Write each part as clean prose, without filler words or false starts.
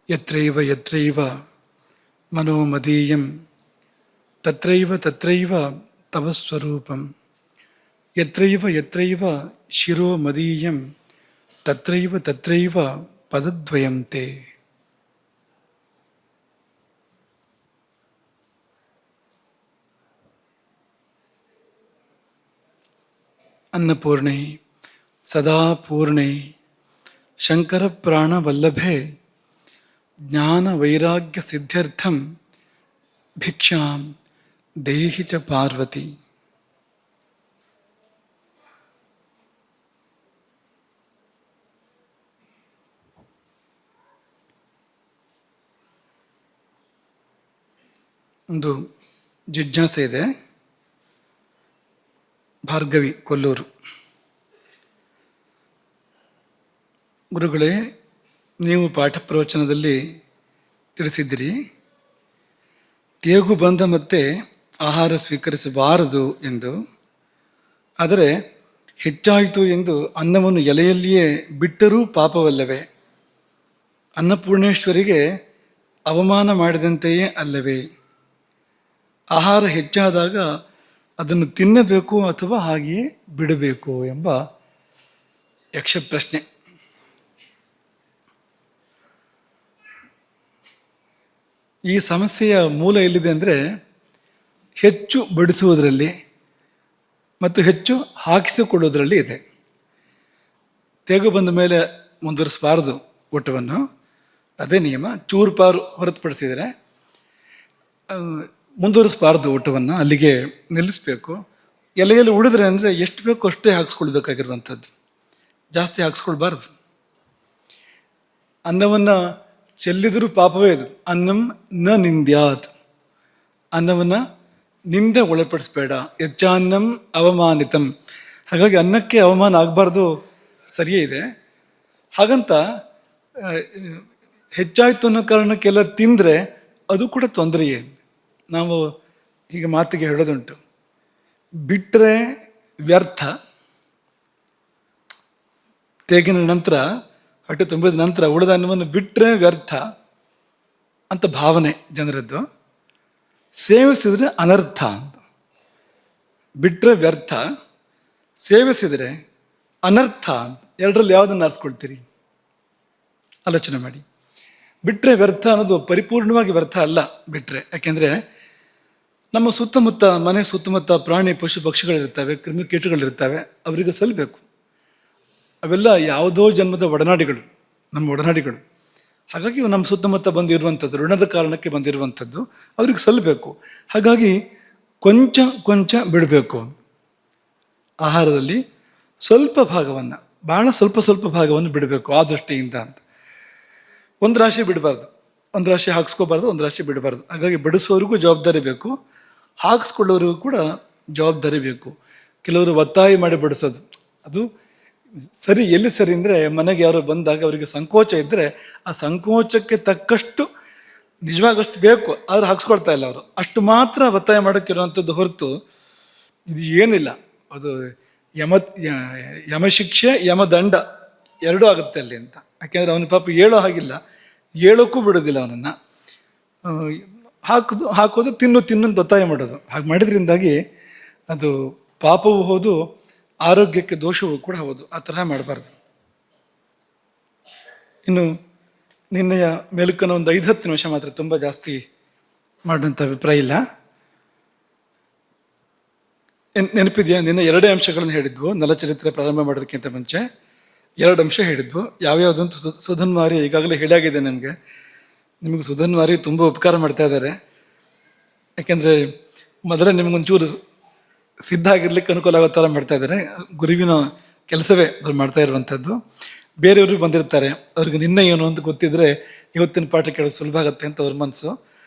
ಯತ್ರೈವ ಯತ್ರೈವ ಮನೋ ಮದೀಯಂ ತತ್ರೈವ ತತ್ರೈವ ತವ ಸ್ವರೂಪಂ ಯತ್ರೈವ ಯತ್ರೈವ ಶಿರೋ ಮದೀಯಂ ತತ್ರೈವ ತತ್ರೈವ ಪದದ್ವಯಂ ತೇ. ಅನ್ನಪೂರ್ಣೆ ಸದಾ ಪೂರ್ಣೆ ಶಂಕರ ಪ್ರಾಣವಲ್ಲಭೆ ಜ್ಞಾನ ವೈರಾಗ್ಯ ಸಿದ್ಧ್ಯರ್ಥಂ ಭಿಕ್ಷಾಂ ದೇಹಿ ಚ ಪಾರ್ವತಿ. ಒಂದು ಜಿಜ್ಞಾಸೆ ಇದೆ. ಭಾರ್ಗವಿ, ಕೊಲ್ಲೂರು. ಗುರುಗಳೇ, ನೀವು ಪಾಠ ಪ್ರವಚನದಲ್ಲಿ ತಿಳಿಸಿದ್ದೀರಿ, ತೇಗು ಬಂದ ಮತ್ತೆ ಆಹಾರ ಸ್ವೀಕರಿಸಬಾರದು ಎಂದು. ಆದರೆ ಹೆಚ್ಚಾಯಿತು ಎಂದು ಅನ್ನವನ್ನು ಎಲೆಯಲ್ಲಿಯೇ ಬಿಟ್ಟರೂ ಪಾಪವಲ್ಲವೇ? ಅನ್ನಪೂರ್ಣೇಶ್ವರಿಗೆ ಅವಮಾನ ಮಾಡಿದಂತೆಯೇ ಅಲ್ಲವೇ? ಆಹಾರ ಹೆಚ್ಚಾದಾಗ ಅದನ್ನು ತಿನ್ನಬೇಕು ಅಥವಾ ಹಾಗೆಯೇ ಬಿಡಬೇಕು ಎಂಬ ಯಕ್ಷ ಪ್ರಶ್ನೆ. ಈ ಸಮಸ್ಯೆಯ ಮೂಲ ಎಲ್ಲಿದೆ ಅಂದರೆ, ಹೆಚ್ಚು ಬಡಿಸುವುದರಲ್ಲಿ ಮತ್ತು ಹೆಚ್ಚು ಹಾಕಿಸಿಕೊಳ್ಳುವುದರಲ್ಲಿ ಇದೆ. ತೇಗು ಬಂದ ಮೇಲೆ ಮುಂದುವರಿಸಬಾರದು ಊಟವನ್ನು, ಅದೇ ನಿಯಮ. ಚೂರುಪಾರು ಹೊರತುಪಡಿಸಿದರೆ ಮುಂದುವರಿಸಬಾರ್ದು ಊಟವನ್ನು, ಅಲ್ಲಿಗೆ ನಿಲ್ಲಿಸಬೇಕು. ಎಲೆಯಲ್ಲಿ ಉಳಿದ್ರೆ ಅಂದರೆ ಎಷ್ಟು ಬೇಕೋ ಅಷ್ಟೇ ಹಾಕ್ಸ್ಕೊಳ್ಬೇಕಾಗಿರುವಂಥದ್ದು, ಜಾಸ್ತಿ ಹಾಕ್ಸ್ಕೊಳ್ಬಾರ್ದು. ಅನ್ನವನ್ನು ಚೆಲ್ಲಿದರೂ ಪಾಪವೇ ಇದು. ಅನ್ನಂ ನ ನಿಂದ್ಯಾತ್, ಅನ್ನವನ್ನು ನಿಂದೆ ಒಳಪಡಿಸ್ಬೇಡ. ಯಚ್ಚಾನ್ನಂ ಅವಮಾನಿತಂ, ಹಾಗಾಗಿ ಅನ್ನಕ್ಕೆ ಅವಮಾನ ಆಗಬಾರ್ದು, ಸರಿಯೇ ಇದೆ. ಹಾಗಂತ ಹೆಚ್ಚಾಯಿತು ಅನ್ನೋ ಕಾರಣಕ್ಕೆಲ್ಲ ತಿಂದರೆ ಅದು ಕೂಡ ತೊಂದರೆಯೇ. ನಾವು ಹೀಗೆ ಮಾತಿಗೆ ಹೇಳೋದುಂಟು, ಬಿಟ್ಟರೆ ವ್ಯರ್ಥ. ತೇಗಿನ ನಂತರ, ಹೊಟ್ಟೆ ತುಂಬಿದ ನಂತರ ಉಳಿದ ಅನ್ನವನ್ನು ಬಿಟ್ಟರೆ ವ್ಯರ್ಥ ಅಂತ ಭಾವನೆ ಜನರದ್ದು. ಸೇವಿಸಿದರೆ ಅನರ್ಥ ಅಂತ. ಬಿಟ್ಟರೆ ವ್ಯರ್ಥ, ಸೇವಿಸಿದರೆ ಅನರ್ಥ ಅಂತ. ಎರಡರಲ್ಲಿ ಯಾವುದನ್ನು ಆರಿಸ್ಕೊಳ್ತೀರಿ? ಆಲೋಚನೆ ಮಾಡಿ. ಬಿಟ್ಟರೆ ವ್ಯರ್ಥ ಅನ್ನೋದು ಪರಿಪೂರ್ಣವಾಗಿ ವ್ಯರ್ಥ ಅಲ್ಲ ಬಿಟ್ಟರೆ. ಯಾಕೆಂದರೆ ನಮ್ಮ ಸುತ್ತಮುತ್ತ, ಮನೆ ಸುತ್ತಮುತ್ತ ಪ್ರಾಣಿ ಪಶು ಪಕ್ಷಿಗಳಿರ್ತವೆ, ಕ್ರಿಮಿಕೀಟಗಳಿರ್ತವೆ, ಅವರಿಗೆ ಸಲ್ಲಬೇಕು. ಅವೆಲ್ಲ ಯಾವುದೋ ಜನ್ಮದ ಒಡನಾಡಿಗಳು, ನಮ್ಮ ಒಡನಾಡಿಗಳು. ಹಾಗಾಗಿ ನಮ್ಮ ಸುತ್ತಮುತ್ತ ಬಂದಿರುವಂಥದ್ದು, ಋಣದ ಕಾರಣಕ್ಕೆ ಬಂದಿರುವಂಥದ್ದು, ಅವ್ರಿಗೆ ಸಲ್ಲಬೇಕು. ಹಾಗಾಗಿ ಕೊಂಚ ಕೊಂಚ ಬಿಡಬೇಕು. ಆಹಾರದಲ್ಲಿ ಸ್ವಲ್ಪ ಭಾಗವನ್ನು, ಬಹಳ ಸ್ವಲ್ಪ ಸ್ವಲ್ಪ ಭಾಗವನ್ನು ಬಿಡಬೇಕು ಆ ದೃಷ್ಟಿಯಿಂದ ಅಂತ. ಒಂದು ರಾಶಿ ಬಿಡಬಾರ್ದು, ಒಂದು ರಾಶಿ ಹಾಕ್ಸ್ಕೋಬಾರ್ದು, ಒಂದು ರಾಶಿ ಬಿಡಬಾರ್ದು. ಹಾಗಾಗಿ ಬಿಡಿಸೋರಿಗೂ ಜವಾಬ್ದಾರಿ ಬೇಕು, ಹಾಕಿಸ್ಕೊಳ್ಳೋರಿಗೂ ಕೂಡ ಜವಾಬ್ದಾರಿ ಬೇಕು. ಕೆಲವರು ಒತ್ತಾಯ ಮಾಡಿ ಬಿಡಿಸೋದು, ಅದು ಸರಿ. ಎಲ್ಲಿ ಸರಿ ಅಂದರೆ, ಮನೆಗೆ ಯಾರು ಬಂದಾಗ ಅವರಿಗೆ ಸಂಕೋಚ ಇದ್ದರೆ ಆ ಸಂಕೋಚಕ್ಕೆ ತಕ್ಕಷ್ಟು ನಿಜವಾಗಷ್ಟು ಬೇಕು, ಆದರೆ ಹಾಕ್ಸ್ಕೊಳ್ತಾ ಇಲ್ಲ ಅವರು. ಅಷ್ಟು ಮಾತ್ರ ಒತ್ತಾಯ ಮಾಡೋಕ್ಕಿರುವಂಥದ್ದು ಹೊರತು ಇದು ಏನಿಲ್ಲ. ಅದು ಯಮಶಿಕ್ಷೆ ಯಮದಂಡ ಎರಡೂ ಆಗುತ್ತೆ ಅಲ್ಲಿ ಅಂತ. ಯಾಕೆಂದರೆ ಅವನ ಪಾಪ ಹೇಳೋ ಹಾಗಿಲ್ಲ, ಹೇಳೋಕ್ಕೂ ಬಿಡೋದಿಲ್ಲ ಅವನನ್ನು. ಹಾಕೋದು ತಿನ್ನೋದು ಒತ್ತಾಯ ಮಾಡೋದು. ಹಾಗೆ ಮಾಡಿದ್ರಿಂದಾಗಿ ಅದು ಪಾಪವೂ ಹೌದು, ಆರೋಗ್ಯಕ್ಕೆ ದೋಷವೂ ಕೂಡ ಹೌದು. ಆ ತರಹ ಮಾಡಬಾರ್ದು. ಇನ್ನು ನಿನ್ನೆಯ ಮೇಲುಕನ ಒಂದು 5-10 ನಿಮಿಷ ಮಾತ್ರ, ತುಂಬ ಜಾಸ್ತಿ ಮಾಡುವಂಥ ಅಭಿಪ್ರಾಯ ಇಲ್ಲ. ನೆನಪಿದೆಯಾ? ನಿನ್ನೆ 2 ಅಂಶಗಳನ್ನು ಹೇಳಿದ್ವು. ನಲಚರಿತ್ರೆ ಪ್ರಾರಂಭ ಮಾಡೋದಕ್ಕಿಂತ ಮುಂಚೆ 2 ಅಂಶ ಹೇಳಿದ್ವು. ಯಾವ್ಯಾವುದಂತೂ ಸುಧನ್ವಾರಿ ಈಗಾಗಲೇ ಹೇಳಿಯಾಗಿದೆ ನನಗೆ. ನಿಮಗೆ ಸುಧನ್ವಾರಿ ತುಂಬ ಉಪಕಾರ ಮಾಡ್ತಾ ಇದ್ದಾರೆ. ಯಾಕೆಂದರೆ ಮೊದಲೇ ನಿಮಗೊಂಚೂರು ಸಿದ್ಧ ಆಗಿರ್ಲಿಕ್ಕೆ ಅನುಕೂಲ ಆಗೋ ಥರ ಮಾಡ್ತಾ ಇದ್ದಾರೆ. ಗುರುವಿನ ಕೆಲಸವೇ ಅವ್ರು ಮಾಡ್ತಾ ಇರುವಂಥದ್ದು. ಬೇರೆಯವರು ಬಂದಿರ್ತಾರೆ, ಅವ್ರಿಗೆ ನಿನ್ನೆ ಏನು ಅಂತ ಗೊತ್ತಿದ್ರೆ ಇವತ್ತಿನ ಪಾಠ ಕೇಳೋದು ಸುಲಭ ಆಗುತ್ತೆ ಅಂತ ಅವ್ರ ಮನಸ್ಸು.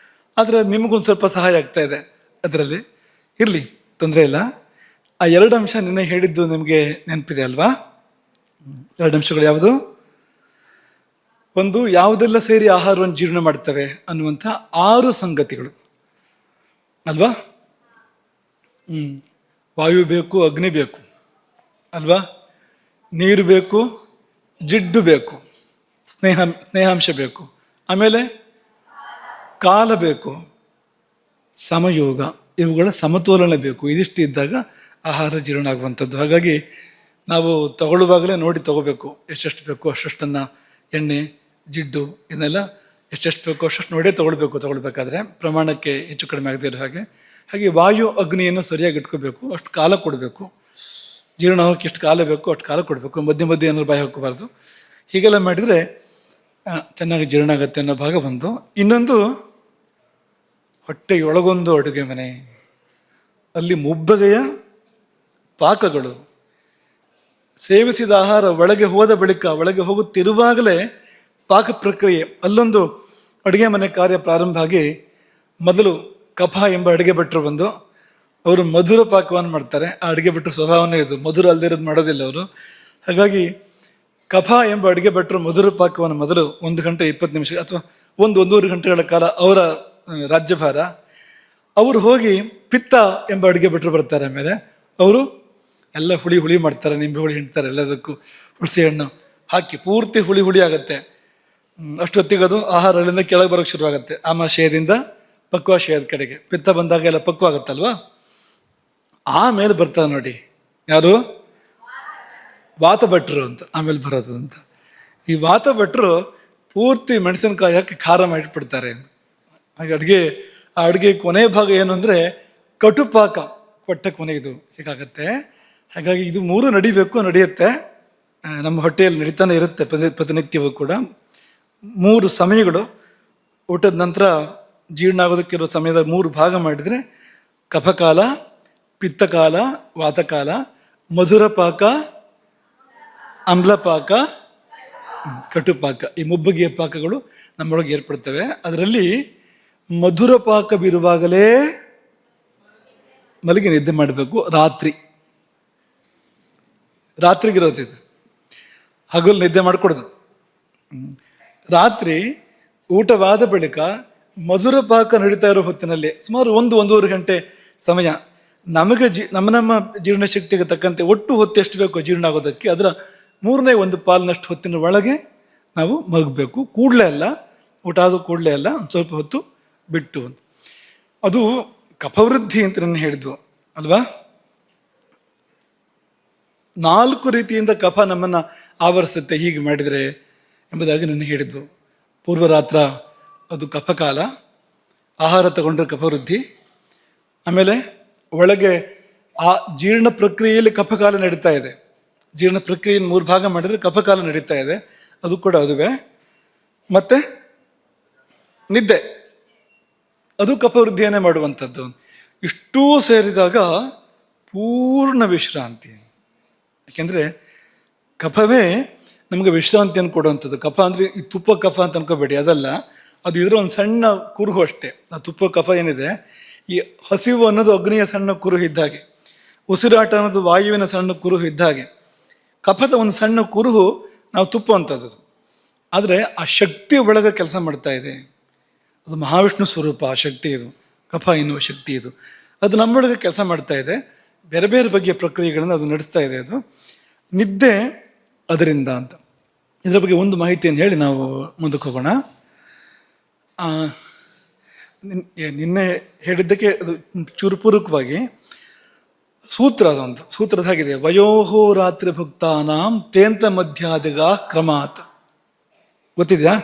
ಆದರೆ ನಿಮಗೊಂದು ಸ್ವಲ್ಪ ಸಹಾಯ ಆಗ್ತಾ ಇದೆ ಅದರಲ್ಲಿ. ಇರಲಿ, ತೊಂದರೆ ಇಲ್ಲ. ಆ 2 ಅಂಶ ನಿನ್ನೆ ಹೇಳಿದ್ದು ನಿಮಗೆ ನೆನಪಿದೆ ಅಲ್ವಾ? 2 ಅಂಶಗಳು ಯಾವುದು? ಒಂದು, ಯಾವುದೆಲ್ಲ ಸೇರಿ ಆಹಾರವನ್ನು ಜೀರ್ಣ ಮಾಡ್ತವೆ ಅನ್ನುವಂಥ 6 ಸಂಗತಿಗಳು ಅಲ್ವಾ? ವಾಯು ಬೇಕು, ಅಗ್ನಿ ಬೇಕು ಅಲ್ವಾ? ನೀರು ಬೇಕು, ಜಿಡ್ಡು ಬೇಕು, ಸ್ನೇಹಾಂಶ ಬೇಕು, ಆಮೇಲೆ ಕಾಲ ಬೇಕು, ಸಮಯೋಗ, ಇವುಗಳ ಸಮತೋಲನ ಬೇಕು. ಇದಿಷ್ಟು ಇದ್ದಾಗ ಆಹಾರ ಜೀರ್ಣ ಆಗುವಂಥದ್ದು. ಹಾಗಾಗಿ ನಾವು ತಗೊಳ್ಳುವಾಗಲೇ ನೋಡಿ ತಗೋಬೇಕು. ಎಷ್ಟೆಷ್ಟು ಬೇಕು ಅಷ್ಟನ್ನು, ಎಣ್ಣೆ ಜಿಡ್ಡು ಇದನ್ನೆಲ್ಲ ಎಷ್ಟೆಷ್ಟು ಬೇಕೋ ಅಷ್ಟು ನೋಡೇ ತಗೊಳ್ಬೇಕಾದ್ರೆ ಪ್ರಮಾಣಕ್ಕೆ ಹೆಚ್ಚು ಕಡಿಮೆ ಆಗದೇ ಇರೋ ಹಾಗೆ ವಾಯು ಅಗ್ನಿಯನ್ನು ಸರಿಯಾಗಿ ಇಟ್ಕೋಬೇಕು. ಅಷ್ಟು ಕಾಲ ಕೊಡಬೇಕು. ಜೀರ್ಣ ಹೋಗಕ್ಕೆ ಎಷ್ಟು ಕಾಲ ಬೇಕು ಅಷ್ಟು ಕಾಲ ಕೊಡಬೇಕು. ಮಧ್ಯೆ ಏನಾದ್ರು ಬಾಯಿ ಹಾಕೋಬಾರ್ದು. ಹೀಗೆಲ್ಲ ಮಾಡಿದರೆ ಚೆನ್ನಾಗಿ ಜೀರ್ಣ ಆಗುತ್ತೆ ಅನ್ನೋ ಭಾಗ ಒಂದು. ಇನ್ನೊಂದು, ಹೊಟ್ಟೆಯೊಳಗೊಂದು ಅಡುಗೆ ಮನೆ, ಅಲ್ಲಿ ಮುಬ್ಬಗೆಯ ಪಾಕಗಳು. ಸೇವಿಸಿದ ಆಹಾರ ಒಳಗೆ ಹೋದ ಬಳಿಕ, ಒಳಗೆ ಹೋಗುತ್ತಿರುವಾಗಲೇ ಪಾಕ ಪ್ರಕ್ರಿಯೆ. ಅಲ್ಲೊಂದು ಅಡುಗೆ ಮನೆ ಕಾರ್ಯ ಪ್ರಾರಂಭ ಆಗಿ, ಮೊದಲು ಕಫ ಎಂಬ ಅಡುಗೆ ಭಟ್ರು ಬಂದು ಅವರು ಮಧುರ ಪಾಕವನ್ನು ಮಾಡ್ತಾರೆ. ಆ ಅಡುಗೆ ಭಟ್ರ ಸ್ವಭಾವನೇ ಇದು, ಮಧುರ ಅಲ್ಲದಿರೋದು ಮಾಡೋದಿಲ್ಲ ಅವರು. ಹಾಗಾಗಿ ಕಫ ಎಂಬ ಅಡುಗೆ ಭಟ್ರು ಮಧುರ ಪಾಕವನ್ನು ಮೊದಲು 1 ಗಂಟೆ 20 ನಿಮಿಷ ಅಥವಾ 1-1.5 ಗಂಟೆಗಳ ಕಾಲ ಅವರ ರಾಜ್ಯಭಾರ. ಅವರು ಹೋಗಿ ಪಿತ್ತ ಎಂಬ ಅಡುಗೆ ಭಟ್ರು ಬರ್ತಾರೆ. ಆಮೇಲೆ ಅವರು ಎಲ್ಲ ಹುಳಿ ಮಾಡ್ತಾರೆ, ನಿಂಬೆ ಹುಳಿ ಹಿಂಡ್ತಾರೆ, ಎಲ್ಲದಕ್ಕೂ ಹುಣಸೆ ಹಣ್ಣು ಹಾಕಿ ಪೂರ್ತಿ ಹುಳಿ ಆಗುತ್ತೆ. ಅಷ್ಟೊತ್ತಿಗೆ ಅದು ಆಹಾರ ಅಲ್ಲಿಂದ ಕೆಳಗೆ ಬರೋಕ್ಕೆ ಶುರುವಾಗುತ್ತೆ. ಆಮಾಶಯದಿಂದ ಪಕ್ವಾಶಯದ ಕಡೆಗೆ ಪಿತ್ತ ಬಂದಾಗ ಎಲ್ಲ ಪಕ್ವ ಆಗುತ್ತಲ್ವಾ. ಆಮೇಲೆ ಬರ್ತಾರೆ ನೋಡಿ, ಯಾರು? ವಾತ ಭಟ್ರು ಅಂತ ಆಮೇಲೆ ಬರೋದು ಅಂತ. ಈ ವಾತ ಭಟ್ರು ಪೂರ್ತಿ ಮೆಣಸಿನಕಾಯಿ ಹಾಕಿ ಖಾರ ಮಾಡಿಟ್ಬಿಡ್ತಾರೆ. ಹಾಗೆ ಆ ಅಡುಗೆ ಕೊನೆ ಭಾಗ ಏನು ಅಂದರೆ ಕಟುಪಾಕ, ಕೊಟ್ಟ ಕೊನೆ ಇದು ಹೀಗಾಗತ್ತೆ. ಹಾಗಾಗಿ ಇದು 3 ನಡೆಯುತ್ತೆ. ನಮ್ಮ ಹೊಟ್ಟೆಯಲ್ಲಿ ನಡೀತಾನೆ ಇರುತ್ತೆ ಪ್ರತಿನಿತ್ಯವೂ ಕೂಡ. 3 ಸಮಯಗಳು, ಊಟದ ನಂತರ ಜೀರ್ಣ ಆಗೋದಕ್ಕಿರೋ ಸಮಯದ 3 ಭಾಗ ಮಾಡಿದರೆ ಕಫಕಾಲ, ಪಿತ್ತಕಾಲ, ವಾತಕಾಲ, ಮಧುರ ಪಾಕ, ಅಮ್ಲಪಾಕ, ಕಟುಪಾಕ. ಈ ಮುಬ್ಬಗೆಯ ಪಾಕಗಳು ನಮ್ಮೊಳಗೆ ಏರ್ಪಡ್ತವೆ. ಅದರಲ್ಲಿ ಮಧುರ ಪಾಕವಿರುವಾಗಲೇ ಮಲಗಿ ನಿದ್ದೆ ಮಾಡಬೇಕು. ರಾತ್ರಿಗಿರೋದಿದು, ಹಗಲು ನಿದ್ದೆ ಮಾಡಿಕೊಡೋದು. ರಾತ್ರಿ ಊಟವಾದ ಬಳಿಕ ಮಧುರ ಪಾಕ ನಡೀತಾ ಇರೋ ಹೊತ್ತಿನಲ್ಲಿ ಸುಮಾರು 1-1.5 ಗಂಟೆ ಸಮಯ ನಮಗೆ ನಮ್ಮ ಜೀರ್ಣಶಕ್ತಿಗೆ ತಕ್ಕಂತೆ ಒಟ್ಟು ಹೊತ್ತು ಎಷ್ಟು ಬೇಕೋ ಜೀರ್ಣ ಆಗೋದಕ್ಕೆ ಅದರ 1/3 ಪಾಲಿನಷ್ಟು ಹೊತ್ತಿನ ಒಳಗೆ ನಾವು ಮಲಗಬೇಕು. ಕೂಡಲೇ ಅಲ್ಲ, ಊಟ ಆದ ಕೂಡಲೇ ಅಲ್ಲ, ಒಂದು ಸ್ವಲ್ಪ ಹೊತ್ತು ಬಿಟ್ಟು. ಅದು ಕಫವೃದ್ಧಿ ಅಂತ ನಾನು ಹೇಳಿದ್ವು ಅಲ್ವಾ. 4 ರೀತಿಯಿಂದ ಕಫ ನಮ್ಮನ್ನು ಆವರಿಸುತ್ತೆ ಹೀಗೆ ಮಾಡಿದರೆ ಎಂಬುದಾಗಿ ನಾನು ಹೇಳಿದ್ವು. ಪೂರ್ವರಾತ್ರ ಅದು ಕಫಕಾಲ, ಆಹಾರ ತಗೊಂಡ್ರೆ ಕಫವೃದ್ಧಿ. ಆಮೇಲೆ ಒಳಗೆ ಆ ಜೀರ್ಣ ಪ್ರಕ್ರಿಯೆಯಲ್ಲಿ ಕಫಕಾಲ ನಡೀತಾ ಇದೆ. ಜೀರ್ಣ ಪ್ರಕ್ರಿಯೆಯನ್ನು 3 ಭಾಗ ಮಾಡಿದರೆ ಕಫಕಾಲ ನಡೀತಾ ಇದೆ, ಅದು ಕೂಡ ಅದುವೇ. ಮತ್ತೆ ನಿದ್ದೆ, ಅದು ಕಫವೃದ್ಧಿಯನ್ನೇ ಮಾಡುವಂಥದ್ದು. ಇಷ್ಟೂ ಸೇರಿದಾಗ ಪೂರ್ಣ ವಿಶ್ರಾಂತಿ. ಯಾಕೆಂದರೆ ಕಫವೇ ನಮಗೆ ವಿಶ್ರಾಂತಿಯನ್ನು ಕೊಡುವಂಥದ್ದು. ಕಫ ಅಂದರೆ ಈ ತುಪ್ಪ ಕಫ ಅಂತ ಅನ್ಕೋಬೇಡಿ, ಅದಲ್ಲ. ಅದು ಇದರ ಒಂದು ಸಣ್ಣ ಕುರುಹು ಅಷ್ಟೇ. ಆ ತುಪ್ಪ ಕಫ ಏನಿದೆ, ಈ ಹಸಿವು ಅನ್ನೋದು ಅಗ್ನಿಯ ಸಣ್ಣ ಕುರುಹು ಇದ್ದಾಗೆ, ಉಸಿರಾಟ ಅನ್ನೋದು ವಾಯುವಿನ ಸಣ್ಣ ಕುರುಹು ಇದ್ದಾಗೆ, ಕಫದ ಒಂದು ಸಣ್ಣ ಕುರುಹು ನಾವು ತುಪ್ಪ ಅಂತದ್ದು. ಆದರೆ ಆ ಶಕ್ತಿ ಒಳಗೆ ಕೆಲಸ ಮಾಡ್ತಾ ಇದೆ. ಅದು ಮಹಾವಿಷ್ಣು ಸ್ವರೂಪ, ಆ ಶಕ್ತಿ ಇದು, ಕಫ ಎನ್ನುವ ಶಕ್ತಿ ಇದು. ಅದು ನಮ್ಮೊಳಗೆ ಕೆಲಸ ಮಾಡ್ತಾ ಇದೆ. ಬೇರೆ ಬೇರೆ ಬಗೆಯ ಪ್ರಕ್ರಿಯೆಗಳನ್ನು ಅದು ನಡೆಸ್ತಾ ಇದೆ. ಅದು ನಿದ್ದೆ ಅದರಿಂದ ಅಂತ. ಇದರ ಬಗ್ಗೆ ಒಂದು ಮಾಹಿತಿಯನ್ನು ಹೇಳಿ ನಾವು ಮುಂದಕ್ಕೆ ಹೋಗೋಣ. ನಿನ್ನೆ ಹೇಳಿದ್ದಕ್ಕೆ ಅದು ಚೂರುಪೂರ್ವಕವಾಗಿ ಸೂತ್ರ, ಅದೊಂದು ಸೂತ್ರದ ಹಾಗಿದೆ. ವಯೋಹೋ ರಾತ್ರಿ ಭುಕ್ತಾನಾಂ ತೇಂತ ಮಧ್ಯಾದಿಗ ಕ್ರಮಾತ್. ಗೊತ್ತಿದೆಯಾ?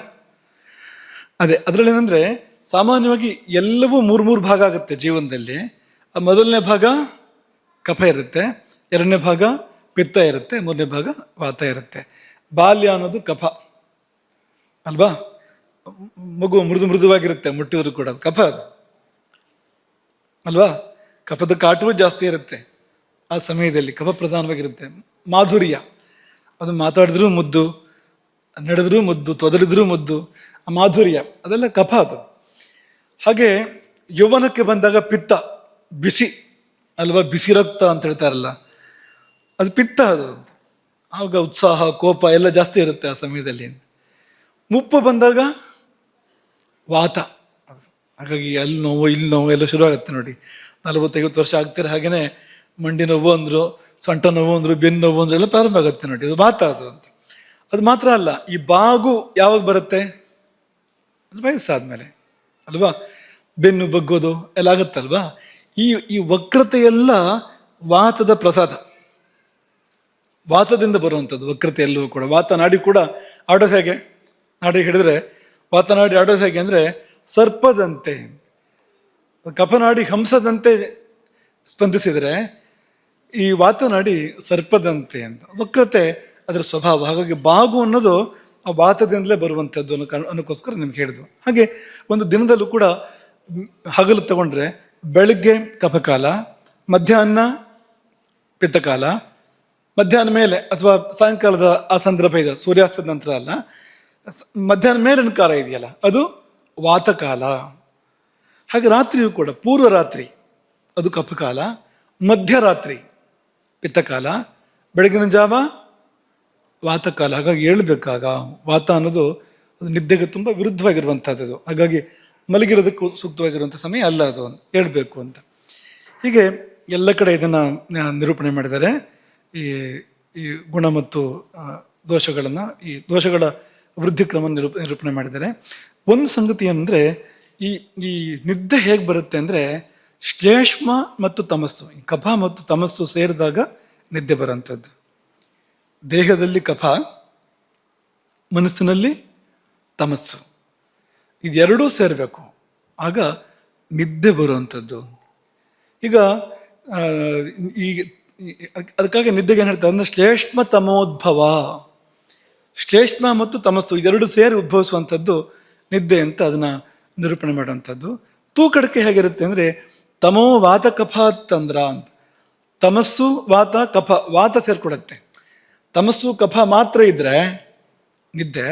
ಅದೇ, ಅದರಲ್ಲಿ ಏನಂದರೆ ಸಾಮಾನ್ಯವಾಗಿ ಎಲ್ಲವೂ 3 ಭಾಗ ಆಗುತ್ತೆ ಜೀವನದಲ್ಲಿ. ಮೊದಲನೇ ಭಾಗ ಕಫ ಇರುತ್ತೆ, 2ನೇ ಭಾಗ ಪಿತ್ತ ಇರುತ್ತೆ, 3ನೇ ಭಾಗ ವಾತ ಇರುತ್ತೆ. ಬಾಲ್ಯ ಅನ್ನೋದು ಕಫ ಅಲ್ವಾ. ಮಗು ಮೃದುವಾಗಿರುತ್ತೆ, ಮುಟ್ಟಿದ್ರು ಕೂಡ ಅದು ಕಫ, ಅದು ಅಲ್ವಾ. ಕಫದ ಕಾಟವೂ ಜಾಸ್ತಿ ಇರುತ್ತೆ ಆ ಸಮಯದಲ್ಲಿ, ಕಫ ಪ್ರಧಾನವಾಗಿರುತ್ತೆ. ಮಾಧುರ್ಯ, ಅದು ಮಾತಾಡಿದ್ರೂ ಮುದ್ದು, ನಡೆದ್ರೂ ಮುದ್ದು, ತೊದಲಿದ್ರೂ ಮುದ್ದು, ಆ ಮಾಧುರ್ಯ ಅದೆಲ್ಲ ಕಫ ಅದು. ಹಾಗೆ ಯೌವನಕ್ಕೆ ಬಂದಾಗ ಪಿತ್ತ, ಬಿಸಿ ಅಲ್ವಾ, ಬಿಸಿ ರಕ್ತ ಅಂತ ಹೇಳ್ತಾರಲ್ಲ, ಅದು ಪಿತ್ತ. ಅದು ಆಗ ಉತ್ಸಾಹ, ಕೋಪ ಎಲ್ಲ ಜಾಸ್ತಿ ಇರುತ್ತೆ ಆ ಸಮಯದಲ್ಲಿ. ಮುಪ್ಪು ಬಂದಾಗ ವಾತ. ಹಾಗಾಗಿ ಅಲ್ಲಿ ನೋವು ಇಲ್ಲಿ ನೋವು ಎಲ್ಲ ಶುರುವಾಗುತ್ತೆ ನೋಡಿ. 40-50 ವರ್ಷ ಆಗ್ತಿರ ಹಾಗೇನೆ ಮಂಡಿ ನೋವು ಅಂದರು, ಸೊಂಟ ನೋವು ಅಂದರು, ಬೆನ್ನು ನೋವು ಅಂದರು, ಎಲ್ಲ ಪ್ರಾರಂಭ ಆಗುತ್ತೆ ನೋಡಿ. ಅದು ವಾತ ಅದು ಅಂತ. ಅದು ಮಾತ್ರ ಅಲ್ಲ, ಈ ಬಾಗು ಯಾವಾಗ ಬರುತ್ತೆ? ವಯಸ್ಸಾದ್ಮೇಲೆ ಅಲ್ವಾ. ಬೆನ್ನು ಬಗ್ಗೋದು ಎಲ್ಲ ಆಗುತ್ತಲ್ವಾ. ಈ ಈ ವಕ್ರತೆ ಎಲ್ಲ ವಾತದ ಪ್ರಸಾದ, ವಾತದಿಂದ ಬರುವಂಥದ್ದು ವಕ್ರತೆ ಎಲ್ಲವೂ ಕೂಡ. ವಾತ ನಾಡಿ ಕೂಡ ಆಡೋದು ಹೇಗೆ, ನಾಡಿ ಹಿಡಿದ್ರೆ ವಾತ ನಾಡಿ ಆಡೋದು ಹೇಗೆ ಅಂದರೆ ಸರ್ಪದಂತೆ, ಕಫನಾಡಿ ಹಂಸದಂತೆ ಸ್ಪಂದಿಸಿದರೆ ಈ ವಾತನಾಡಿ ಸರ್ಪದಂತೆ ಅಂತ. ವಕ್ರತೆ ಅದರ ಸ್ವಭಾವ. ಹಾಗಾಗಿ ಬಾಗು ಅನ್ನೋದು ಆ ವಾತದಿಂದಲೇ ಬರುವಂಥದ್ದು ಅನ್ನೋಕ್ಕೋಸ್ಕರ ನಿಮ್ಗೆ ಹೇಳಿದ್ವು. ಹಾಗೆ ಒಂದು ದಿನದಲ್ಲೂ ಕೂಡ ಹಗಲು ತಗೊಂಡ್ರೆ ಬೆಳಗ್ಗೆ ಕಫಕಾಲ, ಮಧ್ಯಾಹ್ನ ಪಿತ್ತಕಾಲ, ಮಧ್ಯಾಹ್ನ ಮೇಲೆ ಅಥವಾ ಸಾಯಂಕಾಲದ ಆ ಸಂದರ್ಭ ಇದೆ, ಸೂರ್ಯಾಸ್ತದ ನಂತರ ಅಲ್ಲ, ಮಧ್ಯಾಹ್ನ ಮೇಲಿನ ಕಾಲ ಇದೆಯಲ್ಲ ಅದು ವಾತಕಾಲ. ಹಾಗೆ ರಾತ್ರಿಯೂ ಕೂಡ ಪೂರ್ವ ರಾತ್ರಿ ಅದು ಕಫಕಾಲ, ಮಧ್ಯರಾತ್ರಿ ಪಿತ್ತಕಾಲ, ಬೆಳಗಿನ ಜಾವ ವಾತಕಾಲ. ಹಾಗಾಗಿ ಹೇಳ್ಬೇಕಾಗ ವಾತ ಅನ್ನೋದು ಅದು ನಿದ್ದೆಗೆ ತುಂಬ ವಿರುದ್ಧವಾಗಿರುವಂಥದ್ದು. ಹಾಗಾಗಿ ಮಲಗಿರೋದಕ್ಕೂ ಸೂಕ್ತವಾಗಿರುವಂಥ ಸಮಯ ಅಲ್ಲ ಅದು, ಹೇಳ್ಬೇಕು ಅಂತ. ಹೀಗೆ ಎಲ್ಲ ಕಡೆ ಇದನ್ನು ನಿರೂಪಣೆ ಮಾಡಿದ್ದಾರೆ. ಈ ಈ ಗುಣ ಮತ್ತು ದೋಷಗಳನ್ನು, ಈ ದೋಷಗಳ ವೃದ್ಧಿ ಕ್ರಮ ನಿರೂಪಣೆ ಮಾಡಿದ್ದಾರೆ. ಒಂದು ಸಂಗತಿ ಅಂದರೆ ಈ ಈ ನಿದ್ದೆ ಹೇಗೆ ಬರುತ್ತೆ ಅಂದರೆ ಶ್ಲೇಷ್ಮ ಮತ್ತು ತಮಸ್ಸು, ಈ ಕಫ ಮತ್ತು ತಮಸ್ಸು ಸೇರಿದಾಗ ನಿದ್ದೆ ಬರೋಂಥದ್ದು. ದೇಹದಲ್ಲಿ ಕಫ, ಮನಸ್ಸಿನಲ್ಲಿ ತಮಸ್ಸು, ಇದೆರಡೂ ಸೇರಬೇಕು, ಆಗ ನಿದ್ದೆ ಬರುವಂಥದ್ದು. ಈಗ ಅದಕ್ಕಾಗಿ ನಿದ್ದೆಗೆ ಏನು ಹೇಳ್ತಾರೆ ಅಂದರೆ ಶ್ಲೇಷ್ಮ ತಮೋದ್ಭವ. ಶ್ಲೇಷ್ಮ ಮತ್ತು ತಮಸ್ಸು ಇದೆರಡು ಸೇರಿ ಉದ್ಭವಿಸುವಂಥದ್ದು ನಿದ್ದೆ ಅಂತ ಅದನ್ನು ನಿರೂಪಣೆ ಮಾಡುವಂಥದ್ದು. ತೂಕಡಿಕೆ ಹೇಗಿರುತ್ತೆ ಅಂದರೆ ತಮೋ ವಾತ ಕಫ ತಂದ್ರ ಅಂತ. ತಮಸ್ಸು ವಾತ ಕಫ, ವಾತ ಸೇರ್ಕೊಡತ್ತೆ. ತಮಸ್ಸು ಕಫ ಮಾತ್ರ ಇದ್ದರೆ ನಿದ್ದೆ,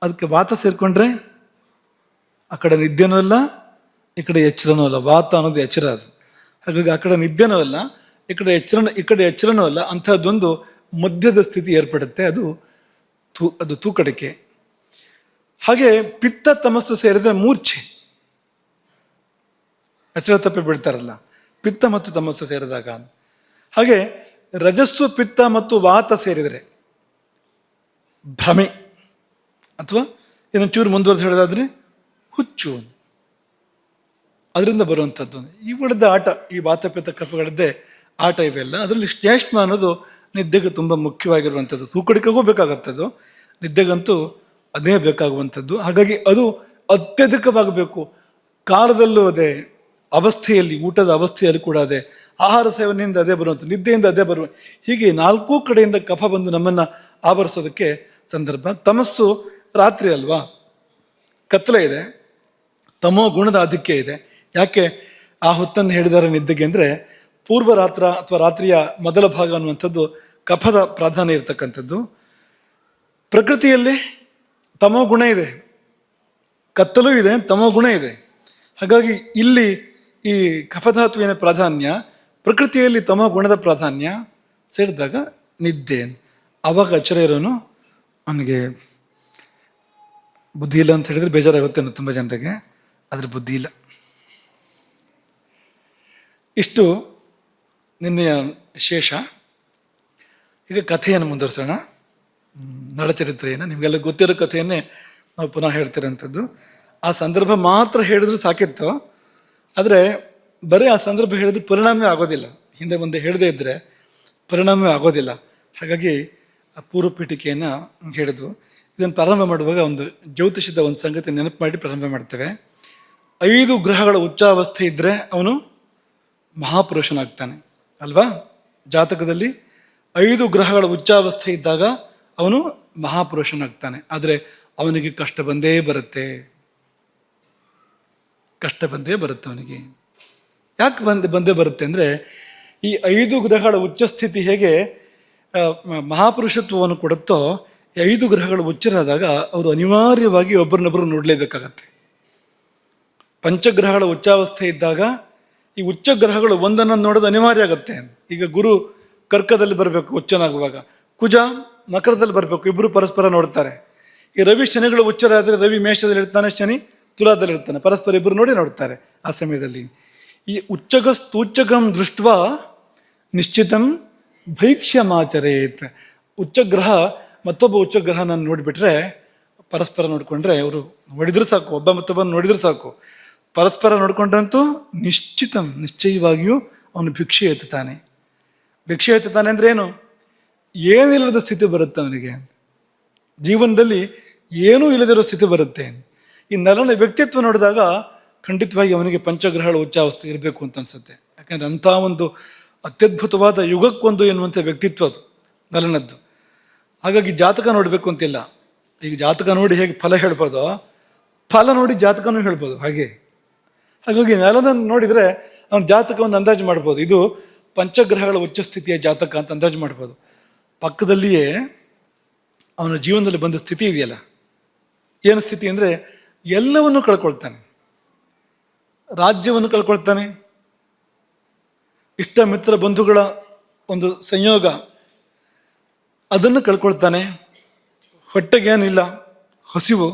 ಅದಕ್ಕೆ ವಾತ ಸೇರಿಕೊಂಡ್ರೆ ಆ ಕಡೆ ನಿದ್ದೆನೂ ಅಲ್ಲ, ಈ ಕಡೆ ಎಚ್ಚರನೂ ಅಲ್ಲ. ವಾತ ಅನ್ನೋದು ಎಚ್ಚರ ಅದು. ಹಾಗಾಗಿ ಆ ಕಡೆ ನಿದ್ದೆನೂ ಅಲ್ಲ, ಈ ಕಡೆ ಎಚ್ಚರನೂ ಅಲ್ಲ. ಅಂಥದ್ದೊಂದು ಮಧ್ಯದ ಸ್ಥಿತಿ ಏರ್ಪಡುತ್ತೆ, ಅದು ತೂಕಡಿಕೆ. ಹಾಗೆ ಪಿತ್ತ ತಮಸ್ಸು ಸೇರಿದ್ರೆ ಮೂರ್ಛೆ, ಎಚ್ಚರ ತಪ್ಪಿ ಬಿಡ್ತಾರಲ್ಲ, ಪಿತ್ತ ಮತ್ತು ತಮಸ್ಸು ಸೇರಿದಾಗ. ಹಾಗೆ ರಜಸ್ಸು ಪಿತ್ತ ಮತ್ತು ವಾತ ಸೇರಿದರೆ ಭ್ರಮೆ, ಅಥವಾ ಇನ್ನೊಂಚೂರು ಮುಂದುವರೆದು ಹೇಳೋದಾದ್ರೆ ಹುಚ್ಚು, ಅದರಿಂದ ಬರುವಂಥದ್ದು. ಇವುಗಳದ್ದೇ ಆಟ, ಈ ವಾತ ಪಿತ್ತ ಕಫಗಳದ್ದೇ ಆಟ ಇವೆಲ್ಲ. ಅದರಲ್ಲಿ ಶ್ಲೇಷ್ಮ ಅನ್ನೋದು ನಿದ್ದೆಗೆ ತುಂಬ ಮುಖ್ಯವಾಗಿರುವಂಥದ್ದು. ತೂಕಡಿಕೆಗೂ ಬೇಕಾಗತ್ತದು, ನಿದ್ದೆಗಂತೂ ಅದೇ ಬೇಕಾಗುವಂಥದ್ದು. ಹಾಗಾಗಿ ಅದು ಅತ್ಯಧಿಕವಾಗಬೇಕು. ಕಾಲದಲ್ಲೂ ಅದೇ, ಅವಸ್ಥೆಯಲ್ಲಿ, ಊಟದ ಅವಸ್ಥೆಯಲ್ಲಿ ಕೂಡ ಅದೇ, ಆಹಾರ ಸೇವನೆಯಿಂದ ಅದೇ ಬರುವಂಥ, ನಿದ್ದೆಯಿಂದ ಅದೇ ಬರುವ, ಹೀಗೆ ನಾಲ್ಕೂ ಕಡೆಯಿಂದ ಕಫ ಬಂದು ನಮ್ಮನ್ನು ಆವರಿಸೋದಕ್ಕೆ ಸಂದರ್ಭ. ತಮಸ್ಸು ರಾತ್ರಿ ಅಲ್ವಾ, ಕತ್ತಲೆ ಇದೆ, ತಮೋ ಗುಣದ ಆಧಿಕ್ಯ ಇದೆ. ಯಾಕೆ ಆ ಹೊತ್ತನ್ನು ಹೇಳಿದ್ದಾರೆ ನಿದ್ದೆಗೆ ಅಂದರೆ ಪೂರ್ವ ರಾತ್ರ ಅಥವಾ ರಾತ್ರಿಯ ಮೊದಲ ಭಾಗ ಅನ್ನುವಂಥದ್ದು ಕಫದ ಪ್ರಾಧಾನ್ಯ ಇರತಕ್ಕಂಥದ್ದು. ಪ್ರಕೃತಿಯಲ್ಲಿ ತಮೋ ಗುಣ ಇದೆ, ಕತ್ತಲೂ ಇದೆ, ತಮೋ ಗುಣ ಇದೆ. ಹಾಗಾಗಿ ಇಲ್ಲಿ ಈ ಕಫಧಾತುವಿನ ಪ್ರಾಧಾನ್ಯ, ಪ್ರಕೃತಿಯಲ್ಲಿ ತಮೋ ಗುಣದ ಪ್ರಾಧಾನ್ಯ ಸೇರಿದಾಗ ನಿದ್ದೆ. ಆವಾಗ ಎಚ್ಚರ ಇರೋನು ಅವನಿಗೆ ಬುದ್ಧಿ ಇಲ್ಲ ಅಂತ ಹೇಳಿದ್ರೆ ಬೇಜಾರಾಗುತ್ತೆ ತುಂಬ ಜನರಿಗೆ, ಆದರೆ ಬುದ್ಧಿ ಇಲ್ಲ. ಇಷ್ಟು ನಿನ್ನೆಯ ಶೇಷ. ಈಗ ಕಥೆಯನ್ನು ಮುಂದುವರಿಸೋಣ, ನಡಚರಿತ್ರೆಯನ್ನು. ನಿಮಗೆಲ್ಲ ಗೊತ್ತಿರೋ ಕಥೆಯನ್ನೇ ನಾವು ಪುನಃ ಹೇಳ್ತಿರೋಂಥದ್ದು. ಆ ಸಂದರ್ಭ ಮಾತ್ರ ಹೇಳಿದ್ರು ಸಾಕಿತ್ತು, ಆದರೆ ಬರೀ ಆ ಸಂದರ್ಭ ಹೇಳಿದ್ರೆ ಪರಿಣಾಮವೇ ಆಗೋದಿಲ್ಲ. ಹಿಂದೆ ಮುಂದೆ ಹೇಳದೇ ಇದ್ದರೆ ಪರಿಣಾಮವೇ ಆಗೋದಿಲ್ಲ. ಹಾಗಾಗಿ ಆ ಪೂರ್ವ ಪೀಠಿಕೆಯನ್ನು ಹೇಳಿದ್ವು. ಇದನ್ನು ಪ್ರಾರಂಭ ಮಾಡುವಾಗ ಒಂದು ಜ್ಯೋತಿಷದ ಒಂದು ಸಂಗತಿ ನೆನಪು ಮಾಡಿ ಪ್ರಾರಂಭ ಮಾಡ್ತೇವೆ. 5 ಗ್ರಹಗಳ ಉಚ್ಚಾವಸ್ಥೆ ಇದ್ದರೆ ಅವನು ಮಹಾಪುರುಷನಾಗ್ತಾನೆ ಅಲ್ವಾ. ಜಾತಕದಲ್ಲಿ 5 ಗ್ರಹಗಳ ಉಚ್ಚಾವಸ್ಥೆ ಇದ್ದಾಗ ಅವನು ಮಹಾಪುರುಷನಾಗ್ತಾನೆ. ಆದರೆ ಅವನಿಗೆ ಕಷ್ಟ ಬಂದೇ ಬರುತ್ತೆ, ಕಷ್ಟ ಬಂದೇ ಬರುತ್ತೆ ಅವನಿಗೆ. ಯಾಕೆ ಬಂದೇ ಬರುತ್ತೆ ಅಂದರೆ ಈ 5 ಗ್ರಹಗಳ ಉಚ್ಚಸ್ಥಿತಿ ಹೇಗೆ ಮಹಾಪುರುಷತ್ವವನ್ನು ಕೊಡುತ್ತೋ, ಈ 5 ಗ್ರಹಗಳು ಉಚ್ಚರಾದಾಗ ಅವರು ಅನಿವಾರ್ಯವಾಗಿ ಒಬ್ಬರನ್ನೊಬ್ಬರು ನೋಡಲೇಬೇಕಾಗತ್ತೆ. ಪಂಚಗ್ರಹಗಳ ಉಚ್ಚಾವಸ್ಥೆ ಇದ್ದಾಗ ಈ ಉಚ್ಚ ಗ್ರಹಗಳು ಒಂದನ್ನು ನೋಡೋದು ಅನಿವಾರ್ಯ ಆಗುತ್ತೆ. ಈಗ ಗುರು ಕರ್ಕದಲ್ಲಿ ಬರಬೇಕು ಉಚ್ಚನಾಗುವಾಗ, ಕುಜ ಮಕರದಲ್ಲಿ ಬರಬೇಕು, ಇಬ್ಬರು ಪರಸ್ಪರ ನೋಡ್ತಾರೆ. ಈ ರವಿ ಶನಿಗಳು ಉಚ್ಚರ ಆದರೆ ರವಿ ಮೇಷದಲ್ಲಿ ಇರ್ತಾನೆ, ಶನಿ ತುಲಾದಲ್ಲಿ ಇರ್ತಾನೆ, ಪರಸ್ಪರ ಇಬ್ಬರು ನೋಡಿ ನೋಡ್ತಾರೆ. ಆ ಸಮಯದಲ್ಲಿ ಈ ಉಚ್ಚಗಂ ದೃಷ್ಟ ನಿಶ್ಚಿತಂ ಭೈಕ್ಷ್ಯಮಾಚರೇತ್. ಉಚ್ಚಗ್ರಹ ಮತ್ತೊಬ್ಬ ಉಚ್ಚಗ್ರಹನ ನೋಡಿಬಿಟ್ರೆ ಪರಸ್ಪರ ನೋಡಿಕೊಂಡ್ರೆ ಅವರು ನೋಡಿದ್ರೆ ಸಾಕು, ಒಬ್ಬ ಮತ್ತೊಬ್ಬನ ನೋಡಿದ್ರೆ ಸಾಕು, ಪರಸ್ಪರ ನೋಡ್ಕೊಂಡ್ರಂತೂ ನಿಶ್ಚಯವಾಗಿಯೂ ಅವನು ಭಿಕ್ಷೆ ಎತ್ತುತ್ತಾನೆ. ಭಿಕ್ಷೆ ಎತ್ತುತ್ತಾನೆ ಅಂದ್ರೆ ಏನು? ಏನಿಲ್ಲದ ಸ್ಥಿತಿ ಬರುತ್ತೆ ಅವನಿಗೆ, ಜೀವನದಲ್ಲಿ ಏನೂ ಇಲ್ಲದಿರೋ ಸ್ಥಿತಿ ಬರುತ್ತೆ. ಈ ನರನ ವ್ಯಕ್ತಿತ್ವ ನೋಡಿದಾಗ ಖಂಡಿತವಾಗಿ ಅವನಿಗೆ ಪಂಚಗ್ರಹಗಳ ಉಚ್ಚಾವಸ್ಥೆ ಇರಬೇಕು ಅಂತ ಅನ್ಸುತ್ತೆ. ಯಾಕಂದ್ರೆ ಅಂಥ ಒಂದು ಅತ್ಯದ್ಭುತವಾದ ಯುಗಕ್ಕೊಂದು ಎನ್ನುವಂಥ ವ್ಯಕ್ತಿತ್ವ ಅದು ನಲನದ್ದು. ಹಾಗಾಗಿ ಜಾತಕ ನೋಡಬೇಕು ಅಂತಿಲ್ಲ. ಈಗ ಜಾತಕ ನೋಡಿ ಹೇಗೆ ಫಲ ಹೇಳ್ಬೋದೋ, ಫಲ ನೋಡಿ ಜಾತಕನೂ ಹೇಳ್ಬೋದು ಹಾಗೆ. ಹಾಗಾಗಿ ನಲನನ್ನು ನೋಡಿದರೆ ಅವನ ಜಾತಕವನ್ನು ಅಂದಾಜು ಮಾಡ್ಬೋದು. ಇದು ಪಂಚಗ್ರಹಗಳ ಉಚ್ಚ ಸ್ಥಿತಿಯ ಜಾತಕ ಅಂತ ಅಂದಾಜು ಮಾಡ್ಬೋದು. ಪಕ್ಕದಲ್ಲಿಯೇ ಅವನ ಜೀವನದಲ್ಲಿ ಬಂದ ಸ್ಥಿತಿ ಇದೆಯಲ್ಲ, ಏನು ಸ್ಥಿತಿ ಅಂದರೆ ಎಲ್ಲವನ್ನೂ ಕಳ್ಕೊಳ್ತಾನೆ. ರಾಜ್ಯವನ್ನು ಕಳ್ಕೊಳ್ತಾನೆ, ಇಷ್ಟ ಮಿತ್ರ ಬಂಧುಗಳ ಒಂದು ಸಂಯೋಗ ಅದನ್ನು ಕಳ್ಕೊಳ್ತಾನೆ. ಹೊಟ್ಟೆಗೇನಿಲ್ಲ, ಹಸಿವು,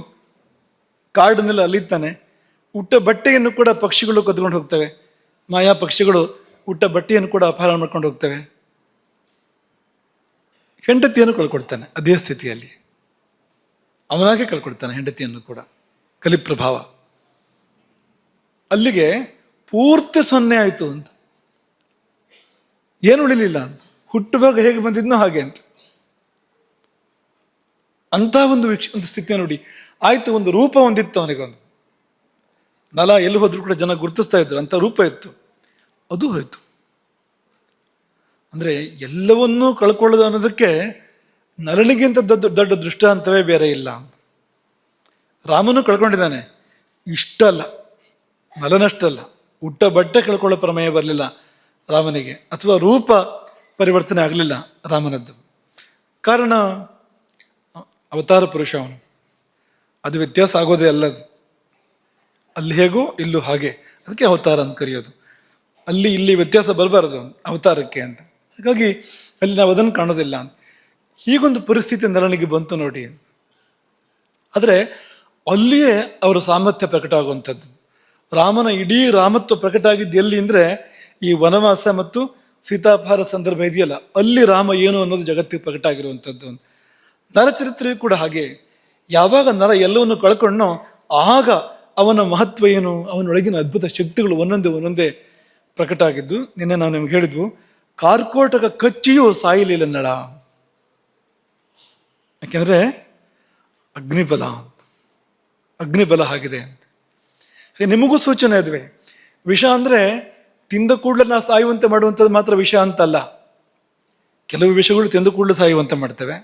ಕಾಡಿನೆಲ್ಲ ಅಲಿತಾನೆ. ಉಟ್ಟ ಬಟ್ಟೆಯನ್ನು ಕೂಡ ಪಕ್ಷಿಗಳು ಕದ್ಕೊಂಡು ಹೋಗ್ತವೆ, ಮಾಯಾ ಪಕ್ಷಿಗಳು ಉಟ್ಟ ಬಟ್ಟೆಯನ್ನು ಕೂಡ ಅಪಹರಣ ಮಾಡ್ಕೊಂಡು ಹೋಗ್ತವೆ. ಹೆಂಡತಿಯನ್ನು ಕಳ್ಕೊಳ್ತಾನೆ ಅದೇ ಸ್ಥಿತಿಯಲ್ಲಿ, ಅವನಾಗೆ ಕಳ್ಕೊಳ್ತಾನೆ ಹೆಂಡತಿಯನ್ನು ಕೂಡ. ಕಲಿಪ್ರಭಾವ ಅಲ್ಲಿಗೆ ಪೂರ್ತಿ ಸೊನ್ನೆ ಆಯಿತು ಅಂತ, ಏನು ಉಳಿಲಿಲ್ಲ ಅಂತ. ಹುಟ್ಟುವಾಗ ಹೇಗೆ ಬಂದಿದ್ನೋ ಹಾಗೆ ಅಂತ. ಅಂತ ಒಂದು ಸ್ಥಿತಿಯ ನೋಡಿ ಆಯ್ತು. ಒಂದು ರೂಪ ಹೊಂದಿತ್ತು ಅವನಿಗೊಂದು. ನಲ ಎಲ್ಲಿ ಹೋದ್ರು ಕೂಡ ಜನ ಗುರುತಿಸ್ತಾ ಇದ್ರು, ಅಂತ ರೂಪ ಇತ್ತು, ಅದು ಹೋಯ್ತು. ಅಂದ್ರೆ ಎಲ್ಲವನ್ನೂ ಕಳ್ಕೊಳ್ಳೋದು ಅನ್ನೋದಕ್ಕೆ ನಲನಿಗಿಂತ ದೊಡ್ಡ ದೃಷ್ಟಾಂತವೇ ಬೇರೆ ಇಲ್ಲ. ರಾಮನು ಕಳ್ಕೊಂಡಿದ್ದಾನೆ, ಇಷ್ಟಲ್ಲ, ನಲನಷ್ಟಲ್ಲ. ಉಟ್ಟ ಬಟ್ಟೆ ಕಳ್ಕೊಳ್ಳೋ ಪ್ರಮೇಯ ಬರಲಿಲ್ಲ ರಾಮನಿಗೆ, ಅಥವಾ ರೂಪ ಪರಿವರ್ತನೆ ಆಗಲಿಲ್ಲ ರಾಮನದ್ದು. ಕಾರಣ ಅವತಾರ ಪುರುಷ ಅವನು, ಅದು ವ್ಯತ್ಯಾಸ ಆಗೋದೇ ಅಲ್ಲದು. ಅಲ್ಲಿ ಹೇಗೋ ಇಲ್ಲೂ ಹಾಗೆ, ಅದಕ್ಕೆ ಅವತಾರ ಅಂತ ಕರೆಯೋದು. ಅಲ್ಲಿ ಇಲ್ಲಿ ವ್ಯತ್ಯಾಸ ಬರಬಾರದು ಅವತಾರಕ್ಕೆ ಅಂತ. ಹಾಗಾಗಿ ಅಲ್ಲಿ ನಾವು ಅದನ್ನು ಕಾಣೋದಿಲ್ಲ ಅಂತ. ಹೀಗೊಂದು ಪರಿಸ್ಥಿತಿ ನಲನಿಗೆ ಬಂತು ನೋಡಿ. ಆದರೆ ಅಲ್ಲಿಯೇ ಅವರ ಸಾಮರ್ಥ್ಯ ಪ್ರಕಟ ಆಗುವಂಥದ್ದು. ರಾಮನ ಇಡೀ ರಾಮತ್ವ ಪ್ರಕಟ ಆಗಿದ್ದು ಎಲ್ಲಿ ಅಂದರೆ ಈ ವನವಾಸ ಮತ್ತು ಸೀತಾಪಹಾರ ಸಂದರ್ಭ ಇದೆಯಲ್ಲ, ಅಲ್ಲಿ ರಾಮ ಏನು ಅನ್ನೋದು ಜಗತ್ತಿಗೆ ಪ್ರಕಟ ಆಗಿರುವಂಥದ್ದು. ನರಚರಿತ್ರೆ ಕೂಡ ಹಾಗೆ. ಯಾವಾಗ ನರ ಎಲ್ಲವನ್ನು ಕಳ್ಕೊಂಡೋ ಆಗ ಅವನ ಮಹತ್ವ ಏನು, ಅವನೊಳಗಿನ ಅದ್ಭುತ ಶಕ್ತಿಗಳು ಒಂದೊಂದೇ ಪ್ರಕಟ ಆಗಿದ್ದು. ನಿನ್ನೆ ನಾವು ನಿಮ್ಗೆ ಹೇಳಿದ್ವು, ಕಾರ್ಕೋಟಕ ಕಚ್ಚಿಯೂ ಸಾಯಲಿಲ್ಲ ನಳ, ಯಾಕೆಂದ್ರೆ ಅಗ್ನಿಬಲ ಆಗಿದೆ ಅಂತ. ನಿಮಗೂ ಸೂಚನೆ ಅದುವೆ. ವಿಷ ಅಂದ್ರೆ ತಿಂದ ಕೂಡಲೇ ನಾವು ಸಾಯುವಂತೆ ಮಾಡುವಂಥದ್ದು ಮಾತ್ರ ವಿಷ ಅಂತಲ್ಲ. ಕೆಲವು ವಿಷಯಗಳು ತಿಂದ ಕೂಡಲೇ ಸಾಯುವಂತೆ ಮಾಡ್ತೇವೆ,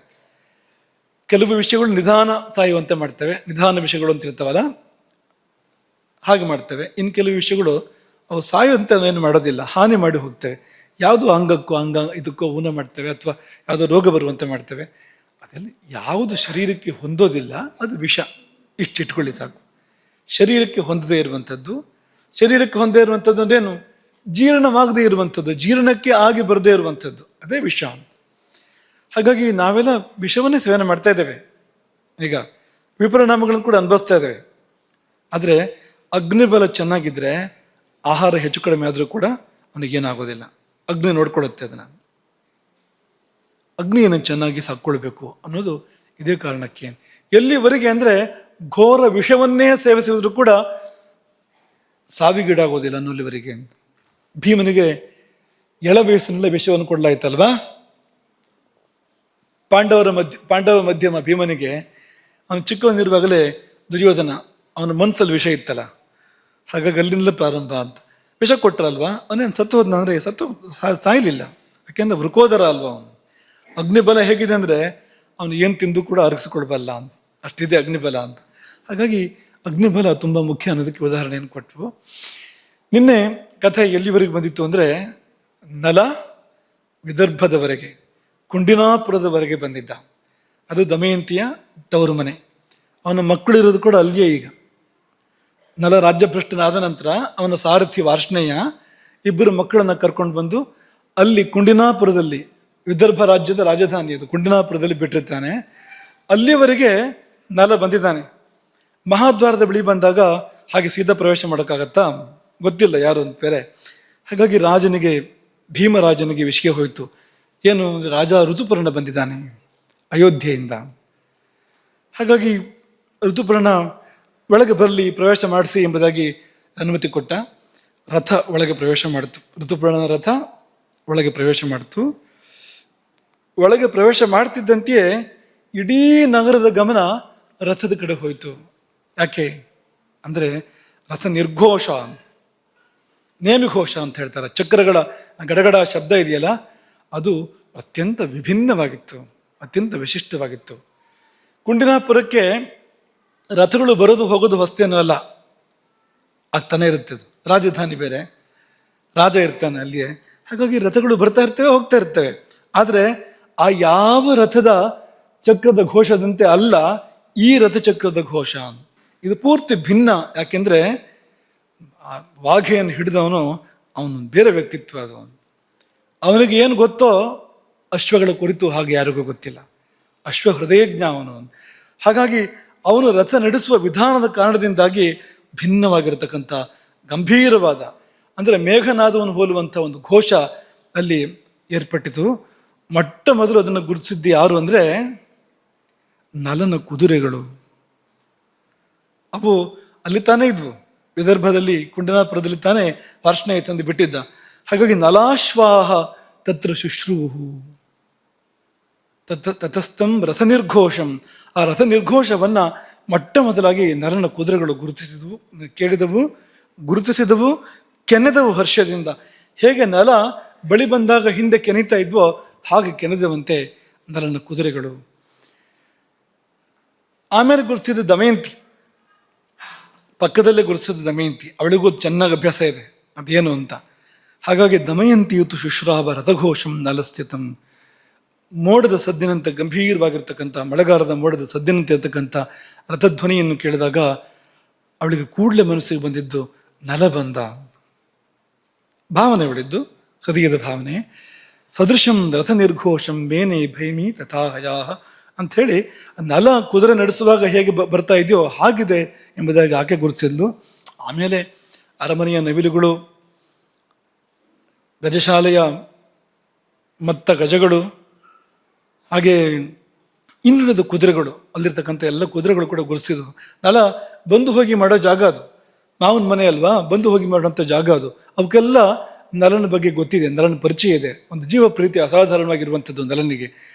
ಕೆಲವು ವಿಷಯಗಳು ನಿಧಾನ ಸಾಯುವಂತೆ ಮಾಡ್ತೇವೆ. ನಿಧಾನ ವಿಷಯಗಳು ಅಂತ ಇರ್ತಾವಲ್ಲ, ಹಾಗೆ ಮಾಡ್ತೇವೆ. ಇನ್ನು ಕೆಲವು ವಿಷಯಗಳು ಅವು ಸಾಯುವಂತೆ ಏನು ಮಾಡೋದಿಲ್ಲ, ಹಾನಿ ಮಾಡಿ ಹೋಗ್ತೇವೆ. ಯಾವುದು ಇದಕ್ಕೋ ಊನ ಮಾಡ್ತೇವೆ, ಅಥವಾ ಯಾವುದೋ ರೋಗ ಬರುವಂತೆ ಮಾಡ್ತೇವೆ. ಅದೆಲ್ಲ ಯಾವುದು ಶರೀರಕ್ಕೆ ಹೊಂದೋದಿಲ್ಲ ಅದು ವಿಷ. ಇಟ್ಟಿಟ್ಕೊಳ್ಳಿ ಸಾಕು. ಶರೀರಕ್ಕೆ ಹೊಂದದೇ ಇರುವಂಥದ್ದು, ಶರೀರಕ್ಕೆ ಹೊಂದೇ ಇರುವಂಥದ್ದು ಅಂದ್ರೇನು? ಜೀರ್ಣವಾಗದೇ ಇರುವಂಥದ್ದು, ಜೀರ್ಣಕ್ಕೆ ಆಗಿ ಬರದೇ ಇರುವಂಥದ್ದು, ಅದೇ ವಿಷ. ಹಾಗಾಗಿ ನಾವೆಲ್ಲ ವಿಷವನ್ನೇ ಸೇವನೆ ಮಾಡ್ತಾ ಇದ್ದೇವೆ, ಈಗ ವಿಪರಿಣಾಮಗಳನ್ನು ಕೂಡ ಅನುಭವಿಸ್ತಾ ಇದ್ದೇವೆ. ಆದರೆ ಅಗ್ನಿಬಲ ಚೆನ್ನಾಗಿದ್ರೆ ಆಹಾರ ಹೆಚ್ಚು ಕಡಿಮೆ ಆದರೂ ಕೂಡ ಅವನಿಗೇನಾಗೋದಿಲ್ಲ. ಅಗ್ನಿ ನೋಡ್ಕೊಳ್ಳುತ್ತೆ ಅದನ್ನು. ಅಗ್ನಿಯನ್ನು ಚೆನ್ನಾಗಿ ಸಾಕ್ಕೊಳ್ಬೇಕು ಅನ್ನೋದು ಇದೇ ಕಾರಣಕ್ಕೆ. ಎಲ್ಲಿವರೆಗೆ ಅಂದರೆ ಘೋರ ವಿಷವನ್ನೇ ಸೇವಿಸಿದ್ರು ಕೂಡ ಸಾವಿಗೀಡಾಗೋದಿಲ್ಲ ಅನ್ನೋಲ್ಲಿವರೆಗೆ. ಭೀಮನಿಗೆ ಎಳ ವಯಸ್ಸಿನಲ್ಲೇ ವಿಷವನ್ನು ಕೊಡಲಾಯ್ತಲ್ವಾ. ಪಾಂಡವ ಮಧ್ಯಮ ಭೀಮನಿಗೆ ಅವನು ಚಿಕ್ಕವನಿರುವಾಗಲೇ ದುರ್ಯೋಧನ ಅವನ ಮನಸ್ಸಲ್ಲಿ ವಿಷ ಇತ್ತಲ್ಲ, ಹಾಗಾಗಿ ಅಲ್ಲಿಂದಲೇ ಪ್ರಾರಂಭ ಅಂತ. ವಿಷ ಕೊಟ್ಟರಲ್ವಾ, ಅವನೇನು ಸತ್ತು ಹೋದ್ನ ಅಂದರೆ ಸಾಯಲಿಲ್ಲ. ಯಾಕೆಂದ್ರೆ ವೃಕೋದರ ಅಲ್ವಾ ಅವನು. ಅಗ್ನಿಬಲ ಹೇಗಿದೆ ಅಂದರೆ ಅವನು ಏನು ತಿಂದು ಕೂಡ ಅರಗಿಸ್ಕೊಳ್ಬಲ್ಲ ಅಂತ, ಅಷ್ಟಿದೆ ಅಗ್ನಿಬಲ ಅಂತ. ಹಾಗಾಗಿ ಅಗ್ನಿಬಲ ತುಂಬ ಮುಖ್ಯ ಅನ್ನೋದಕ್ಕೆ ಉದಾಹರಣೆಯನ್ನು ಕೊಟ್ಟರು. ನಿನ್ನೆ ಕಥೆ ಎಲ್ಲಿವರೆಗೆ ಬಂದಿತ್ತು ಅಂದರೆ ನಲ ವಿದರ್ಭದವರೆಗೆ, ಕುಂಡಿನಾಪುರದವರೆಗೆ ಬಂದಿದ್ದ. ಅದು ದಮಯಂತಿಯ ತವರು ಮನೆ. ಅವನ ಮಕ್ಕಳಿರೋದು ಕೂಡ ಅಲ್ಲಿಯೇ. ಈಗ ನಲ ರಾಜ್ಯಭ್ರಷ್ಟನಾದ ನಂತರ ಅವನ ಸಾರಥಿ ವಾರ್ಷ್ಣೇಯ ಇಬ್ಬರು ಮಕ್ಕಳನ್ನು ಕರ್ಕೊಂಡು ಬಂದು ಅಲ್ಲಿ ಕುಂಡಿನಾಪುರದಲ್ಲಿ, ವಿದರ್ಭ ರಾಜ್ಯದ ರಾಜಧಾನಿ ಅದು, ಕುಂಡಿನಾಪುರದಲ್ಲಿ ಬಿಟ್ಟಿರ್ತಾನೆ. ಅಲ್ಲಿವರೆಗೆ ನಲ ಬಂದಿದ್ದಾನೆ. ಮಹಾದ್ವಾರದ ಬಳಿ ಬಂದಾಗ ಹಾಗೆ ಸೀದಾ ಪ್ರವೇಶ ಮಾಡೋಕ್ಕಾಗತ್ತಾ? ಗೊತ್ತಿಲ್ಲ ಯಾರು ಅಂತ ಬೇರೆ. ಹಾಗಾಗಿ ಭೀಮರಾಜನಿಗೆ ವಿಷಯ ಹೋಯಿತು. ಏನು, ರಾಜ ಋತುಪರ್ಣ ಬಂದಿದ್ದಾನೆ ಅಯೋಧ್ಯೆಯಿಂದ. ಹಾಗಾಗಿ ಋತುಪರ್ಣ ಒಳಗೆ ಬರಲಿ, ಪ್ರವೇಶ ಮಾಡಿಸಿ ಎಂಬುದಾಗಿ ಅನುಮತಿ ಕೊಟ್ಟ. ರಥ ಒಳಗೆ ಪ್ರವೇಶ ಮಾಡಿತು. ಋತುಪರ್ಣನ ರಥ ಒಳಗೆ ಪ್ರವೇಶ ಮಾಡಿತು. ಒಳಗೆ ಪ್ರವೇಶ ಮಾಡ್ತಿದ್ದಂತೆಯೇ ಇಡೀ ನಗರದ ಗಮನ ರಥದ ಕಡೆ ಹೋಯಿತು. ಯಾಕೆ ಅಂದರೆ ರಥ ನಿರ್ಘೋಷ, ನೇಮಿಘೋಷ ಅಂತ ಹೇಳ್ತಾರೆ. ಚಕ್ರಗಳ ಗಡಗಡ ಶಬ್ದ ಇದೆಯಲ್ಲ, ಅದು ಅತ್ಯಂತ ವಿಭಿನ್ನವಾಗಿತ್ತು, ಅತ್ಯಂತ ವಿಶಿಷ್ಟವಾಗಿತ್ತು. ಕುಂಡಿನಾಪುರಕ್ಕೆ ರಥಗಳು ಬರೋದು ಹೋಗೋದು ಹೊಸ್ತೇನೂ ಅಲ್ಲ, ಆಗ್ತಾನೆ ಇರುತ್ತೆ. ಅದು ರಾಜಧಾನಿ ಬೇರೆ, ರಾಜ ಇರ್ತಾನೆ ಅಲ್ಲಿಯೇ. ಹಾಗಾಗಿ ರಥಗಳು ಬರ್ತಾ ಇರ್ತವೆ, ಹೋಗ್ತಾ ಇರ್ತವೆ. ಆದರೆ ಆ ಯಾವ ರಥದ ಚಕ್ರದ ಘೋಷದಂತೆ ಅಲ್ಲ ಈ ರಥಚಕ್ರದ ಘೋಷ. ಇದು ಪೂರ್ತಿ ಭಿನ್ನ. ಯಾಕೆಂದ್ರೆ ವಾಘೆಯನ್ನು ಹಿಡಿದವನು ಅವನು ಬೇರೆ ವ್ಯಕ್ತಿತ್ವ. ಅದು ಅವನಿಗೆ ಏನು ಗೊತ್ತೋ ಅಶ್ವಗಳ ಕುರಿತು ಹಾಗೆ ಯಾರಿಗೂ ಗೊತ್ತಿಲ್ಲ. ಅಶ್ವ ಹೃದಯಜ್ಞ ಅವನು. ಹಾಗಾಗಿ ಅವನು ರಥ ನಡೆಸುವ ವಿಧಾನದ ಕಾರಣದಿಂದಾಗಿ ಭಿನ್ನವಾಗಿರತಕ್ಕಂಥ ಗಂಭೀರವಾದ, ಅಂದರೆ ಮೇಘನಾದವನ್ನು ಹೋಲುವಂಥ ಒಂದು ಘೋಷ ಅಲ್ಲಿ ಏರ್ಪಟ್ಟಿತು. ಮೊಟ್ಟ ಮೊದಲು ಅದನ್ನು ಗುರುತಿಸಿದ್ದು ಯಾರು ಅಂದರೆ ನಲನ ಕುದುರೆಗಳು. ಅವು ಅಲ್ಲಿ ತಾನೇ ಇದ್ವು, ವಿದರ್ಭದಲ್ಲಿ ಕುಂಡನಾಪುರದಲ್ಲಿ ತಾನೇ ವಾರ್ಷ್ಣೇಯ ತಂದು ಬಿಟ್ಟಿದ್ದ. ಹಾಗಾಗಿ ನಲಾಶ್ವಾಹ ತತ್ರ ಶುಶ್ರೂಹು ತತಸ್ಥಂ ರಥ ನಿರ್ಘೋಷಂ. ಆ ರಥ ನಿರ್ಘೋಷವನ್ನ ಮೊಟ್ಟ ಮೊದಲಾಗಿ ನರನ ಕುದುರೆಗಳು ಗುರುತಿಸಿದವು, ಕೇಳಿದವು, ಗುರುತಿಸಿದವು, ಕೆನೆದವು ಹರ್ಷದಿಂದ. ಹೇಗೆ ನಲ ಬಳಿ ಬಂದಾಗ ಹಿಂದೆ ಕೆನೀತಾ ಇದ್ವೋ ಹಾಗೆ ಕೆನೆದವಂತೆ ನರನ ಕುದುರೆಗಳು. ಆಮೇಲೆ ಗುರುತಿಸಿದ ದಮಯಂತಿ, ಪಕ್ಕದಲ್ಲೇ ಗುರುತಿಸಿದ ದಮಯಂತಿ. ಅವಳಿಗೂ ಚೆನ್ನಾಗಿ ಅಭ್ಯಾಸ ಇದೆ ಅದೇನು ಅಂತ. ಹಾಗಾಗಿ ದಮಯಂತಿಯುತು ಶುಶ್ರಾವ ರಥಘೋಷಂ ನಲಸ್ಥಿತಂ. ಮೋಡದ ಸದ್ದಿನಂತೆ, ಗಂಭೀರವಾಗಿರ್ತಕ್ಕಂಥ ಮಳೆಗಾಲದ ಮೋಡದ ಸದ್ದಿನಂತೆ ಇರ್ತಕ್ಕಂಥ ರಥಧ್ವನಿಯನ್ನು ಕೇಳಿದಾಗ ಅವಳಿಗೆ ಕೂಡಲೇ ಮನಸ್ಸಿಗೆ ಬಂದಿದ್ದು ನಲ ಬಂದ ಭಾವನೆ, ಅವಳಿದ್ದು ಹೃದಯದ ಭಾವನೆ. ಸದೃಶಂ ರಥ ನಿರ್ಘೋಷಂ ಮೇನೆ ಭೈಮಿ ತಥಾಹಯಾ ಅಂಥೇಳಿ ನಲ ಕುದುರೆ ನಡೆಸುವಾಗ ಹೇಗೆ ಬರ್ತಾ ಇದೆಯೋ ಹಾಗಿದೆ ಎಂಬುದಾಗಿ ಆಕೆ ಗುರುತಿಸಿದ್ಲು. ಆಮೇಲೆ ಅರಮನೆಯ ನವಿಲುಗಳು, ಗಜಶಾಲೆಯ ಮತ್ತ ಗಜಗಳು, ಹಾಗೆ ಇನ್ನುಳಿದ ಕುದುರೆಗಳು, ಅಲ್ಲಿರ್ತಕ್ಕಂಥ ಎಲ್ಲ ಕುದುರೆಗಳು ಕೂಡ ಗುರುತಿಸಿದ್ವು. ನಲ ಬಂದು ಹೋಗಿ ಮಾಡೋ ಜಾಗ ಅದು, ಮಾವನ ಮನೆ ಅಲ್ವಾ, ಬಂದು ಹೋಗಿ ಮಾಡುವಂಥ ಜಾಗ ಅದು. ಅವಕ್ಕೆಲ್ಲ ನಲನ ಬಗ್ಗೆ ಗೊತ್ತಿದೆ, ನಲನ ಪರಿಚಯ ಇದೆ. ಒಂದು ಜೀವ ಪ್ರೀತಿ ಅಸಾಧಾರಣವಾಗಿರುವಂಥದ್ದು ನಲನಿಗೆ.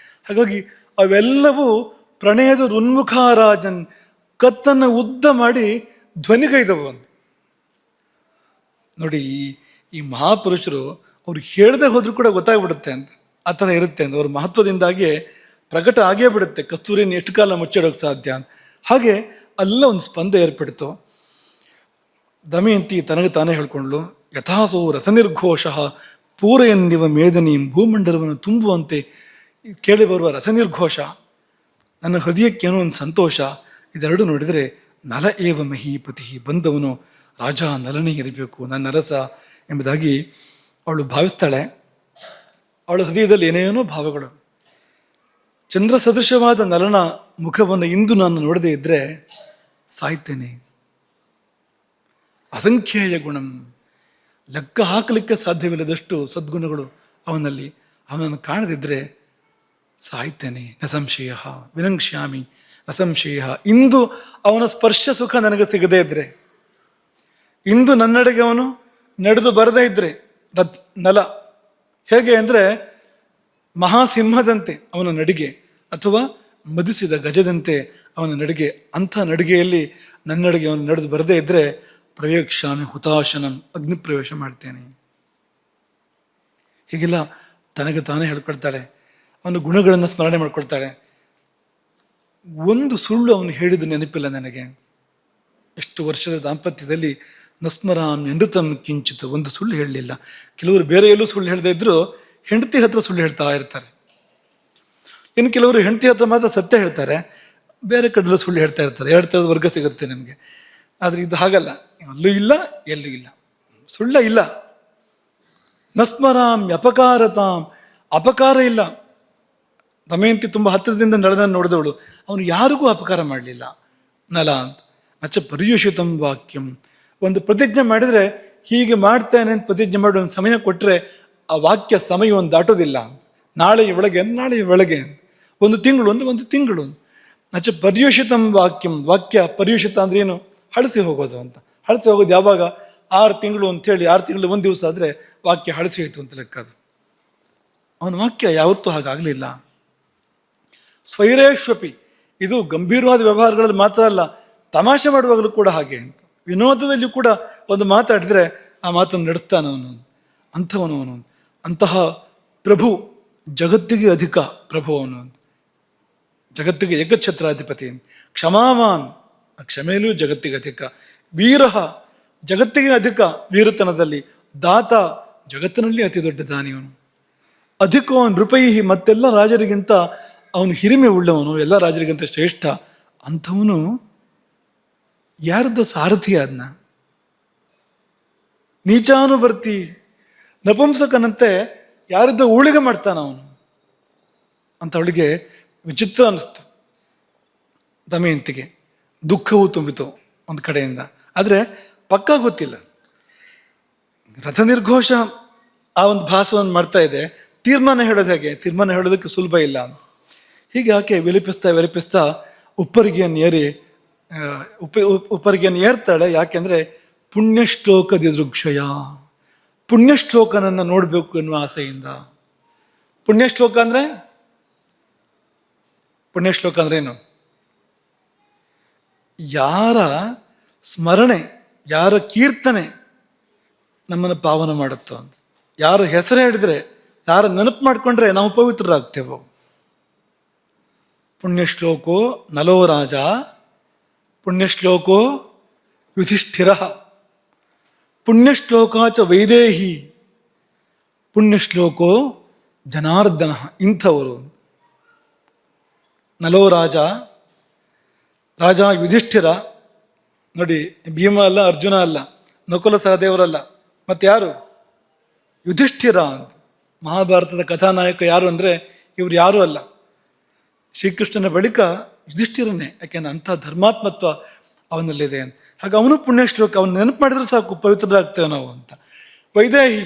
ಹಾಗಾಗಿ ಅವೆಲ್ಲವೂ ಪ್ರಣಯದ ಉನ್ಮುಖಾರಾಜನ್, ಕತ್ತನ್ನು ಉದ್ದ ಮಾಡಿ ಧ್ವನಿಗೈದವು ಅಂತ ನೋಡಿ. ಈ ಮಹಾಪುರುಷರು ಅವ್ರು ಹೇಳದೆ ಹೋದ್ರೂ ಕೂಡ ಗೊತ್ತಾಗ್ಬಿಡುತ್ತೆ ಅಂತ, ಆ ಥರ ಇರುತ್ತೆ ಅಂತ. ಅವ್ರ ಮಹತ್ವದಿಂದಾಗಿ ಪ್ರಕಟ ಆಗೇ ಬಿಡುತ್ತೆ. ಕಸ್ತೂರಿನ ಎಷ್ಟು ಕಾಲ ಮುಚ್ಚಿಡೋಕೆ ಸಾಧ್ಯ ಅಂತ. ಹಾಗೆ ಅಲ್ಲ ಒಂದು ಸ್ಪಂದ ಏರ್ಪಡಿತು. ದಮಯಂತಿ ತನಗೆ ತಾನೇ ಹೇಳ್ಕೊಂಡ್ಲು, ಯಥಾಸೋ ರಥ ನಿರ್ಘೋಷ ಪೂರಯನ್ನಿವ ಮೇದನೀಂ. ಭೂಮಂಡಲವನ್ನು ತುಂಬುವಂತೆ ಕೇಳಿ ಬರುವ ರಥ ನಿರ್ಘೋಷ, ನನ್ನ ಹೃದಯಕ್ಕೇನೋ ಒಂದು ಸಂತೋಷ. ಇದೆರಡು ನೋಡಿದರೆ ನಲ ಏವ ಮಹೀಪತಿ, ಬಂದವನು ರಾಜ ನಲನೇ ಇರಬೇಕು, ನನ್ನ ಅರಸ ಎಂಬುದಾಗಿ ಅವಳು ಭಾವಿಸ್ತಾಳೆ. ಅವಳ ಹೃದಯದಲ್ಲಿ ಏನೇನೋ ಭಾವಗಳು. ಚಂದ್ರ ಸದೃಶವಾದ ನಲನ ಮುಖವನ್ನು ಇಂದು ನಾನು ನೋಡದೇ ಇದ್ರೆ ಸಾಯ್ತೇನೆ. ಅಸಂಖ್ಯೇಯ ಗುಣಂ, ಲೆಕ್ಕ ಹಾಕಲಿಕ್ಕೆ ಸಾಧ್ಯವಿಲ್ಲದಷ್ಟು ಸದ್ಗುಣಗಳು ಅವನಲ್ಲಿ. ಅವನನ್ನು ಕಾಣದಿದ್ರೆ ಸಾಯ್ತೇನೆ. ನ ಸಂಶಯ ವಿನಂಕ್ಷ್ಯಾಮಿ ನ ಸಂಶಯ. ಇಂದು ಅವನ ಸ್ಪರ್ಶ ಸುಖ ನನಗೆ ಸಿಗದೇ ಇದ್ರೆ, ಇಂದು ನನ್ನೆಡೆಗೆ ಅವನು ನಡೆದು ಬರದೇ ಇದ್ರೆ, ನಲ ಹೇಗೆ ಅಂದರೆ ಮಹಾಸಿಂಹದಂತೆ ಅವನ ನಡಿಗೆ, ಅಥವಾ ಮದಿಸಿದ ಗಜದಂತೆ ಅವನ ನಡಿಗೆ. ಅಂಥ ನಡಿಗೆಯಲ್ಲಿ ನನ್ನಡೆಗೆ ಅವನು ನಡೆದು ಬರದೇ ಇದ್ರೆ ಪ್ರವೇಕ್ಷಾಮಿ ಹುತಾಶನಂ, ಅಗ್ನಿ ಪ್ರವೇಶ ಮಾಡ್ತೇನೆ. ಹೀಗೆಲ್ಲ ತನಗೆ ತಾನೇ ಹೇಳ್ಕೊಳ್ತಾಳೆ. ಅವನ ಗುಣಗಳನ್ನು ಸ್ಮರಣೆ ಮಾಡ್ಕೊಳ್ತಾಳೆ. ಒಂದು ಸುಳ್ಳು ಅವನು ಹೇಳಿದ್ದು ನೆನಪಿಲ್ಲ ನನಗೆ. ಎಷ್ಟು ವರ್ಷದ ದಾಂಪತ್ಯದಲ್ಲಿ ನಸ್ಮರಾಮ್ ಎಂದತಂ ಕಿಂಚಿತು, ಒಂದು ಸುಳ್ಳು ಹೇಳಲಿಲ್ಲ. ಕೆಲವರು ಬೇರೆ ಎಲ್ಲೂ ಸುಳ್ಳು ಹೇಳದೇ ಇದ್ರು ಹೆಂಡತಿ ಹತ್ರ ಸುಳ್ಳು ಹೇಳ್ತಾ ಇರ್ತಾರೆ. ಇನ್ನು ಕೆಲವರು ಹೆಂಡತಿ ಹತ್ರ ಮಾತ್ರ ಸತ್ಯ ಹೇಳ್ತಾರೆ, ಬೇರೆ ಕಡೆಲ್ಲ ಸುಳ್ಳು ಹೇಳ್ತಾ ಇರ್ತಾರೆ. ಎರಡು ಥರದ ವರ್ಗ ಸಿಗುತ್ತೆ ನಮಗೆ. ಆದರೆ ಇದು ಹಾಗಲ್ಲ, ಅಲ್ಲೂ ಇಲ್ಲ ಎಲ್ಲೂ ಇಲ್ಲ, ಸುಳ್ಳ ಇಲ್ಲ. ನಸ್ಮರಾಮ್ ಅಪಕಾರತಾಂ, ಅಪಕಾರ ಇಲ್ಲ. ದಮಯಂತಿ ತುಂಬ ಹತ್ತಿರದಿಂದ ನಡೆದನ್ನು ನೋಡಿದವಳು, ಅವನು ಯಾರಿಗೂ ಅಪಕಾರ ಮಾಡಲಿಲ್ಲ. ನಲ ಅಂತ ಅಚ್ಚ ಪರ್ಯುಷಿತಂ ವಾಕ್ಯಂ. ಒಂದು ಪ್ರತಿಜ್ಞೆ ಮಾಡಿದರೆ ಹೀಗೆ ಮಾಡ್ತೇನೆ ಅಂತ ಪ್ರತಿಜ್ಞೆ ಮಾಡಿ ಒಂದು ಸಮಯ ಕೊಟ್ಟರೆ ಆ ವಾಕ್ಯ ಸಮಯವನ್ನು ದಾಟೋದಿಲ್ಲ. ನಾಳೆಯ ಒಳಗೆ, ನಾಳೆಯ ಒಳಗೆ, ಒಂದು ತಿಂಗಳು ಅಂದರೆ ಒಂದು ತಿಂಗಳು. ನಚ ಪರ್ಯುಷಿತಂ ವಾಕ್ಯಂ, ವಾಕ್ಯ ಪರ್ಯುಷಿತ ಅಂದ್ರೆ ಏನು? ಹಳಸಿ ಹೋಗೋದು ಅಂತ. ಹಳಸಿ ಹೋಗೋದು ಯಾವಾಗ? 6 ತಿಂಗಳು ಅಂಥೇಳಿ, 6 ತಿಂಗಳು 1 ದಿವಸ ಆದರೆ ವಾಕ್ಯ ಹಳಸಿ ಹೋಯಿತು ಅಂತ ಲೆಕ್ಕ. ಅದು ಅವನ ವಾಕ್ಯ ಯಾವತ್ತೂ ಹಾಗಾಗಲಿಲ್ಲ. ಸ್ವೈರೇಶ್ವಪಿ, ಇದು ಗಂಭೀರವಾದ ವ್ಯವಹಾರಗಳಲ್ಲಿ ಮಾತ್ರ ಅಲ್ಲ, ತಮಾಷೆ ಮಾಡುವಾಗಲೂ ಕೂಡ ಹಾಗೆ ಅಂತ. ವಿನೋದದಲ್ಲಿ ಕೂಡ ಒಂದು ಮಾತಾಡಿದ್ರೆ ಆ ಮಾತನ್ನು ನಡೆಸ್ತಾನವನು, ಅಂಥವನು ಅವನು. ಅಂತಹ ಪ್ರಭು, ಜಗತ್ತಿಗೆ ಅಧಿಕ ಪ್ರಭು ಅವನು, ಜಗತ್ತಿಗೆ ಏಕಛತ್ರಾಧಿಪತಿ. ಕ್ಷಮಾವಾನ್, ಕ್ಷಮೆಯಲ್ಲೂ ಜಗತ್ತಿಗೆ ಅಧಿಕ. ವೀರಃ, ಜಗತ್ತಿಗೆ ಅಧಿಕ ವೀರತನದಲ್ಲಿ. ದಾತ, ಜಗತ್ತಿನಲ್ಲಿ ಅತಿ ದೊಡ್ಡ ದಾನಿಯವನು. ಅಧಿಕೋ ನೃಪೈಹಿ, ಮತ್ತೆಲ್ಲ ರಾಜರಿಗಿಂತ ಅವನು ಹಿರಿಮೆ ಉಳ್ಳವನು, ಎಲ್ಲ ರಾಜರಿಗಿಂತ ಶ್ರೇಷ್ಠ. ಅಂಥವನು ಯಾರದ್ದು ಸಾರಥಿ ಅದನ್ನ? ನೀಚಾನುವರ್ತಿ, ನಪುಂಸಕನಂತೆ ಯಾರದ್ದು ಊಳಿಗೆ ಮಾಡ್ತಾನ ಅವನು ಅಂತ ಅವಳಿಗೆ ವಿಚಿತ್ರ ಅನಿಸ್ತು. ದಮಯಂತಿಗೆ ದುಃಖವೂ ತುಂಬಿತು ಒಂದು ಕಡೆಯಿಂದ. ಆದರೆ ಪಕ್ಕಾ ಗೊತ್ತಿಲ್ಲ. ರಥ ನಿರ್ಘೋಷ ಆ ಒಂದು ಭಾಸವನ್ನು ಮಾಡ್ತಾ ಇದೆ. ತೀರ್ಮಾನ ಹೇಳೋದು ಹೇಗೆ? ತೀರ್ಮಾನ ಹೇಳೋದಕ್ಕೆ ಸುಲಭ ಇಲ್ಲ ಅಂತ. ಹೀಗೆ ಆಕೆ ವಿಲಪಿಸ್ತಾ ಉಪ್ಪರಿಗೆಯನ್ನು ಏರಿ ಉಪ್ಪರಿಗೆಯನ್ನು ಏರ್ತಾಳೆ. ಯಾಕೆಂದ್ರೆ ಪುಣ್ಯಶ್ಲೋಕದ ದೃಕ್ಷಯ, ಪುಣ್ಯಶ್ಲೋಕನನ್ನು ನೋಡಬೇಕು ಎನ್ನುವ ಆಸೆಯಿಂದ. ಪುಣ್ಯಶ್ಲೋಕ ಅಂದ್ರೆ ಏನು? ಯಾರ ಸ್ಮರಣೆ, ಯಾರ ಕೀರ್ತನೆ ನಮ್ಮನ್ನು ಪಾವನ ಮಾಡುತ್ತೋ ಅಂತ. ಯಾರ ಹೆಸರು ಹೇಳಿದ್ರೆ, ಯಾರ ನೆನಪು ಮಾಡಿಕೊಂಡ್ರೆ ನಾವು ಪವಿತ್ರರಾಗ್ತೇವೋ. ಪುಣ್ಯಶ್ಲೋಕೋ ನಲೋ ರಾಜ, ಪುಣ್ಯಶ್ಲೋಕೋ ಯುಧಿಷ್ಠಿರ, ಪುಣ್ಯಶ್ಲೋಕ ಚ ವೈದೇಹಿ, ಪುಣ್ಯಶ್ಲೋಕೋ ಜನಾರ್ದನ. ಇಂಥವರು ನಲೋ ರಾಜ, ರಾಜ ಯುಧಿಷ್ಠಿರ. ನೋಡಿ, ಭೀಮ ಅಲ್ಲ, ಅರ್ಜುನ ಅಲ್ಲ, ನಕುಲ ಸಹದೇವರಲ್ಲ, ಮತ್ತೆ ಯಾರು? ಯುಧಿಷ್ಠಿರ ಅಂತ. ಮಹಾಭಾರತದ ಕಥಾನಾಯಕ ಯಾರು ಅಂದರೆ ಇವ್ರು ಯಾರೂ ಅಲ್ಲ, ಶ್ರೀಕೃಷ್ಣನ ಬಳಿಕ ಯುಧಿಷ್ಠಿರನೇ. ಯಾಕೆಂದ್ರೆ ಅಂಥ ಧರ್ಮಾತ್ಮತ್ವ ಅವನಲ್ಲಿದೆ ಅಂತ. ಹಾಗೆ ಅವನು ಪುಣ್ಯಶ್ಲೋಕ, ಅವನು ನೆನಪು ಮಾಡಿದ್ರೆ ಸಾಕು ಪವಿತ್ರರಾಗ್ತೇವೆ ನಾವು ಅಂತ. ವೈದೇಹಿ,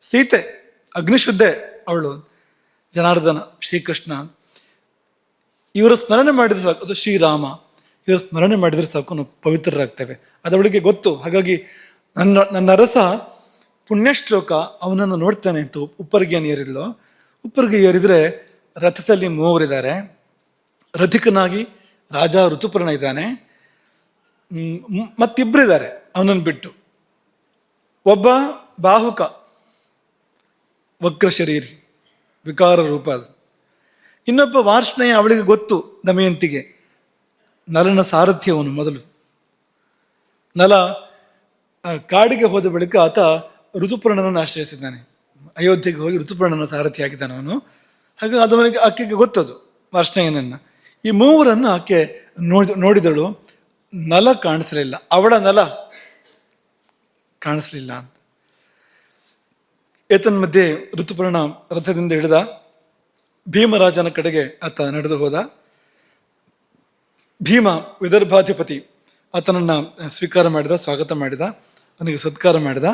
ಸೀತೆ ಅಗ್ನಿಶುದ್ಧೆ ಅವಳು, ಜನಾರ್ದನ ಶ್ರೀಕೃಷ್ಣ. ಇವರ ಸ್ಮರಣೆ ಮಾಡಿದ್ರೆ ಸಾಕು, ಅದು ಶ್ರೀರಾಮ, ಇವರ ಸ್ಮರಣೆ ಮಾಡಿದ್ರೆ ಸಾಕು ನಾವು ಪವಿತ್ರರಾಗ್ತೇವೆ. ಅದವಳಿಗೆ ಗೊತ್ತು. ಹಾಗಾಗಿ ನನ್ನ ಅರಸ ಪುಣ್ಯಶ್ಲೋಕ ಅವನನ್ನು ನೋಡ್ತಾನೆ ಅಂತ ಉಪ್ಪರಿಗೆಯನ್ನು ಏರಿದ್ಲು. ಉಪ್ಪರಿಗೆ ಏರಿದ್ರೆ ರಥದಲ್ಲಿ 3 ಇದ್ದಾರೆ. ರಥಿಕನಾಗಿ ರಾಜ ಋತುಪರ್ಣ ಇದ್ದಾನೆ, ಮತ್ತಿಬ್ಬರಿದ್ದಾರೆ ಅವನನ್ನು ಬಿಟ್ಟು. ಒಬ್ಬ ಬಾಹುಕ, ವಕ್ರ ಶರೀರಿ, ವಿಕಾರ ರೂಪ ಅದು. ಇನ್ನೊಬ್ಬ ವಾರ್ಷ್ಣೇಯ, ಅವಳಿಗೆ ಗೊತ್ತು ದಮಯಂತಿಗೆ, ನಲನ ಸಾರಥ್ಯವನು. ಮೊದಲು ನಲ ಕಾಡಿಗೆ ಹೋದ ಬಳಿಕ ಆತ ಋತುಪರ್ಣನನ್ನು ಆಶ್ರಯಿಸಿದ್ದಾನೆ. ಅಯೋಧ್ಯೆಗೆ ಹೋಗಿ ಋತುಪರ್ಣನ ಸಾರಥಿ ಆಗಿದ್ದಾನೆ ಅವನು. ಹಾಗೆ ಅದವನಿಗೆ, ಆಕೆಗೆ ಗೊತ್ತದು ವಾರ್ಷ್ಣೇಯನನ್ನು. ಈ 3 ಆಕೆ ನೋಡಿದಳು. ನಲ ಕಾಣಿಸಲಿಲ್ಲ, ಅವಳ ನಲ ಕಾಣಿಸ್ಲಿಲ್ಲ ಅಂತ. ಏತನ್ಮಧ್ಯೆ ಋತುಪರ್ಣ ರಥದಿಂದ ಇಳಿದ. ಭೀಮರಾಜನ ಕಡೆಗೆ ಆತ ನಡೆದು ಹೋದ. ಭೀಮ ವಿದರ್ಭಾಧಿಪತಿ ಆತನನ್ನು ಸ್ವೀಕಾರ ಮಾಡಿದ, ಸ್ವಾಗತ ಮಾಡಿದ, ಅವನಿಗೆ ಸತ್ಕಾರ ಮಾಡಿದ.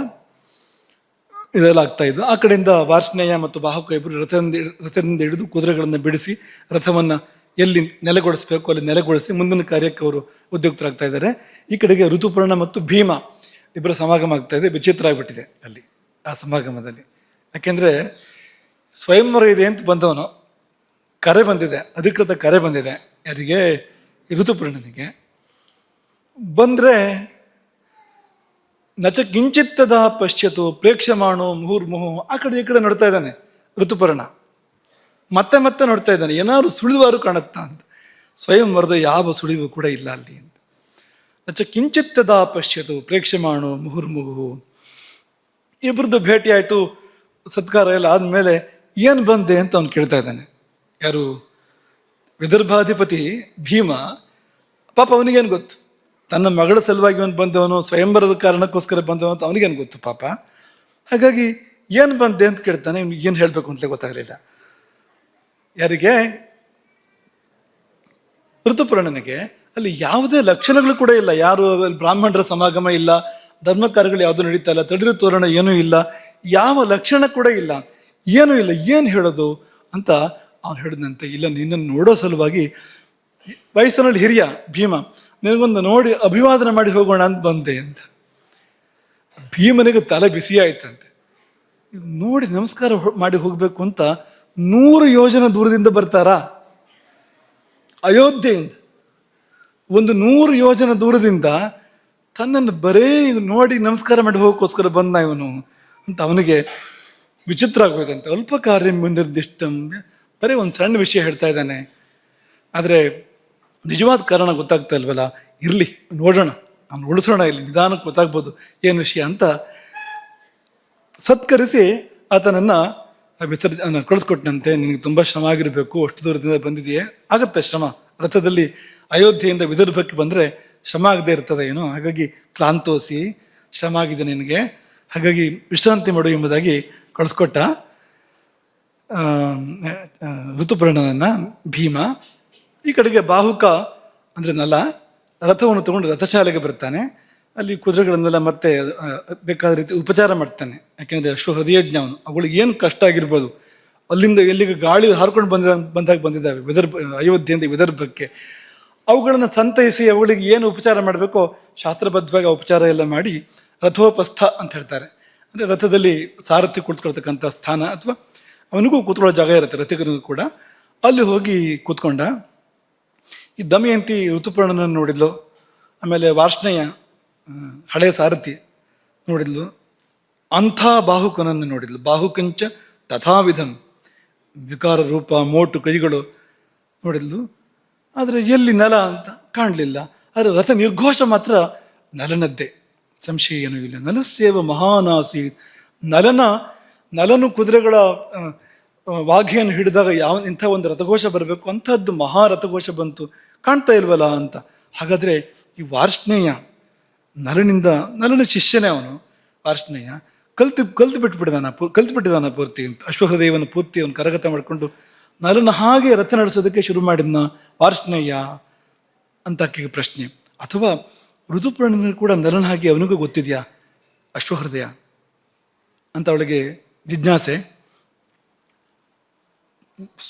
ಇದೆಲ್ಲ ಆಗ್ತಾ ಇದ್ದು. ಆ ಕಡೆಯಿಂದ ವಾರ್ಷ್ಣೇಯ ಮತ್ತು ಬಾಹುಕ ಇಬ್ಬರು ರಥದಿಂದ ಹಿಡಿದು ಕುದುರೆಗಳನ್ನು ಬಿಡಿಸಿ ರಥವನ್ನು ಎಲ್ಲಿ ನೆಲೆಗೊಳಿಸಬೇಕು ಅಲ್ಲಿ ನೆಲೆಗೊಳಿಸಿ ಮುಂದಿನ ಕಾರ್ಯಕ್ಕೆ ಅವರು ಉದ್ಯುಕ್ತರಾಗ್ತಾ ಇದ್ದಾರೆ. ಈ ಕಡೆಗೆ ಋತುಪರ್ಣ ಮತ್ತು ಭೀಮ ಇಬ್ಬರ ಸಮಾಗಮ ಆಗ್ತಾ ಇದೆ. ವಿಚಿತ್ರ ಆಗಿಬಿಟ್ಟಿದೆ ಅಲ್ಲಿ ಆ ಸಮಾಗಮದಲ್ಲಿ. ಯಾಕೆಂದ್ರೆ ಸ್ವಯಂವರ ಇದೆ ಅಂತ ಬಂದವನು, ಕರೆ ಬಂದಿದೆ, ಅಧಿಕೃತ ಕರೆ ಬಂದಿದೆ. ಯಾರಿಗೆ? ಋತುಪರ್ಣನಿಗೆ. ಬಂದ್ರೆ ನಚ ಕಿಂಚಿತ್ತದ ಪಶ್ಯತು ಪ್ರೇಕ್ಷಮಾಣೋ ಮುಹುರ್ಮುಹು. ಆ ಕಡೆ ಈ ಕಡೆ ನೋಡ್ತಾ ಇದ್ದಾನೆ ಋತುಪರ್ಣ, ಮತ್ತೆ ಮತ್ತೆ ನೋಡ್ತಾ ಇದ್ದಾನೆ, ಏನಾದ್ರು ಸುಳಿವಾರು ಕಾಣುತ್ತಾ ಅಂತ. ಸ್ವಯಂವರದ ಯಾವ ಸುಳಿವು ಕೂಡ ಇಲ್ಲ ಅಲ್ಲಿ ಅಂತ. ನಚ ಕಿಂಚಿತ್ತದ ಪಶ್ಯತು ಪ್ರೇಕ್ಷಮಾಣೋ ಮುಹುರ್ಮುಹು. ಇಬ್ಬರದ್ದು ಭೇಟಿ ಆಯಿತು, ಸತ್ಕಾರ ಎಲ್ಲ ಆದಮೇಲೆ ಏನು ಬಂದೆ ಅಂತ ಅವನು ಕೇಳ್ತಾ ಇದ್ದಾನೆ. ಯಾರು? ವಿದರ್ಭಾಧಿಪತಿ ಭೀಮ. ಪಾಪ ಅವನಿಗೇನು ಗೊತ್ತು, ತನ್ನ ಮಗಳ ಸಲುವಾಗಿ ಅವನು ಬಂದವನು, ಸ್ವಯಂವರದ ಕಾರಣಕ್ಕೋಸ್ಕರ ಬಂದವನು ಅಂತ ಅವನಿಗೇನು ಗೊತ್ತು ಪಾಪ. ಹಾಗಾಗಿ ಏನು ಬಂದೆ ಅಂತ ಕೇಳ್ತಾನೆ. ಏನು ಹೇಳಬೇಕು ಅಂತಲೇ ಗೊತ್ತಾಗಲಿಲ್ಲ. ಯಾರಿಗೆ? ಋತುಪರ್ಣನಿಗೆ. ಅಲ್ಲಿ ಯಾವುದೇ ಲಕ್ಷಣಗಳು ಕೂಡ ಇಲ್ಲ. ಯಾರು ಬ್ರಾಹ್ಮಣರ ಸಮಾಗಮ ಇಲ್ಲ, ಧರ್ಮ ಕಾರ್ಯಗಳು ಯಾವುದು ನಡೀತಾ ಇಲ್ಲ, ತಡಿರು ತೋರಣ ಏನೂ ಇಲ್ಲ, ಯಾವ ಲಕ್ಷಣ ಕೂಡ ಇಲ್ಲ, ಏನೂ ಇಲ್ಲ. ಏನು ಹೇಳೋದು ಅಂತ ಅವನು ಹೇಳಿದಂತೆ, ಇಲ್ಲ ನಿನ್ನನ್ನು ನೋಡೋ ಸಲುವಾಗಿ ವಯಸ್ಸಿನಲ್ಲಿ ಹಿರಿಯ ಭೀಮ, ನಿನಗೊಂದು ನೋಡಿ ಅಭಿವಾದನೆ ಮಾಡಿ ಹೋಗೋಣ ಅಂತ ಬಂದೆ ಅಂತ. ಭೀಮನಿಗೆ ತಲೆ ಬಿಸಿ ಆಯ್ತಂತೆ. ನೋಡಿ ನಮಸ್ಕಾರ ಮಾಡಿ ಹೋಗ್ಬೇಕು ಅಂತ 100 ಯೋಜನೆ ದೂರದಿಂದ ಬರ್ತಾರಾ? ಅಯೋಧ್ಯೆಯಿಂದ 100 ಯೋಜನೆ ದೂರದಿಂದ ತನ್ನನ್ನು ಬರೇ ನೋಡಿ ನಮಸ್ಕಾರ ಮಾಡಿ ಹೋಗೋಕ್ಕೋಸ್ಕರ ಬಂದ ಇವನು ಅಂತ ಅವನಿಗೆ ವಿಚಿತ್ರ ಆಗೋಯ್ತಂತೆ. ಅಲ್ಪ ಕಾರ್ಯ ಮುಂದಿರ್ದಿಷ್ಟಂ, ಬರೀ ಒಂದು ಸಣ್ಣ ವಿಷಯ ಹೇಳ್ತಾ ಇದ್ದಾನೆ, ಆದರೆ ನಿಜವಾದ ಕಾರಣ ಗೊತ್ತಾಗ್ತಾ ಇಲ್ವಲ್ಲ, ಇರಲಿ ನೋಡೋಣ, ಅವ್ನು ಉಳಿಸೋಣ, ಇಲ್ಲಿ ನಿಧಾನಕ್ಕೆ ಗೊತ್ತಾಗ್ಬೋದು ಏನು ವಿಷಯ ಅಂತ ಸತ್ಕರಿಸಿ ಆತನನ್ನು ಕಳಿಸ್ಕೊಟ್ಟನಂತೆ. ನಿನಗೆ ತುಂಬ ಶ್ರಮ ಆಗಿರಬೇಕು, ಅಷ್ಟು ದೂರದಿಂದ ಬಂದಿದೆಯೇ, ಆಗತ್ತೆ ಶ್ರಮ, ರಥದಲ್ಲಿ ಅಯೋಧ್ಯೆಯಿಂದ ವಿದರ್ಭಕ್ಕೆ ಬಂದರೆ ಶ್ರಮ ಆಗದೆ ಇರ್ತದೆ ಏನೋ, ಹಾಗಾಗಿ ಕ್ಲಾಂತೋಸಿ, ಶ್ರಮ ಆಗಿದೆ ನಿನಗೆ, ಹಾಗಾಗಿ ವಿಶ್ರಾಂತಿ ಮಾಡು ಎಂಬುದಾಗಿ ಕಳಿಸ್ಕೊಟ್ಟ ಋತುಪರ್ಣನನ್ನು ಭೀಮ. ಈ ಕಡೆಗೆ ಬಾಹುಕ ಅಂದರೆ ನಲ ರಥವನ್ನು ತಗೊಂಡು ರಥಶಾಲೆಗೆ ಬರ್ತಾನೆ. ಅಲ್ಲಿ ಕುದುರೆಗಳನ್ನೆಲ್ಲ ಮತ್ತೆ ಬೇಕಾದ ರೀತಿ ಉಪಚಾರ ಮಾಡ್ತಾನೆ. ಯಾಕೆಂದರೆ ಹೃದಯಜ್ಞ ಅವನು, ಅವುಗಳಿಗೆ ಏನು ಕಷ್ಟ ಆಗಿರ್ಬೋದು, ಅಲ್ಲಿಂದ ಎಲ್ಲಿಗೆ ಗಾಳಿ ಹಾರ್ಕೊಂಡು ಬಂದಾಗ ಬಂದಿದ್ದಾವೆ ಅಯೋಧ್ಯೆಯಿಂದ ವಿದರ್ಭಕ್ಕೆ, ಅವುಗಳನ್ನು ಸಂತೈಸಿ ಅವುಗಳಿಗೆ ಏನು ಉಪಚಾರ ಮಾಡಬೇಕೋ ಶಾಸ್ತ್ರಬದ್ಧವಾಗಿ ಉಪಚಾರ ಎಲ್ಲ ಮಾಡಿ ರಥೋಪಸ್ಥ ಅಂತ ಹೇಳ್ತಾರೆ. ಅಂದರೆ ರಥದಲ್ಲಿ ಸಾರಥಿ ಕೂತ್ಕೊಳ್ತಕ್ಕಂಥ ಸ್ಥಾನ, ಅಥವಾ ಅವನಿಗೂ ಕೂತ್ಕೊಳ್ಳೋ ಜಾಗ ಇರುತ್ತೆ ರಥಿಕನಿಗೂ ಕೂಡ. ಅಲ್ಲಿ ಹೋಗಿ ಕೂತ್ಕೊಂಡ. ಈ ದಮಯಂತಿ ಋತುಪರ್ಣನನ್ನು ನೋಡಿದ್ಲು, ಆಮೇಲೆ ವಾರ್ಷ್ಣೇಯ ಹಳೆಯ ಸಾರಥಿ ನೋಡಿದ್ಲು, ಅಂಥ ಬಾಹುಕನನ್ನು ನೋಡಿದ್ಲು. ಬಾಹುಕಂಚ ತಥಾವಿಧಂ, ವಿಕಾರ ರೂಪ, ಮೋಟು ಕೈಗಳು ನೋಡಿದ್ಲು. ಆದರೆ ಎಲ್ಲಿ ನಲ ಅಂತ ಕಾಣಲಿಲ್ಲ. ಆದರೆ ರಥ ನಿರ್ಘೋಷ ಮಾತ್ರ ನಲನದ್ದೇ, ಸಂಶಯ ಏನೂ ಇಲ್ಲ. ನಲಸ್ಯೇವ ಮಹಾನಾಸಿ, ನಲನು ಕುದುರೆಗಳ ವಾಘೆಯನ್ನು ಹಿಡಿದಾಗ ಇಂಥ ಒಂದು ರಥಘೋಷ ಬರಬೇಕು, ಅಂಥದ್ದು ಮಹಾರಥಘೋಷ ಬಂತು, ಕಾಣ್ತಾ ಇಲ್ವಲ್ಲ ಅಂತ. ಹಾಗಾದರೆ ಈ ವಾರ್ಷ್ಣೇಯ ನಲನ ಶಿಷ್ಯನೇ ಅವನು. ವಾರ್ಷ್ಣೇಯ ಕಲ್ತು ಬಿಟ್ಟಿದ್ದಾನ ಪೂರ್ತಿ ಅಂತ. ಅಶ್ವಹೃದಯವನ್ನು ಪೂರ್ತಿ ಅವನು ಕರಗತ ಮಾಡಿಕೊಂಡು ನಲನ ಹಾಗೆ ರಥ ನಡೆಸೋದಕ್ಕೆ ಶುರು ಮಾಡಿದ್ನ ವಾರ್ಷ್ಣೇಯ ಅಂತ ಆಕೆಗೆ ಪ್ರಶ್ನೆ. ಅಥವಾ ಋತುಪರ್ಣನಿಗೆ ಕೂಡ ನಲನ ಹಾಗೆ ಅವನಿಗೂ ಗೊತ್ತಿದೆಯಾ ಅಶ್ವಹೃದಯ ಅಂತ ಅವಳಿಗೆ ಜಿಜ್ಞಾಸೆ.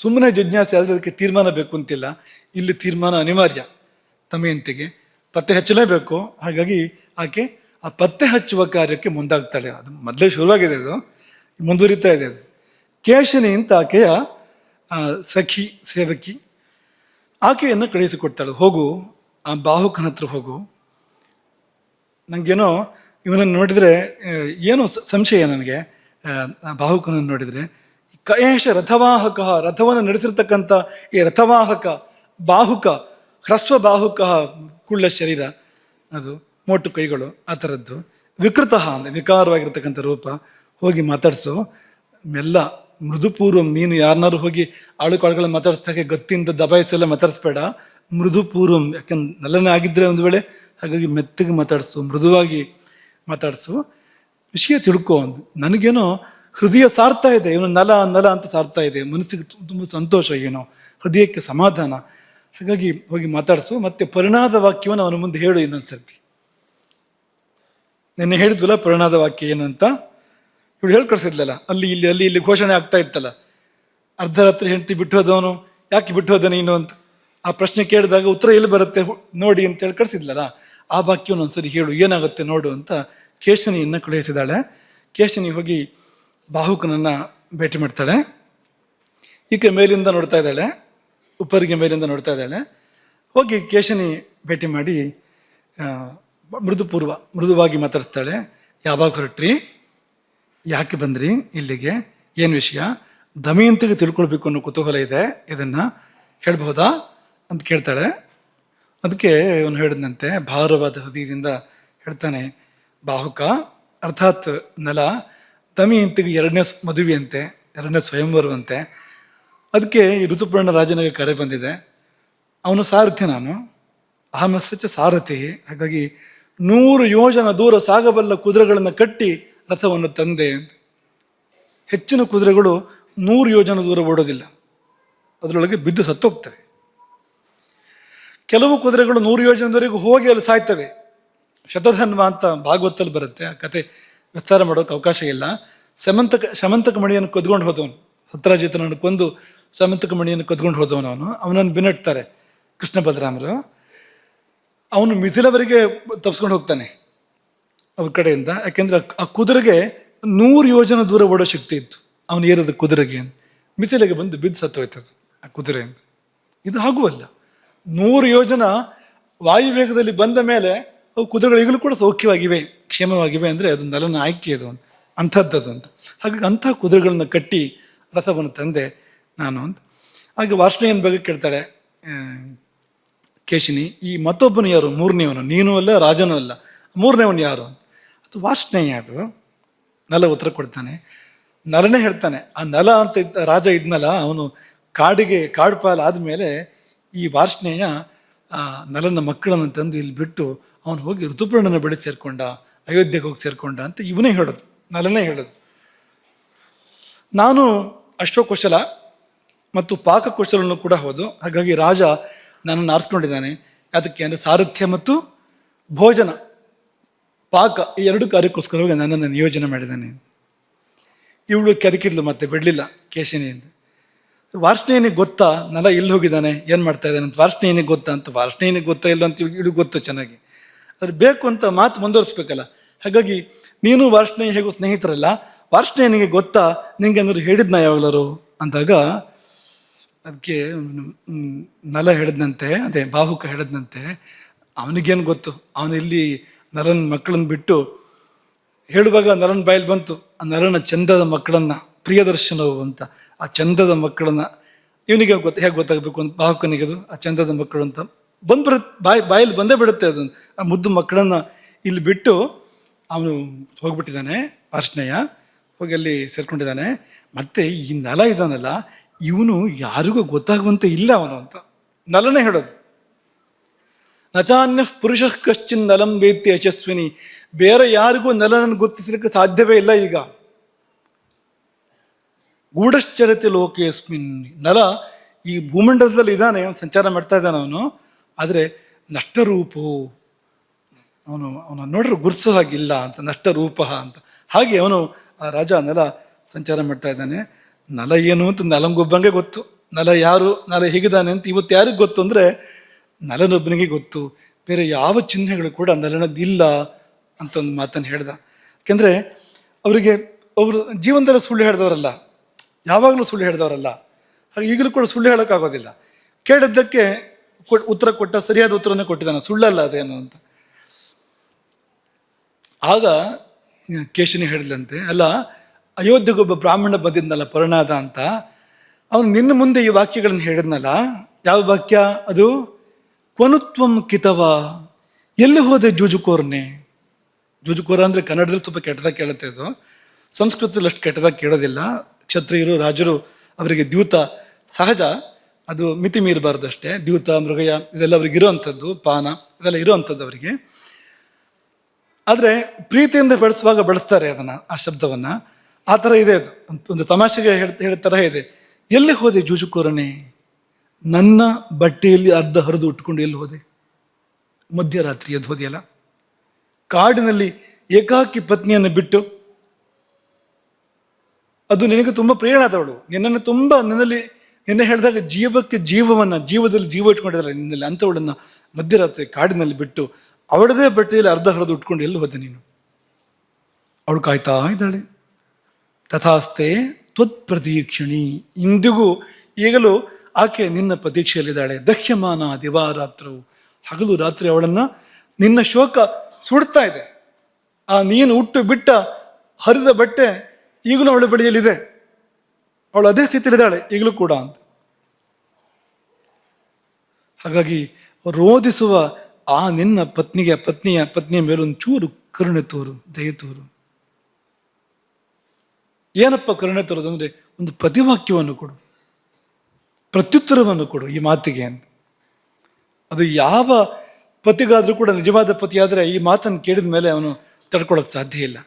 ಸುಮ್ಮನೆ ಜಿಜ್ಞಾಸೆ ಆದರೆ ಅದಕ್ಕೆ ತೀರ್ಮಾನ ಬೇಕು ಅಂತಿಲ್ಲ. ಇಲ್ಲಿ ತೀರ್ಮಾನ ಅನಿವಾರ್ಯ. ದಮಯಂತಿಗೆ ಪತ್ತೆ ಹಚ್ಚಲೇಬೇಕು. ಹಾಗಾಗಿ ಆಕೆ ಆ ಪತ್ತೆ ಹಚ್ಚುವ ಕಾರ್ಯಕ್ಕೆ ಮುಂದಾಗ್ತಾಳೆ. ಅದು ಮೊದಲೇ ಶುರುವಾಗಿದೆ, ಅದು ಮುಂದುವರಿತಾ ಇದೆ. ಅದು ಕೇಶಿನಿ ಅಂತ ಆಕೆಯ ಸಖಿ, ಸೇವಕಿ, ಆಕೆಯನ್ನು ಕಳುಹಿಸಿಕೊಡ್ತಾಳೆ. ಹೋಗು, ಆ ಬಾಹುಕನ ಹತ್ರ ಹೋಗು. ನನಗೇನೋ ಇವನನ್ನು ನೋಡಿದರೆ ಏನೋ ಸಂಶಯ ನನಗೆ. ಬಾಹುಕನನ್ನು ನೋಡಿದರೆ ಕಯೇಶ ರಥವಾಹಕ, ರಥವನ್ನು ನಡೆಸಿರ್ತಕ್ಕಂಥ ಈ ರಥವಾಹಕ ಬಾಹುಕ, ಹ್ರಸ್ವ ಬಾಹುಕ, ಕುಳ್ಳ ಶರೀರ, ಅದು ಮೋಟು ಕೈಗಳು, ಆ ಥರದ್ದು. ವಿಕೃತ ಅಂದರೆ ವಿಕಾರವಾಗಿರ್ತಕ್ಕಂಥ ರೂಪ. ಹೋಗಿ ಮಾತಾಡಿಸು ಮೆಲ್ಲ, ಮೃದುಪೂರ್ವಂ. ನೀನು ಯಾರನ್ನಾರು ಹೋಗಿ ಆಳುಕಾಳುಗಳನ್ನ ಮಾತಾಡಿಸ್ದಾಗೆ ಗತ್ತಿಂದ ದಬಾಯಿಸೆಲ್ಲ ಮಾತಾಡಿಸ್ಬೇಡ, ಮೃದುಪೂರ್ವಂ. ಯಾಕಂದ್ರೆ ನಲ್ಲನೇ ಆಗಿದ್ದರೆ ಒಂದು ವೇಳೆ, ಹಾಗಾಗಿ ಮೆತ್ತಗೆ ಮಾತಾಡಿಸು, ಮೃದುವಾಗಿ ಮಾತಾಡಿಸು, ವಿಷಯ ತಿಳ್ಕೊ ಅಂದು. ನನಗೇನೋ ಹೃದಯ ಸಾರ್ತಾ ಇದೆ, ಇವನು ನಲ ಅಂತ ಸಾರ್ತಾ ಇದೆ, ಮನಸ್ಸಿಗೆ ತುಂಬ ಸಂತೋಷ, ಏನೋ ಹೃದಯಕ್ಕೆ ಸಮಾಧಾನ. ಹಾಗಾಗಿ ಹೋಗಿ ಮಾತಾಡಿಸು, ಮತ್ತೆ ಪರಿಣಾದ ವಾಕ್ಯವನ್ನು ಅವನ ಮುಂದೆ ಹೇಳು ಇನ್ನೊಂದು ಸರ್ತಿ. ನಿನ್ನೆ ಹೇಳಿದ್ವಲ್ಲ ಪರಿಣಾದ ವಾಕ್ಯ ಏನು ಅಂತ, ಇವಳು ಹೇಳ್ಕಳಿಸಿದ್ಲಲ್ಲ, ಅಲ್ಲಿ ಇಲ್ಲಿ ಘೋಷಣೆ ಆಗ್ತಾ ಇತ್ತಲ್ಲ, ಅರ್ಧರಾತ್ರಿ ಹೆಂಡತಿ ಬಿಟ್ಟು ಹೋದವನು ಯಾಕೆ ಬಿಟ್ಟು ಹೋದ ನೀನು ಅಂತ ಆ ಪ್ರಶ್ನೆ ಕೇಳಿದಾಗ ಉತ್ತರ ಎಲ್ಲಿ ಬರುತ್ತೆ ನೋಡಿ ಅಂತ ಹೇಳಿ ಕಳಿಸಿದ್ಲಲ್ಲ, ಆ ವಾಕ್ಯವನ್ನು ಒಂದ್ಸರಿ ಹೇಳು, ಏನಾಗುತ್ತೆ ನೋಡು ಅಂತ ಕೇಶನಿಯನ್ನು ಕಳುಹಿಸಿದಾಳೆ. ಕೇಶನಿ ಹೋಗಿ ಬಾಹುಕನನ್ನು ಭೇಟಿ ಮಾಡ್ತಾಳೆ. ಈಕೆ ಮೇಲಿಂದ ನೋಡ್ತಾ ಇದ್ದಾಳೆ, ಉಪ್ಪರಿಗೆ ಮೇಲಿಂದ ನೋಡ್ತಾ ಇದ್ದಾಳೆ. ಹೋಗಿ ಕೇಶನಿ ಭೇಟಿ ಮಾಡಿ ಮೃದುವಾಗಿ ಮಾತಾಡ್ತಾಳೆ. ಯಾವಾಗ ಹೊರಟ್ರಿ, ಯಾಕೆ ಬಂದ್ರಿ ಇಲ್ಲಿಗೆ, ಏನು ವಿಷಯ, ದಮಯಂತಿಗೆ ತಿಳ್ಕೊಳ್ಬೇಕು ಅನ್ನೋ ಕುತೂಹಲ ಇದೆ, ಇದನ್ನು ಹೇಳ್ಬಹುದಾ ಅಂತ ಕೇಳ್ತಾಳೆ. ಅದಕ್ಕೆ ಅವನು ಹೇಳಿದಂತೆ ಭಾರವಾದ ಹೃದಯದಿಂದ ಹೇಳ್ತಾನೆ, ಬಾಹುಕ ಅರ್ಥಾತ್ ನಲ ದಮಯಂತಿಗೆ 2ನೇ ಮದುವೆಯಂತೆ, 2ನೇ ಸ್ವಯಂವರವಂತೆ. ಅದಕ್ಕೆ ಈ ಋತುಪರ್ಣ ರಾಜನಿಗೆ ಕರೆ ಬಂದಿದೆ. ಅವನು ಸಾರಥಿ, ನಾನು ಅಹಮಸ್ಸಚ್ಚ ಸಾರಥಿ. ಹಾಗಾಗಿ 100 ಯೋಜನ ದೂರ ಸಾಗಬಲ್ಲ ಕುದುರೆಗಳನ್ನು ಕಟ್ಟಿ ರಥವನ್ನು ತಂದೆ. ಹೆಚ್ಚಿನ ಕುದುರೆಗಳು 100 ಯೋಜನ ದೂರ ಓಡೋದಿಲ್ಲ, ಅದರೊಳಗೆ ಬಿದ್ದು ಸತ್ತೋಗ್ತವೆ. ಕೆಲವು ಕುದುರೆಗಳು 100 ಯೋಜನದವರೆಗೂ ಹೋಗಿ ಅಲ್ಲಿ ಸಾಯ್ತವೆ. ಶತಧನ್ವ ಅಂತ ಭಾಗವತಲ್ಲಿ ಬರುತ್ತೆ, ಆ ಕತೆ ವಿಸ್ತಾರ ಮಾಡೋಕೆ ಅವಕಾಶ ಇಲ್ಲ. ಶಮಂತಕ ಮಣಿಯನ್ನು ಕದ್ಕೊಂಡು ಹೋದವನು, ಸತ್ರಾಜಿತನನ್ನು ಕೊಂದು ಶಮಂತಕ ಮಣಿಯನ್ನು ಕದ್ಕೊಂಡು ಹೋದವನು, ಅವನನ್ನು ಬೆನ್ನಟ್ತಾರೆ. ಕೃಷ್ಣ ಬಲರಾಮರು. ಅವನು ಮಿಥಿಲವರೆಗೆ ತಪ್ಸ್ಕೊಂಡು ಹೋಗ್ತಾನೆ ಅವ್ರ ಕಡೆಯಿಂದ. ಯಾಕೆಂದ್ರೆ ಆ ಕುದುರೆಗೆ 100 ಯೋಜನ ದೂರ ಓಡೋ ಶಕ್ತಿ ಇತ್ತು ಅವನು ಏರೋದು ಕುದುರೆಗೆ. ಮಿಥಿಲೆಗೆ ಬಂದು ಬಿದ್ದು ಸತ್ತೋಯ್ತದು ಆ ಕುದುರೆಯಿಂದ. ಇದು ಹಾಗೂ ಅಲ್ಲ, 100 ಯೋಜನ ವಾಯುವೇಗದಲ್ಲಿ ಬಂದ ಮೇಲೆ ಅವು ಕುದುರೆಗಳು ಈಗಲೂ ಕೂಡ ಸೌಖ್ಯವಾಗಿವೆ, ಕ್ಷೇಮವಾಗಿವೆ. ಅಂದರೆ ಅದು ನಲನ ಆಯ್ಕೆ ಅದು ಅಂಥದ್ದದು ಅಂತ. ಹಾಗಾಗಿ ಅಂಥ ಕುದುರೆಗಳನ್ನ ಕಟ್ಟಿ ರಥವನ್ನು ತಂದೆ ನಾನು ಅಂತ. ಹಾಗೆ ವಾರ್ಷ್ಣೇಯನ ಬಗ್ಗೆ ಕೇಳ್ತಾಳೆ ಕೇಶಿನಿ, ಈ ಮತ್ತೊಬ್ಬನು ಯಾರು? 3ನೇವನು, ನೀನು ಅಲ್ಲ ರಾಜನೂ ಅಲ್ಲ, 3ನೇವನು ಯಾರು? ಅದು ವಾರ್ಷ್ಣೇಯ. ಅದು ನಲ ಉತ್ತರ ಕೊಡ್ತಾನೆ. ನಲನೇ ಹೇಳ್ತಾನೆ, ಆ ನಲ ಅಂತ ರಾಜ ಇದ್ನಲ್ಲ, ಅವನು ಕಾಡು ಪಾಲು ಆದಮೇಲೆ ಈ ವಾರ್ಷ್ಣೇಯ ನಲನ ಮಕ್ಕಳನ್ನು ತಂದು ಇಲ್ಲಿ ಬಿಟ್ಟು ಅವನು ಹೋಗಿ ಋತುಪರ್ಣನ ಬಳಿ ಸೇರ್ಕೊಂಡ, ಅಯೋಧ್ಯೆಗೆ ಹೋಗಿ ಸೇರ್ಕೊಂಡ ಅಂತ ಇವನೇ ಹೇಳೋದು, ನಲನೇ ಹೇಳೋದು. ನಾನು ಅಶ್ವಕುಶಲ ಮತ್ತು ಪಾಕಕುಶಲನ್ನು ಕೂಡ ಹೋದು. ಹಾಗಾಗಿ ರಾಜ ನನ್ನನ್ನು ಆರಿಸ್ಕೊಂಡಿದ್ದಾನೆ. ಅದಕ್ಕೆ ಅಂದರೆ ಸಾರಥ್ಯ ಮತ್ತು ಭೋಜನ, ಪಾಕ ಈ 2 ಕಾರ್ಯಕ್ಕೋಸ್ಕರವಾಗಿ ನನ್ನನ್ನು ನಿಯೋಜನೆ ಮಾಡಿದ್ದಾನೆ. ಇವಳು ಕೆದಕಿದ್ಲು, ಮತ್ತೆ ಬಿಡಲಿಲ್ಲ ಕೇಶಿನಿಯಿಂದ. ವಾರ್ಷ್ಣೇಯನಿಗೆ ಗೊತ್ತಾ ನಲ ಎಲ್ಲಿ ಹೋಗಿದ್ದಾನೆ, ಏನು ಮಾಡ್ತಾ ಇದ್ದಾನೆ ಅಂತ? ವಾರ್ಷ್ಣೇಯನಿಗೆ ಗೊತ್ತಾ ಅಂತ? ವಾರ್ಷ್ಣೇಯನಿಗೆ ಗೊತ್ತಾ ಇಲ್ಲ ಅಂತ ಇವಳು ಗೊತ್ತು ಚೆನ್ನಾಗಿ. ಅದ್ರ ಬೇಕು ಅಂತ ಮಾತು ಮುಂದುವರಿಸ್ಬೇಕಲ್ಲ. ಹಾಗಾಗಿ ನೀನು ವಾರ್ಷ್ಣೇಯ ಹೇಗೂ ಸ್ನೇಹಿತರಲ್ಲ, ವಾರ್ಷ್ಣೇಯನಿಗೆ ಗೊತ್ತಾ ನಿಂಗೆ ಏನಾದ್ರು ಹೇಳಿದ್ನ ಯಾವಾಗಲರು ಅಂದಾಗ ಅದಕ್ಕೆ ನಲ ಹೇಳಿದ್ನಂತೆ, ಅದೇ ಬಾಹುಕ ಹೇಳಿದ್ನಂತೆ, ಅವನಿಗೇನು ಗೊತ್ತು, ಅವನು ಇಲ್ಲಿ ನಲನ ಮಕ್ಕಳನ್ನ ಬಿಟ್ಟು ಹೇಳುವಾಗ ನಲನ ಬಾಯಲ್ಲಿ ಬಂತು ಆ ನಲನ ಚಂದದ ಮಕ್ಕಳನ್ನ, ಪ್ರಿಯದರ್ಶನವು ಅಂತ ಆ ಚಂದದ ಮಕ್ಕಳನ್ನ ಇವನಿಗೆ ಹೇಗೆ ಗೊತ್ತಾಗಬೇಕು ಅಂತ ಬಾಹುಕನಿಗೆ ಅದು ಆ ಚಂದದ ಮಕ್ಕಳು ಅಂತ ಬಂದ್ಬಿಡುತ್ತೆ, ಬಾಯಲ್ಲಿ ಬಂದೇ ಬಿಡುತ್ತೆ. ಅದು ಆ ಮುದ್ದು ಮಕ್ಕಳನ್ನ ಇಲ್ಲಿ ಬಿಟ್ಟು ಅವನು ಹೋಗ್ಬಿಟ್ಟಿದ್ದಾನೆ. ವಾರ್ಷ್ಣೇಯ ಹೋಗಿ ಅಲ್ಲಿ ಸೇರ್ಕೊಂಡಿದ್ದಾನೆ. ಮತ್ತೆ ಈ ನಲ ಇದಾನಲ್ಲ, ಇವನು ಯಾರಿಗೂ ಗೊತ್ತಾಗುವಂತೆ ಇಲ್ಲ ಅವನು ಅಂತ ನಲನೇ ಹೇಳೋದು. ನಚಾನ್ಯ ಪುರುಷ ಕಶ್ಚಿನ್ ನಲಂ ವೇತ್ತಿ ಯಶಸ್ವಿನಿ, ಬೇರೆ ಯಾರಿಗೂ ನಲನನ್ನು ಗುರುತಿಸಲಿಕ್ಕೆ ಸಾಧ್ಯವೇ ಇಲ್ಲ. ಈಗ ಗೂಢಶ್ಚರತೆ ಲೋಕೇಸ್ಮಿನ್, ನಲ ಈ ಭೂಮಂಡಲದಲ್ಲಿ ಇದ್ದಾನೆ, ಅವನು ಸಂಚಾರ ಮಾಡ್ತಾ ಇದ್ದಾನೆ ಅವನು. ಆದರೆ ನಷ್ಟರೂಪು, ಅವನು ನೋಡ್ರೆ ಗುರ್ಸೋ ಹಾಗಿಲ್ಲ ಅಂತ, ನಷ್ಟರೂಪ ಅಂತ. ಹಾಗೆ ಅವನು ಆ ರಾಜ ನಲ ಸಂಚಾರ ಮಾಡ್ತಾ ಇದ್ದಾನೆ. ನಲ ಏನು ಅಂತ ನಲಂಗೊಬ್ಬಂಗೆ ಗೊತ್ತು. ನಲ ಯಾರು, ನಲ ಹೇಗಿದ್ದಾನೆ ಅಂತ ಇವತ್ತು ಯಾರಿಗೆ ಗೊತ್ತು ಅಂದರೆ ನಲನೊಬ್ಬನಿಗೆ ಗೊತ್ತು. ಬೇರೆ ಯಾವ ಚಿಹ್ನೆಗಳು ಕೂಡ ನಲನದ್ದಿಲ್ಲ ಅಂತ ಒಂದು ಮಾತನ್ನು ಹೇಳ್ದ. ಯಾಕೆಂದರೆ ಅವರು ಜೀವನದಲ್ಲಿ ಸುಳ್ಳು ಹೇಳಿದವರಲ್ಲ, ಯಾವಾಗಲೂ ಸುಳ್ಳು ಹೇಳಿದವರಲ್ಲ. ಹಾಗೆ ಈಗಲೂ ಕೂಡ ಸುಳ್ಳು ಹೇಳೋಕ್ಕಾಗೋದಿಲ್ಲ. ಕೇಳಿದ್ದಕ್ಕೆ ಉತ್ತರ ಕೊಟ್ಟ, ಸರಿಯಾದ ಉತ್ತರನೇ ಕೊಟ್ಟಿದ್ದಾನೆ, ಸುಳ್ಳಲ್ಲ ಅದೇನು ಅಂತ. ಆಗ ಕೇಶಿನಿ ಹೇಳಿದಂತೆ, ಅಲ್ಲ ಅಯೋಧ್ಯೆಗೊಬ್ಬ ಬ್ರಾಹ್ಮಣ ಬಂದಿದ್ನಲ್ಲ ಪರ್ಣಾದ ಅಂತ, ಅವನು ನಿನ್ನ ಮುಂದೆ ಈ ವಾಕ್ಯಗಳನ್ನು ಹೇಳಿದ್ನಲ್ಲ, ಯಾವ ವಾಕ್ಯ ಅದು? ಕ್ವನುತ್ವಂ ಕಿತವ, ಎಲ್ಲಿ ಹೋದೆ ಜೂಜುಕೋರ್ನೆ? ಜೂಜುಕೋರ ಅಂದರೆ ಕನ್ನಡದಲ್ಲಿ ತುಂಬ ಕೆಟ್ಟದಾಗ ಕೇಳುತ್ತೆ, ಅದು ಸಂಸ್ಕೃತದಲ್ಲಿ ಅಷ್ಟು ಕೆಟ್ಟದಾಗಿ ಕೇಳೋದಿಲ್ಲ. ಕ್ಷತ್ರಿಯರು ರಾಜರು ಅವರಿಗೆ ದ್ಯೂತ ಸಹಜ, ಅದು ಮಿತಿ ಮೀರಬಾರ್ದು ಅಷ್ಟೇ. ದ್ಯೂತ ಮೃಗಯ ಇದೆಲ್ಲ ಅವ್ರಿಗೆ ಇರೋವಂಥದ್ದು, ಪಾನ ಇದೆಲ್ಲ ಇರೋವಂಥದ್ದು ಅವರಿಗೆ. ಆದರೆ ಪ್ರೀತಿಯಿಂದ ಬಳಸುವಾಗ ಬಳಸ್ತಾರೆ ಅದನ್ನು, ಆ ಶಬ್ದವನ್ನು. ಆ ಥರ ಇದೆ ಅದು, ಒಂದು ತಮಾಷೆಗೆ ಹೇಳ ಥರ ಇದೆ. ಎಲ್ಲಿ ಹೋದೆ ಜೂಜುಕೋರನೆ? ನನ್ನ ಬಟ್ಟೆಯಲ್ಲಿ ಅರ್ಧ ಹರಿದು ಉಟ್ಕೊಂಡು ಎಲ್ಲಿ ಹೋದೆ? ಮಧ್ಯರಾತ್ರಿ ಎದ್ದು ಹೋದೆಯಲ್ಲ, ಕಾಡಿನಲ್ಲಿ ಏಕಾಕಿ ಪತ್ನಿಯನ್ನು ಬಿಟ್ಟು. ಅದು ನಿನಗೆ ತುಂಬ ಪ್ರಿಯನಾದವಳು, ನಿನ್ನನ್ನು ತುಂಬ ನಿನ್ನೆ ಹೇಳಿದಾಗ ಜೀವದಲ್ಲಿ ಜೀವ ಇಟ್ಕೊಂಡಿದ್ದಾರೆ ನಿನ್ನಲ್ಲಿ, ಅಂಥವಳನ್ನು ಮಧ್ಯರಾತ್ರಿ ಕಾಡಿನಲ್ಲಿ ಬಿಟ್ಟು ಅವಳದೇ ಬಟ್ಟೆಯಲ್ಲಿ ಅರ್ಧ ಹರಿದು ಉಟ್ಕೊಂಡು ಎಲ್ಲಿ ಹೋದೆ ನೀನು? ಅವಳು ಕಾಯ್ತಾ ಇದ್ದಾಳೆ. ತಥಾಸ್ತೆ ತ್ವತ್ ಪ್ರತೀಕ್ಷಣಿ, ಇಂದಿಗೂ ಈಗಲೂ ಆಕೆ ನಿನ್ನ ಪ್ರತೀಕ್ಷೆಯಲ್ಲಿದ್ದಾಳೆ. ದಕ್ಷ್ಯಮಾನ ದಿವಾರಾತ್ರವು, ಹಗಲು ರಾತ್ರಿ ಅವಳನ್ನು ನಿನ್ನ ಶೋಕ ಸುಡ್ತಾ ಇದೆ. ಆ ನೀನು ಉಟ್ಟು ಬಿಟ್ಟ ಹರಿದ ಬಟ್ಟೆ ಈಗಲೂ ಅವಳ ಬಳಿಯಲ್ಲಿದೆ, ಅವಳು ಅದೇ ಸ್ಥಿತಿಯಲ್ಲಿದ್ದಾಳೆ ಈಗಲೂ ಕೂಡ ಅಂತ. ಹಾಗಾಗಿ ರೋಧಿಸುವ ಆ ನಿನ್ನ ಪತ್ನಿಯ ಮೇಲೊಂದು ಚೂರು ಕರುಣೆ ತೋರು, ದಯೆ ತೋರು. ಏನಪ್ಪ ಕರುಣೆ ತೋರೋದು ಅಂದರೆ ಒಂದು ಪ್ರತಿವಾಕ್ಯವನ್ನು ಕೊಡು, ಪ್ರತ್ಯುತ್ತರವನ್ನು ಕೊಡು ಈ ಮಾತಿಗೆ ಅಂತ. ಅದು ಯಾವ ಪತಿಗಾದರೂ ಕೂಡ, ನಿಜವಾದ ಪತಿ ಆದರೆ ಈ ಮಾತನ್ನು ಕೇಳಿದ ಮೇಲೆ ಅವನು ತಡ್ಕೊಳ್ಳೋಕೆ ಸಾಧ್ಯ ಇಲ್ಲ.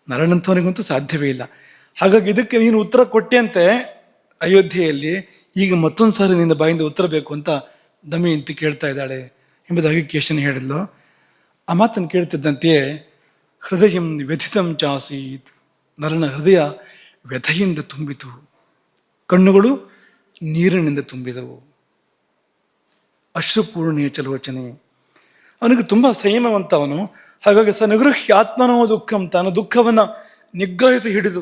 ನರನಂಥವನಿಗಂತೂ ಸಾಧ್ಯವೇ ಇಲ್ಲ. ಹಾಗಾಗಿ ಇದಕ್ಕೆ ನೀನು ಉತ್ತರ ಕೊಟ್ಟೆಂತೆ ಅಯೋಧ್ಯೆಯಲ್ಲಿ, ಈಗ ಮತ್ತೊಂದು ಸಾರಿ ನಿನ್ನ ಬಾಯಿಂದ ಉತ್ತರ ಬೇಕು ಅಂತ ದಮಯಂತಿ ಕೇಳ್ತಾ ಇದ್ದಾಳೆ ಎಂಬುದಾಗಿ ಕೇಶನಿ ಹೇಳಿದ್ಲು. ಆ ಮಾತನ್ನು ಕೇಳ್ತಿದ್ದಂತೆಯೇ ಹೃದಯಂ ವ್ಯಥಿತಂ ಚಾಸೀತ್, ನರನ ಹೃದಯ ವ್ಯಥೆಯಿಂದ ತುಂಬಿತು, ಕಣ್ಣುಗಳು ನೀರಿನಿಂದ ತುಂಬಿದವು. ಅಶ್ರುಪೂರ್ಣೇ ಚಲೋಚನೆ. ಅವನಿಗೆ ತುಂಬ ಸಂಯಮವಂತ ಅವನು. ಹಾಗಾಗಿ ನಿಗೃಹ್ಯ ಆತ್ಮನೋ ದುಃಖಂ, ತಾನು ದುಃಖವನ್ನು ನಿಗ್ರಹಿಸಿ ಹಿಡಿದು,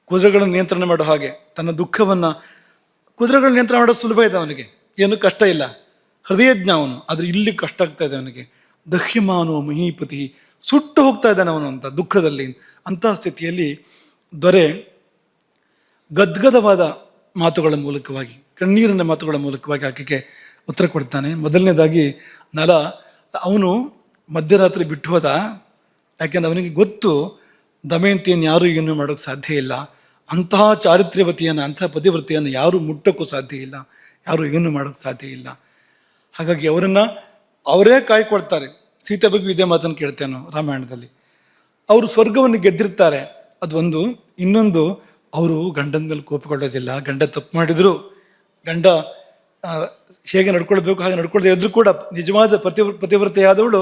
ಕುದುರೆಗಳನ್ನು ನಿಯಂತ್ರಣ ಮಾಡೋ ಹಾಗೆ ತನ್ನ ದುಃಖವನ್ನು, ಕುದುರೆಗಳ ನಿಯಂತ್ರಣ ಮಾಡೋದು ಸುಲಭ ಇದೆ ಅವನಿಗೆ, ಏನು ಕಷ್ಟ ಇಲ್ಲ, ಹೃದಯಜ್ಞ ಅವನು. ಆದರೆ ಇಲ್ಲಿ ಕಷ್ಟ ಆಗ್ತಾ ಇದೆ ಅವನಿಗೆ. ದಹ್ಯಮಾನೋ ಮಹೀಪತಿ, ಸುಟ್ಟು ಹೋಗ್ತಾ ಇದ್ದಾನೆ ಅವನು ಅಂತ ದುಃಖದಲ್ಲಿ. ಅಂತಹ ಸ್ಥಿತಿಯಲ್ಲಿ ದೊರೆ ಗದ್ಗದವಾದ ಮಾತುಗಳ ಮೂಲಕವಾಗಿ, ಕಣ್ಣೀರಿನ ಮಾತುಗಳ ಮೂಲಕವಾಗಿ ಆಕೆಗೆ ಉತ್ತರ ಕೊಡ್ತಾನೆ. ಮೊದಲನೇದಾಗಿ ನಲ ಅವನು ಮಧ್ಯರಾತ್ರಿ ಬಿಟ್ಟು ಹೋದ, ಯಾಕೆಂದ್ರೆ ಅವನಿಗೆ ಗೊತ್ತು ದಮಯಂತಿಯನ್ನು ಯಾರೂ ಏನೂ ಮಾಡೋಕ್ಕೆ ಸಾಧ್ಯ ಇಲ್ಲ, ಅಂತಹ ಚಾರಿತ್ರ್ಯವತಿಯನ್ನು, ಅಂತಹ ಪತಿವ್ರತೆಯನ್ನು ಯಾರೂ ಮುಟ್ಟೋಕ್ಕೂ ಸಾಧ್ಯ ಇಲ್ಲ, ಯಾರೂ ಏನೂ ಮಾಡೋಕ್ಕೆ ಸಾಧ್ಯ ಇಲ್ಲ. ಹಾಗಾಗಿ ಅವರೇ ಕಾಯ್ಕೊಳ್ತಾರೆ. ಸೀತೆ ಬಗ್ಗೆ ಇದೇ ಮಾತನ್ನು ಕೇಳ್ತೇನೆ ನಾವು ರಾಮಾಯಣದಲ್ಲಿ. ಅವರು ಸ್ವರ್ಗವನ್ನು ಗೆದ್ದಿರ್ತಾರೆ, ಅದು ಒಂದು. ಇನ್ನೊಂದು, ಅವರು ಗಂಡನ ಮೇಲೆ ಕೋಪಗೊಳ್ಳೋದಿಲ್ಲ. ಗಂಡ ತಪ್ಪು ಮಾಡಿದ್ರು, ಗಂಡ ಹೇಗೆ ನಡ್ಕೊಳ್ಬೇಕು ಹಾಗೆ ನಡ್ಕೊಳ್ದೇ ಇದ್ರೂ ಕೂಡ ನಿಜವಾದ ಪತಿವ್ರತೆಯಾದವಳು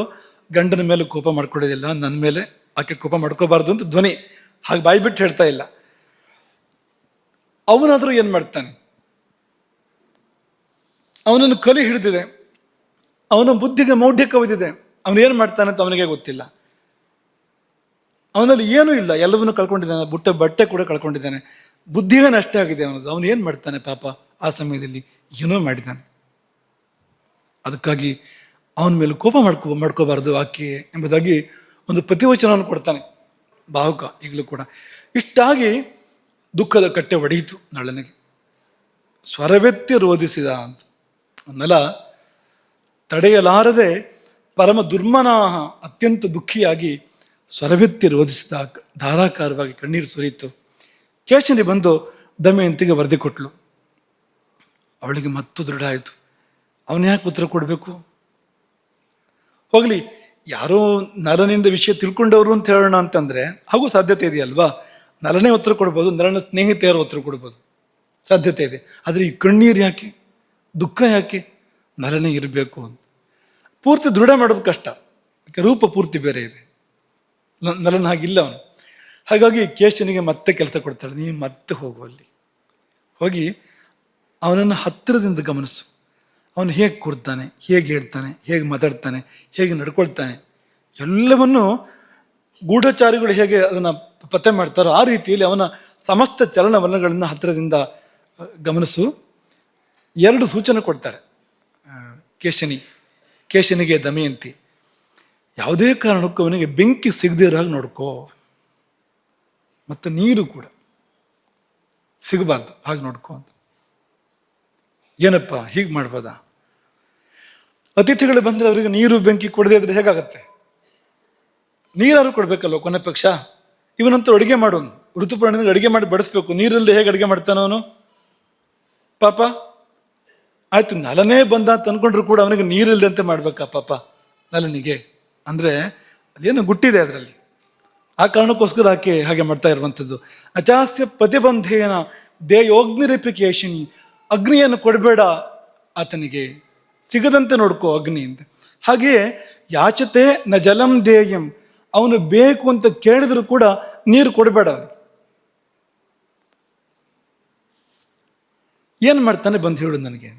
ಗಂಡನ ಮೇಲೆ ಕೋಪ ಮಾಡ್ಕೊಳ್ಳೋದಿಲ್ಲ. ನನ್ನ ಮೇಲೆ ಆಕೆ ಕೋಪ ಮಾಡ್ಕೋಬಾರ್ದು ಅಂತ ಧ್ವನಿ ಹಾಗೆ ಬಾಯಿ ಬಿಟ್ಟು ಹೇಳ್ತಾ ಇಲ್ಲ. ಅವನಾದರೂ ಏನು ಮಾಡ್ತಾನೆ, ಅವನನ್ನು ಕಲಿ ಹಿಡಿದಿದೆ, ಅವನ ಬುದ್ಧಿಗೆ ಮೌಢ್ಯ ಕವಿದಿದೆ. ಅವನೇನು ಮಾಡ್ತಾನೆ ಅಂತ ಅವನಿಗೆ ಗೊತ್ತಿಲ್ಲ. ಅವನಲ್ಲಿ ಏನೂ ಇಲ್ಲ, ಎಲ್ಲವನ್ನೂ ಕಳ್ಕೊಂಡಿದ್ದಾನೆ, ಬಟ್ಟೆ ಕೂಡ ಕಳ್ಕೊಂಡಿದ್ದಾನೆ, ಬುದ್ಧಿಗೆ ನಷ್ಟ ಆಗಿದೆ ಅವನದು. ಅವನು ಏನು ಮಾಡ್ತಾನೆ ಪಾಪ ಆ ಸಮಯದಲ್ಲಿ? ಏನೋ ಮಾಡಿದ್ದಾನೆ. ಅದಕ್ಕಾಗಿ ಅವನ ಮೇಲೆ ಕೋಪ ಮಾಡ್ಕೋಬಾರ್ದು ಆಕೆ ಎಂಬುದಾಗಿ ಒಂದು ಪ್ರತಿವಚನವನ್ನು ಕೊಡ್ತಾನೆ ಬಾಹುಕ ಈಗಲೂ ಕೂಡ. ಇಷ್ಟಾಗಿ ದುಃಖದ ಕಟ್ಟೆ ಒಡೆಯಿತು ನಳನಿಗೆ. ಸ್ವರವೆತ್ತಿ ರೋಧಿಸಿದ ಅಂತ ಅನ್ನಲ್ಲ, ತಡೆಯಲಾರದೆ ಪರಮ ದುರ್ಮನಾಹ, ಅತ್ಯಂತ ದುಃಖಿಯಾಗಿ ಸ್ವರವೆತ್ತಿ ರೋಧಿಸಿದ, ಧಾರಾಕಾರವಾಗಿ ಕಣ್ಣೀರು ಸುರಿಯಿತು. ಕೇಶನಿ ಬಂದು ದಮಯಂತಿಗೆ ವರದಿ ಕೊಟ್ಲು. ಅವಳಿಗೆ ಮತ್ತು ದೃಢ ಆಯಿತು, ಅವನು ಯಾಕೆ ಉತ್ತರ ಕೊಡಬೇಕು? ಹೋಗಲಿ, ಯಾರೋ ನಲನಿಂದ ವಿಷಯ ತಿಳ್ಕೊಂಡವರು ಅಂತ ಹೇಳೋಣ ಅಂತಂದರೆ ಹಾಗೂ ಸಾಧ್ಯತೆ ಇದೆಯಲ್ವಾ. ನಲನೇ ಉತ್ತರ ಕೊಡ್ಬೋದು, ನಲನ ಸ್ನೇಹಿತೆಯರು ಉತ್ತರ ಕೊಡ್ಬೋದು, ಸಾಧ್ಯತೆ ಇದೆ. ಆದರೆ ಈ ಕಣ್ಣೀರು ಯಾಕೆ, ದುಃಖ ಯಾಕೆ? ನಲನೇ ಇರಬೇಕು ಅಂತ ಪೂರ್ತಿ ದೃಢ ಮಾಡೋದು ಕಷ್ಟ, ರೂಪ ಪೂರ್ತಿ ಬೇರೆ ಇದೆ. ನಲನ ಹಾಗಿಲ್ಲ ಅವನು. ಹಾಗಾಗಿ ಕೇಶನಿಗೆ ಮತ್ತೆ ಕೆಲಸ ಕೊಡ್ತಾಳೆ, ನೀನು ಮತ್ತೆ ಹೋಗುವಲ್ಲಿ ಹೋಗಿ ಅವನನ್ನು ಹತ್ತಿರದಿಂದ ಗಮನಿಸು. ಅವನು ಹೇಗೆ ಕೂರ್ತಾನೆ, ಹೇಗೆ ಹೇಳ್ತಾನೆ, ಹೇಗೆ ಮಾತಾಡ್ತಾನೆ, ಹೇಗೆ ನಡ್ಕೊಳ್ತಾನೆ, ಎಲ್ಲವನ್ನೂ ಗೂಢಚಾರಿಗಳು ಹೇಗೆ ಅದನ್ನು ಪತ್ತೆ ಮಾಡ್ತಾರೋ ಆ ರೀತಿಯಲ್ಲಿ ಅವನ ಸಮಸ್ತ ಚಲನವಲನಗಳನ್ನು ಹತ್ತಿರದಿಂದ ಗಮನಿಸು. 2 ಸೂಚನೆ ಕೊಡ್ತಾರೆ ಕೇಶನಿಗೆ ದಮಯಂತಿ. ಯಾವುದೇ ಕಾರಣಕ್ಕೂ ಅವನಿಗೆ ಬೆಂಕಿ ಸಿಗದೇ ಇರೋ ಹಾಗೆ ನೋಡ್ಕೋ, ಮತ್ತು ನೀರು ಕೂಡ ಸಿಗಬಾರ್ದು ಹಾಗೆ ನೋಡ್ಕೋ ಅಂತ. ಏನಪ್ಪ ಹೀಗೆ ಮಾಡ್ಬೋದಾ? ಅತಿಥಿಗಳು ಬಂದರೆ ಅವರಿಗೆ ನೀರು ಬೆಂಕಿ ಕೊಡದೇ ಇದ್ರೆ ಹೇಗಾಗತ್ತೆ? ನೀರಾರು ಕೊಡ್ಬೇಕಲ್ವ ಕೊನೆ ಪಕ್ಷ. ಇವನಂತೂ ಅಡುಗೆ ಮಾಡೋನು, ಋತುಪರ್ಣನಿಗೆ ಅಡುಗೆ ಮಾಡಿ ಬಡಿಸ್ಬೇಕು, ನೀರಲ್ಲಿ ಹೇಗೆ ಅಡುಗೆ ಮಾಡ್ತಾನವನು ಪಾಪ. ಆಯ್ತು, ನಲನೇ ಬಂದ ಅಂತ ಅನ್ಕೊಂಡ್ರು ಕೂಡ ಅವನಿಗೆ ನೀರಿಲ್ಲದಂತೆ ಮಾಡ್ಬೇಕಾ ಪಾಪ ನಲನಿಗೆ? ಅಂದರೆ ಅದೇನು ಗುಟ್ಟಿದೆ ಅದರಲ್ಲಿ. ಆ ಕಾರಣಕ್ಕೋಸ್ಕರ ಆಕೆ ಹಾಗೆ ಮಾಡ್ತಾ ಇರುವಂಥದ್ದು. ಅಚಾಸ್ಯ ಪ್ರತಿಬಂಧೇನ ದೇಯೋಗ್ನಿರಿಪಿಕೇಶಿನಿ, ಅಗ್ನಿಯನ್ನು ಕೊಡಬೇಡ ಆತನಿಗೆ, ಸಿಗದಂತೆ ನೋಡ್ಕೋ ಅಗ್ನಿಯಿಂದ. ಹಾಗೆಯೇ ಯಾಚತೆ ನ ಜಲಂ ದೇಯಂ, ಅವನು ಬೇಕು ಅಂತ ಕೇಳಿದ್ರು ಕೂಡ ನೀರು ಕೊಡಬೇಡ. ಏನು ಮಾಡ್ತಾನೆ ಬಂದು ಹೇಳು ನನಗೆ.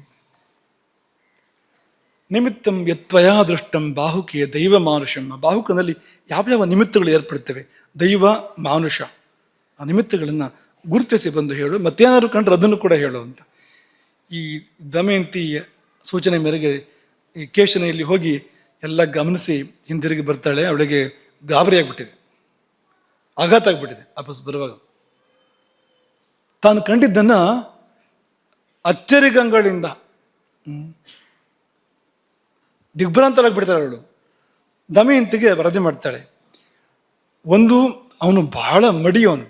ನಿಮಿತ್ತಂ ಯತ್ವಯಾ ದೃಷ್ಟಂ ಬಾಹುಕೆ ದೈವ ಮಾನುಷಂ. ಬಾಹುಕನಲ್ಲಿ ಯಾವ್ಯಾವ ನಿಮಿತ್ತಗಳು ಏರ್ಪಡ್ತವೆ, ದೈವ ಮಾನುಷ, ಆ ನಿಮಿತ್ತಗಳನ್ನು ಗುರುತಿಸಿ ಬಂದು ಹೇಳು, ಮತ್ತೇನಾದ್ರು ಕಂಡ್ರೆ ಅದನ್ನು ಕೂಡ ಹೇಳು ಅಂತ. ಈ ದಮಯಂತಿ ಸೂಚನೆ ಮೇರೆಗೆ ಈ ಕೇಶನೆಯಲ್ಲಿ ಹೋಗಿ ಎಲ್ಲ ಗಮನಿಸಿ ಹಿಂದಿರುಗಿ ಬರ್ತಾಳೆ. ಅವಳಿಗೆ ಗಾಬರಿ ಆಗ್ಬಿಟ್ಟಿದೆ, ಆಘಾತ ಆಗ್ಬಿಟ್ಟಿದೆ. ವಾಪಸ್ ಬರುವಾಗ ತಾನು ಕಂಡಿದ್ದನ್ನ ಅಚ್ಚರಿಗಂಗಳಿಂದ ದಿಗ್ಭ್ರಾಂತರಾಗ್ಬಿಡ್ತಾಳೆ ಅವಳು. ದಮಯಂತಿಗೆ ವರದಿ ಮಾಡ್ತಾಳೆ. ಒಂದು, ಅವನು ಬಹಳ ಮಡಿಯವನು,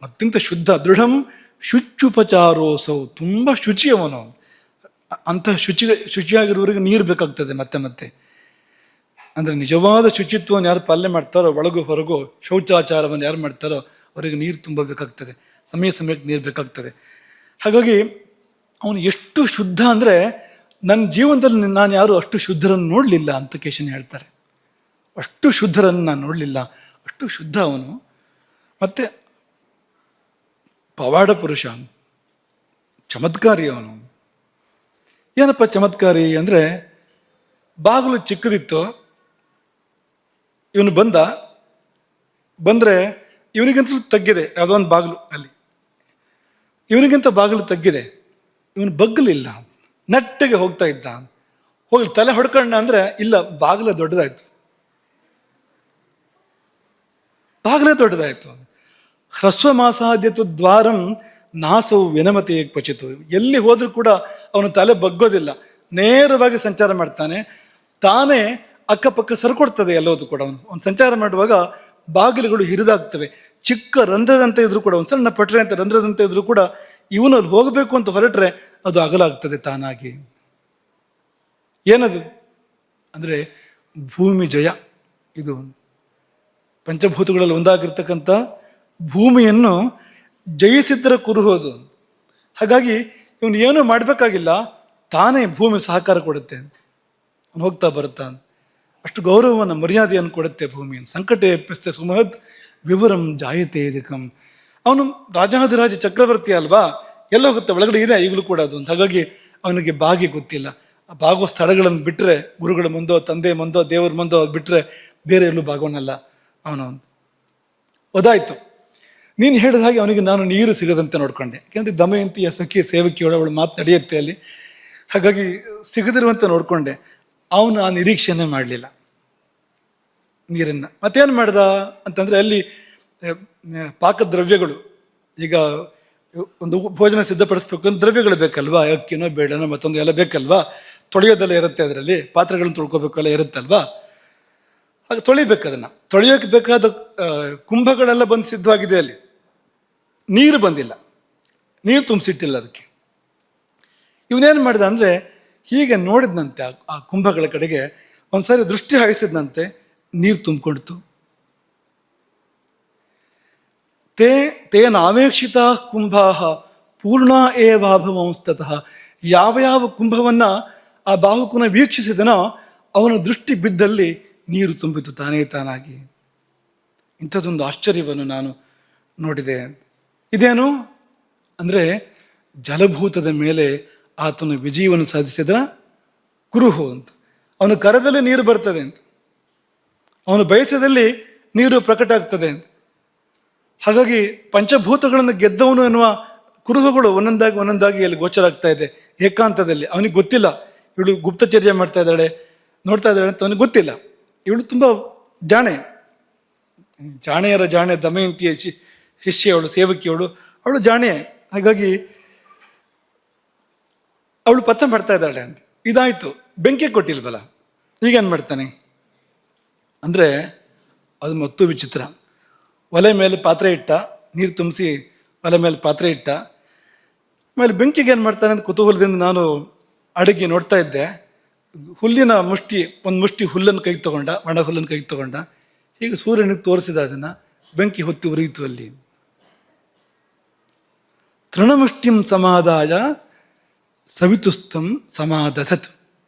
ಅತ್ಯಂತ ಶುದ್ಧ, ದೃಢಂ ಶುಚುಪಚಾರೋಸೌ, ತುಂಬ ಶುಚಿ ಅವನು. ಅಂತಹ ಶುಚಿಯಾಗಿರುವವರಿಗೆ ನೀರು ಬೇಕಾಗ್ತದೆ ಮತ್ತೆ ಮತ್ತೆ. ಅಂದರೆ ನಿಜವಾದ ಶುಚಿತ್ವವನ್ನು ಯಾರು ಪಾಲನೆ ಮಾಡ್ತಾರೋ, ಒಳಗು ಹೊರಗು ಶೌಚಾಚಾರವನ್ನು ಯಾರು ಮಾಡ್ತಾರೋ ಅವರಿಗೆ ನೀರು ತುಂಬ ಬೇಕಾಗ್ತದೆ, ಸಮಯಕ್ಕೆ ನೀರು ಬೇಕಾಗ್ತದೆ. ಹಾಗಾಗಿ ಅವನು ಎಷ್ಟು ಶುದ್ಧ ಅಂದರೆ ನನ್ನ ಜೀವನದಲ್ಲಿ ನಾನು ಯಾರು ಅಷ್ಟು ಶುದ್ಧರನ್ನು ನೋಡಲಿಲ್ಲ ಅಂತ ಕೇಶನ್ ಹೇಳ್ತಾರೆ. ಅಷ್ಟು ಶುದ್ಧರನ್ನು ನಾನು ನೋಡಲಿಲ್ಲ, ಅಷ್ಟು ಶುದ್ಧ ಅವನು. ಮತ್ತು ಪವಾಡ ಪುರುಷ, ಚಮತ್ಕಾರಿ ಅವನು. ಏನಪ್ಪ ಚಮತ್ಕಾರಿ ಅಂದರೆ, ಬಾಗಿಲು ಚಿಕ್ಕದಿತ್ತು, ಇವನು ಬಂದರೆ ಇವನಿಗಂತೂ ತಗ್ಗಿದೆ, ಯಾವುದೋ ಒಂದು ಬಾಗಿಲು ಅಲ್ಲಿ, ಇವನಿಗಿಂತ ಬಾಗಿಲು ತಗ್ಗಿದೆ, ಇವನು ಬಗ್ಗಲಿಲ್ಲ, ನೆಟ್ಟಗೆ ಹೋಗ್ತಾ ಇದ್ದ. ಹೋಗಿ ತಲೆ ಹೊಡ್ಕೊಂಡ ಅಂದರೆ ಇಲ್ಲ, ಬಾಗಿಲೇ ದೊಡ್ಡದಾಯ್ತು, ಬಾಗಿಲೇ ದೊಡ್ಡದಾಯ್ತು. ಹ್ರಸ್ವಮಾಸಾದ್ಯತು ದ್ವಾರಂ ನಾಸವು ವಿನಮತೆ ಕ್ವಚಿತು. ಎಲ್ಲಿ ಹೋದ್ರೂ ಕೂಡ ಅವನು ತಲೆ ಬಗ್ಗೋದಿಲ್ಲ, ನೇರವಾಗಿ ಸಂಚಾರ ಮಾಡ್ತಾನೆ. ತಾನೇ ಅಕ್ಕಪಕ್ಕ ಸರ್ಕೊಡ್ತದೆ ಎಲ್ಲೋದು ಕೂಡ. ಅವನು ಸಂಚಾರ ಮಾಡುವಾಗ ಬಾಗಿಲುಗಳು ಹಿರಿದಾಗ್ತವೆ. ಚಿಕ್ಕ ರಂಧ್ರದಂತೆ ಇದ್ರೂ ಕೂಡ, ಒಂದು ಸಣ್ಣ ಪಟ್ರೆ ಅಂತ ರಂಧ್ರದಂತೆ ಇದ್ರೂ ಕೂಡ ಇವನು ಅಲ್ಲಿ ಹೋಗಬೇಕು ಅಂತ ಹೊರಟ್ರೆ ಅದು ಅಗಲಾಗ್ತದೆ ತಾನಾಗಿ. ಏನದು ಅಂದರೆ ಭೂಮಿ ಜಯ. ಇದು ಪಂಚಭೂತಗಳಲ್ಲಿ ಒಂದಾಗಿರ್ತಕ್ಕಂಥ ಭೂಮಿಯನ್ನು ಜಯಿಸಿದ್ದರ ಕುರುಹೋದು. ಹಾಗಾಗಿ ಇವನು ಏನೂ ಮಾಡಬೇಕಾಗಿಲ್ಲ, ತಾನೇ ಭೂಮಿ ಸಹಕಾರ ಕೊಡುತ್ತೆ. ಅವನು ಹೋಗ್ತಾ ಬರುತ್ತಾ, ಅಷ್ಟು ಗೌರವವನ್ನು ಮರ್ಯಾದೆಯನ್ನು ಕೊಡುತ್ತೆ ಭೂಮಿಯನ್ನು. ಸಂಕಟ ಎಪ್ಪಿಸ್ತೆ ಸುಮಹತ್ ವಿವರಂ ಜಾಯತೆ ಇದಕಂ. ಅವನು ರಾಜಾಧಿರಾಜ ಚಕ್ರವರ್ತಿ ಅಲ್ವಾ, ಎಲ್ಲ ಹೋಗುತ್ತೆ, ಒಳಗಡೆ ಇದೆ ಈಗಲೂ ಕೂಡ ಅದು. ಹಾಗಾಗಿ ಅವನಿಗೆ ಬಾಗಿ ಗೊತ್ತಿಲ್ಲ. ಆ ಬಾಗುವ ಸ್ಥಳಗಳನ್ನು ಬಿಟ್ಟರೆ, ಗುರುಗಳ ಮುಂದೋ ತಂದೆ ಮುಂದೋ ದೇವರ ಮುಂದೋ ಅದು ಬಿಟ್ಟರೆ ಬೇರೆ ಎಲ್ಲೂ ಭಾಗವನ್ನಲ್ಲ ಅವನು. ಒದಾಯ್ತು, ನೀನು ಹೇಳಿದ ಹಾಗೆ ಅವನಿಗೆ ನಾನು ನೀರು ಸಿಗದಂತೆ ನೋಡ್ಕೊಂಡೆ. ಯಾಕೆಂದರೆ ದಮಯಂತಿಯ ಸಖಿ ಸೇವಕಿಯೊಳ ಅವಳು ಮಾತು ನಡೆಯುತ್ತೆ ಅಲ್ಲಿ, ಹಾಗಾಗಿ ಸಿಗದಿರುವಂತೆ ನೋಡಿಕೊಂಡೆ. ಅವನು ಆ ನಿರೀಕ್ಷೆನೇ ಮಾಡಲಿಲ್ಲ ನೀರನ್ನು. ಮತ್ತೇನು ಮಾಡ್ದ ಅಂತಂದರೆ, ಅಲ್ಲಿ ಪಾಕದ್ರವ್ಯಗಳು, ಈಗ ಒಂದು ಭೋಜನ ಸಿದ್ಧಪಡಿಸ್ಬೇಕು ಅಂತ ದ್ರವ್ಯಗಳು ಬೇಕಲ್ವಾ, ಅಕ್ಕಿನೋ ಬೇಡನೋ ಮತ್ತೊಂದು ಎಲ್ಲ ಬೇಕಲ್ವಾ, ತೊಳೆಯೋದೆಲ್ಲ ಇರುತ್ತೆ, ಅದರಲ್ಲಿ ಪಾತ್ರೆಗಳನ್ನು ತೊಳ್ಕೊಬೇಕು ಎಲ್ಲ ಇರುತ್ತಲ್ವಾ, ಹಾಗೆ ತೊಳಿಬೇಕು. ಅದನ್ನು ತೊಳೆಯೋಕೆ ಬೇಕಾದ ಕುಂಭಗಳೆಲ್ಲ ಬಂದು ಸಿದ್ಧವಾಗಿದೆ. ಅಲ್ಲಿ ನೀರು ಬಂದಿಲ್ಲ, ನೀರು ತುಂಬಿಸಿಟ್ಟಿಲ್ಲ ಅದಕ್ಕೆ. ಇವನೇನು ಮಾಡಿದ ಅಂದರೆ, ಹೀಗೆ ನೋಡಿದ್ನಂತೆ ಆ ಕುಂಭಗಳ ಕಡೆಗೆ, ಒಂದ್ಸಾರಿ ದೃಷ್ಟಿ ಹಾಯಿಸಿದ್ನಂತೆ, ನೀರು ತುಂಬಿಕೊಂಡಿತು. ತೇನ ಅವೇಕ್ಷಿತ ಕುಂಭಾ ಪೂರ್ಣ ಏವಾಭವಂಸ್ತತಃ. ಯಾವ ಯಾವ ಕುಂಭವನ್ನು ಆ ಬಾಹುಕನ ವೀಕ್ಷಿಸಿದನೋ ಅವನ ದೃಷ್ಟಿ ಬಿದ್ದಲ್ಲಿ ನೀರು ತುಂಬಿತು ತಾನೇ ತಾನಾಗಿ. ಇಂಥದ್ದೊಂದು ಆಶ್ಚರ್ಯವನ್ನು ನಾನು ನೋಡಿದೆ. ಇದೇನು ಅಂದರೆ, ಜಲಭೂತದ ಮೇಲೆ ಆತನು ವಿಜಯವನ್ನು ಸಾಧಿಸಿದ ಕುರುಹು ಅಂತ. ಅವನು ಕರದಲ್ಲಿ ನೀರು ಬರ್ತದೆ ಅಂತ, ಅವನು ಬಯಸದಲ್ಲಿ ನೀರು ಪ್ರಕಟ ಆಗ್ತದೆ ಅಂತ. ಹಾಗಾಗಿ ಪಂಚಭೂತಗಳನ್ನು ಗೆದ್ದವನು ಎನ್ನುವ ಕುರುಹುಗಳು ಒಂದೊಂದಾಗಿ ಅಲ್ಲಿ ಗೋಚರ ಆಗ್ತಾ ಇದೆ ಏಕಾಂತದಲ್ಲಿ. ಅವನಿಗೆ ಗೊತ್ತಿಲ್ಲ ಇವಳು ಗುಪ್ತಚರ್ಯ ಮಾಡ್ತಾ ಇದ್ದಾಳೆ, ನೋಡ್ತಾ ಇದ್ದಾಳೆ ಅಂತ ಅವನಿಗೆ ಗೊತ್ತಿಲ್ಲ. ಇವಳು ತುಂಬ ಜಾಣೆಯರ ಜಾಣೆ, ದಮಯಂತಿಯ ಶಿಷ್ಯವಳು, ಸೇವಕಿಯವಳು, ಅವಳು ಜಾಣೆ. ಹಾಗಾಗಿ ಅವಳು ಪತ್ತೆ ಮಾಡ್ತಾ ಇದ್ದಾಳೆ ಅಂತ. ಇದಾಯಿತು, ಬೆಂಕಿ ಕೊಟ್ಟಿಲ್ವಲ್ಲ, ಈಗೇನು ಮಾಡ್ತಾನೆ ಅಂದರೆ, ಅದು ಮತ್ತೂ ವಿಚಿತ್ರ. ಒಲೆ ಮೇಲೆ ಪಾತ್ರೆ ಇಟ್ಟ, ನೀರು ತುಂಬಿಸಿ ಒಲೆ ಮೇಲೆ ಪಾತ್ರೆ ಇಟ್ಟ, ಆಮೇಲೆ ಬೆಂಕಿಗೆ ಏನು ಮಾಡ್ತಾನೆ ಅಂತ ಕುತೂಹಲದಿಂದ ನಾನು ಅಡುಗೆ ನೋಡ್ತಾ ಇದ್ದೆ. ಹುಲ್ಲಿನ ಒಂದು ಮುಷ್ಟಿ ಹುಲ್ಲನ್ನು ಕೈಗೆ ತಗೊಂಡ, ಒಣ ಹುಲ್ಲನ್ನು ಕೈಗೆ ತಗೊಂಡ, ಹೀಗೆ ಸೂರ್ಯನಿಗೆ ತೋರಿಸಿದ. ಅದನ್ನು ಬೆಂಕಿ ಹೊತ್ತಿ ಉರಿಯಿತು ಅಲ್ಲಿ. ತೃಣಮುಷ್ಟಿಂ ಸಮಾದಾಯ ಸವಿತುಸ್ತಂ ಸಮಾದಧತ್.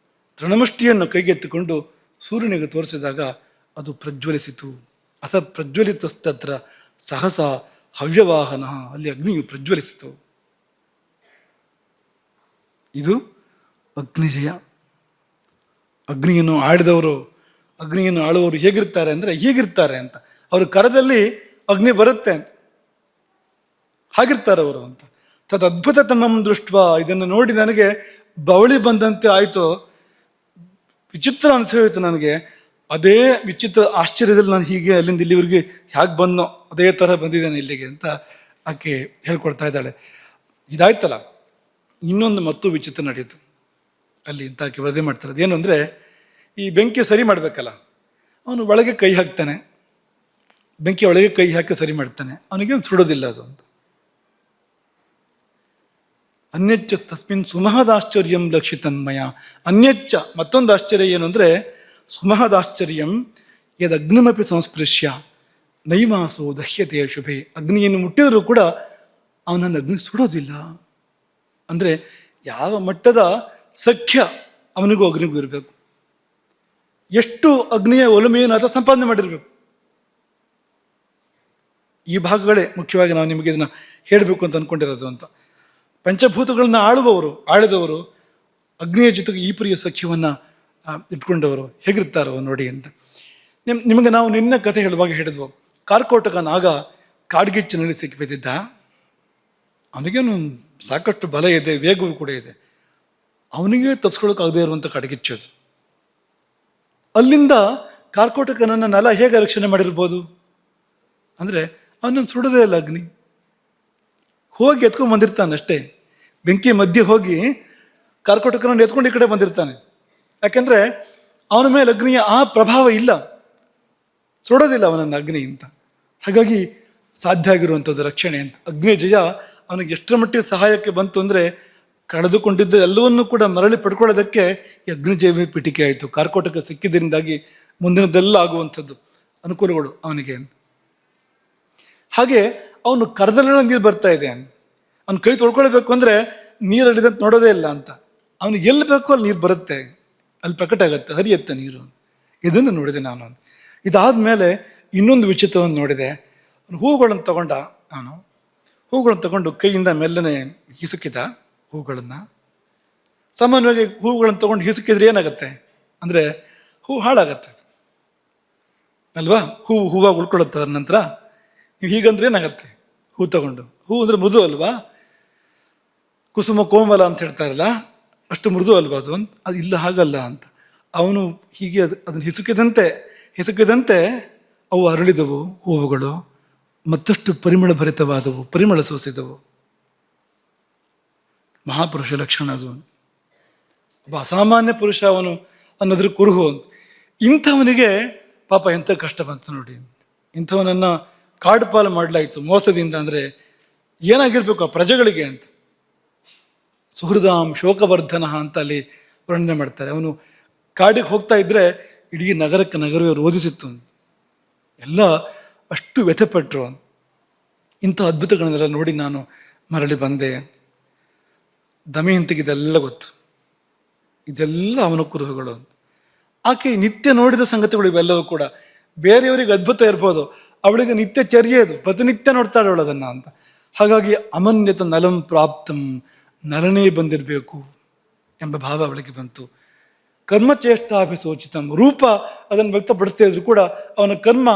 ತೃಣಮುಷ್ಟಿಯನ್ನು ಕೈಗೆತ್ತಿಕೊಂಡು ಸೂರ್ಯನಿಗೆ ತೋರಿಸಿದಾಗ ಅದು ಪ್ರಜ್ವಲಿಸಿತು. ಅಥ ಪ್ರಜ್ವಲಿತಸ್ತತ್ರ ಸಹಸ ಹವ್ಯವಾಹನ. ಅಲ್ಲಿ ಅಗ್ನಿಯು ಪ್ರಜ್ವಲಿಸಿತು. ಇದು ಅಗ್ನಿಜಯ. ಅಗ್ನಿಯನ್ನು ಆಳುವವರು ಹೇಗಿರ್ತಾರೆ ಅಂದರೆ ಹೀಗಿರ್ತಾರೆ ಅಂತ. ಅವ್ರ ಕರದಲ್ಲಿ ಅಗ್ನಿ ಬರುತ್ತೆ ಅಂತ, ಹಾಗಿರ್ತಾರೆ ಅವರು ಅಂತ. ತದ್ ಅದ್ಭುತ ತಮ್ಮಂ ದೃಷ್ಟ. ಇದನ್ನು ನೋಡಿ ನನಗೆ ಬವಳಿ ಬಂದಂತೆ ಆಯಿತು, ವಿಚಿತ್ರ ಅನಿಸೋಯಿತು ನನಗೆ. ಅದೇ ವಿಚಿತ್ರ ಆಶ್ಚರ್ಯದಲ್ಲಿ ನಾನು ಹೀಗೆ ಅಲ್ಲಿಂದ ಇಲ್ಲಿವರೆಗೆ ಹೇಗೆ ಬಂದೋ ಅದೇ ಥರ ಬಂದಿದ್ದೇನೆ ಇಲ್ಲಿಗೆ ಅಂತ ಆಕೆ ಹೇಳ್ಕೊಡ್ತಾ ಇದ್ದಾಳೆ. ಇದಾಯ್ತಲ್ಲ, ಇನ್ನೊಂದು ಮತ್ತೂ ವಿಚಿತ್ರ ನಡೆಯಿತು ಅಲ್ಲಿ ಅಂತ ಆಕೆ ವರದಿ ಮಾಡ್ತಾರೆ. ಅದೇನು ಅಂದರೆ, ಈ ಬೆಂಕಿ ಸರಿ ಮಾಡಬೇಕಲ್ಲ, ಅವನು ಒಳಗೆ ಕೈ ಹಾಕ್ತಾನೆ, ಬೆಂಕಿ ಒಳಗೆ ಕೈ ಹಾಕಿ ಸರಿ ಮಾಡ್ತಾನೆ, ಅವನಿಗೆ ಸುಡೋದಿಲ್ಲ ಅದು ಅಂತ. ಅನ್ಯಚ್ಚ ತಸ್ಮಿನ್ ಸುಮಹದಾಶ್ಚರ್ಯಂ ಲಕ್ಷಿತನ್ಮಯ. ಅನ್ಯಚ್ಚ ಮತ್ತೊಂದು ಆಶ್ಚರ್ಯ ಏನು ಅಂದರೆ, ಸುಮಹದಾಶ್ಚರ್ಯಂ ಯದಗ್ನಿಮಪಿ ಸಂಸ್ಪೃಶ್ಯ ನೈಮಾಸೋ ದಹ್ಯತೆ ಶುಭೆ. ಅಗ್ನಿಯನ್ನು ಮುಟ್ಟಿದರೂ ಕೂಡ ಅವನನ್ನು ಅಗ್ನಿ ಸುಡೋದಿಲ್ಲ. ಅಂದರೆ ಯಾವ ಮಟ್ಟದ ಸಖ್ಯ ಅವನಿಗೂ ಅಗ್ನಿಗೂ ಇರಬೇಕು, ಎಷ್ಟು ಅಗ್ನಿಯ ಒಲಮೆಯನ್ನು ಆತ ಸಂಪಾದನೆ ಮಾಡಿರಬೇಕು. ಈ ಭಾಗಗಳೇ ಮುಖ್ಯವಾಗಿ ನಾವು ನಿಮಗೆ ಇದನ್ನು ಹೇಳಬೇಕು ಅಂತ ಅಂದ್ಕೊಂಡಿರೋದು ಅಂತ. ಪಂಚಭೂತಗಳನ್ನ ಆಳಿದವರು ಅಗ್ನಿಯ ಜೊತೆಗೆ ಈ ಪ್ರಿಯ ಸಖ್ಯವನ್ನು ಇಟ್ಕೊಂಡವರು ಹೇಗಿರ್ತಾರೋ ನೋಡಿ ಅಂತ. ನಿಮಗೆ ನಾವು ನಿನ್ನ ಕಥೆ ಹೇಳುವಾಗ ಹೇಳಿದ್ವು, ಕಾರ್ಕೋಟಕ ನಾಗ ಕಾಡ್ಗಿಚ್ಚಿನಲ್ಲಿ ಸಿಕ್ಕಿ ಬಿದ್ದಿದ್ದ. ಅವನಿಗೇನು ಸಾಕಷ್ಟು ಬಲ ಇದೆ, ವೇಗವೂ ಕೂಡ ಇದೆ. ಅವನಿಗೆ ತಪ್ಸ್ಕೊಳ್ಳೋಕ್ಕಾಗದೇ ಇರುವಂಥ ಕಾಡ್ಗಿಚ್ಚೋದು. ಅಲ್ಲಿಂದ ಕಾರ್ಕೋಟಕನನ್ನು ನಲ ಹೇಗೆ ರಕ್ಷಣೆ ಮಾಡಿರ್ಬೋದು ಅಂದರೆ ಅವನನ್ನು ಸುಡೋದೇ ಇಲ್ಲ ಅಗ್ನಿ. ಹೋಗಿ ಎತ್ಕೊಂಡು ಬಂದಿರ್ತಾನಷ್ಟೇ. ಬೆಂಕಿ ಮಧ್ಯೆ ಹೋಗಿ ಕಾರ್ಕೋಟಕನನ್ನು ಎತ್ಕೊಂಡು ಈ ಕಡೆ ಬಂದಿರ್ತಾನೆ. ಯಾಕೆಂದರೆ ಅವನ ಮೇಲೆ ಅಗ್ನಿಯ ಆ ಪ್ರಭಾವ ಇಲ್ಲ, ಸುಡೋದಿಲ್ಲ ಅವನನ್ನು ಅಗ್ನಿ ಅಂತ. ಹಾಗಾಗಿ ಸಾಧ್ಯ ಆಗಿರುವಂಥದ್ದು ರಕ್ಷಣೆ ಅಂತ. ಅಗ್ನಿಯ ಜಯ ಅವನಿಗೆ ಎಷ್ಟರ ಮಟ್ಟಿಗೆ ಸಹಾಯಕ್ಕೆ ಬಂತು ಅಂದರೆ ಕಳೆದುಕೊಂಡಿದ್ದ ಎಲ್ಲವನ್ನೂ ಕೂಡ ಮರಳಿ ಪಡ್ಕೊಳ್ಳೋದಕ್ಕೆ ಈ ಅಗ್ನಿಜಯವೇ ಪೀಠಿಕೆ ಆಯಿತು. ಕಾರ್ಕೋಟಕ ಸಿಕ್ಕಿದ್ರಿಂದಾಗಿ ಮುಂದಿನದೆಲ್ಲ ಆಗುವಂಥದ್ದು ಅನುಕೂಲಗಳು ಅವನಿಗೆ ಅಂತ. ಹಾಗೆ ಅವನು ಕರೆದಲ್ಲೆಲ್ಲ ನೀರು ಬರ್ತಾ ಇದೆ ಅಂತ. ಅವ್ನು ಕೈ ತೊಳ್ಕೊಳ್ಬೇಕು ಅಂದರೆ ನೀರಲ್ಲಿದಂತ ನೋಡೋದೇ ಇಲ್ಲ ಅಂತ. ಅವನಿಗೆ ಎಲ್ಲಿ ಬೇಕೋ ಅಲ್ಲಿ ನೀರು ಬರುತ್ತೆ, ಅಲ್ಲಿ ಪ್ರಕಟ ಆಗುತ್ತೆ, ಹರಿಯುತ್ತೆ ನೀರು. ಇದನ್ನು ನೋಡಿದೆ ನಾನು. ಇದಾದ ಮೇಲೆ ಇನ್ನೊಂದು ವಿಚಿತ್ರವನ್ನು ನೋಡಿದೆ. ಹೂವುಗಳನ್ನು ತಗೊಂಡ ನಾನು, ಹೂವುಗಳನ್ನು ತಗೊಂಡು ಕೈಯಿಂದ ಮೆಲ್ಲನೆ ಹಿಸುಕಿದ ಹೂಗಳನ್ನು. ಸಾಮಾನ್ಯವಾಗಿ ಹೂವುಗಳನ್ನು ತಗೊಂಡು ಹಿಸುಕಿದ್ರೆ ಏನಾಗುತ್ತೆ ಅಂದರೆ ಹೂ ಹಾಳಾಗತ್ತೆ ಅಲ್ವಾ? ಹೂವಾಗಿ ಉಳ್ಕೊಳ್ಳುತ್ತೆ. ಅದ್ರ ನಂತರ ನೀವು ಹೀಗಂದ್ರೆ ಏನಾಗತ್ತೆ? ಹೂ ತಗೊಂಡು, ಹೂ ಅಂದರೆ ಮೃದು ಅಲ್ವಾ? ಕುಸುಮ ಕೋಮಲ ಅಂತ ಹೇಳ್ತಾರಲ್ಲ, ಅಷ್ಟು ಮೃದು ಅಲ್ವಾ ಅದು ಅಂತ. ಅದು ಇಲ್ಲ, ಹಾಗಲ್ಲ ಅಂತ. ಅವನು ಹೀಗೆ ಅದನ್ನು ಹಿಸುಕಿದಂತೆ ಅವು ಅರಳಿದವು ಹೂವುಗಳು, ಮತ್ತಷ್ಟು ಪರಿಮಳ ಭರಿತವಾದವು, ಪರಿಮಳ ಸೂಸಿದವು. ಮಹಾಪುರುಷ ಲಕ್ಷಣ ಅದು. ಒಬ್ಬ ಅಸಾಮಾನ್ಯ ಪುರುಷ ಅವನು ಅನ್ನೋದ್ರ ಕುರುಹು. ಇಂಥವನಿಗೆ ಪಾಪ ಎಂಥ ಕಷ್ಟ ಬಂತು ನೋಡಿ. ಇಂಥವನನ್ನು ಕಾಡು ಪಾಲು ಮಾಡಲಾಯಿತು ಮೋಸದಿಂದ. ಅಂದರೆ ಏನಾಗಿರ್ಬೇಕು ಆ ಪ್ರಜೆಗಳಿಗೆ ಅಂತ. ಸುಹೃದಾಂ ಶೋಕವರ್ಧನ ಅಂತ ಅಲ್ಲಿ ವರ್ಣನೆ ಮಾಡ್ತಾರೆ. ಅವನು ಕಾಡಿಗೆ ಹೋಗ್ತಾ ಇದ್ರೆ ಇಡೀ ನಗರವೇ ರೋಧಿಸಿತ್ತು. ಎಲ್ಲ ಅಷ್ಟು ವ್ಯಥೆಪಟ್ಟರು. ಇಂಥ ಅದ್ಭುತಗಳನ್ನೆಲ್ಲ ನೋಡಿ ನಾನು ಮರಳಿ ಬಂದೆ. ದಮಯಂತಿಗೆ ಇದೆಲ್ಲ ಗೊತ್ತು, ಇದೆಲ್ಲ ಅವನ ಕುರುಹುಗಳು. ಆಕೆ ನಿತ್ಯ ನೋಡಿದ ಸಂಗತಿಗಳು ಇವೆಲ್ಲವೂ ಕೂಡ. ಬೇರೆಯವರಿಗೆ ಅದ್ಭುತ ಇರ್ಬೋದು, ಅವಳಿಗೆ ನಿತ್ಯ ಚರ್ಯೆ ಅದು, ಪ್ರತಿನಿತ್ಯ ನೋಡ್ತಾಳೆ ಅವಳು ಅದನ್ನು ಅಂತ. ಹಾಗಾಗಿ ಅಮನ್ಯತ ನಲಂ ಪ್ರಾಪ್ತಂ, ನಲನೇ ಬಂದಿರಬೇಕು ಎಂಬ ಭಾವ ಅವಳಿಗೆ ಬಂತು. ಕರ್ಮಚೇಷ್ಟಾಭಿಸೋಚಿತಂ, ರೂಪ ಅದನ್ನು ವ್ಯಕ್ತಪಡಿಸ್ತಾ ಇದ್ರು ಕೂಡ ಅವನ ಕರ್ಮ,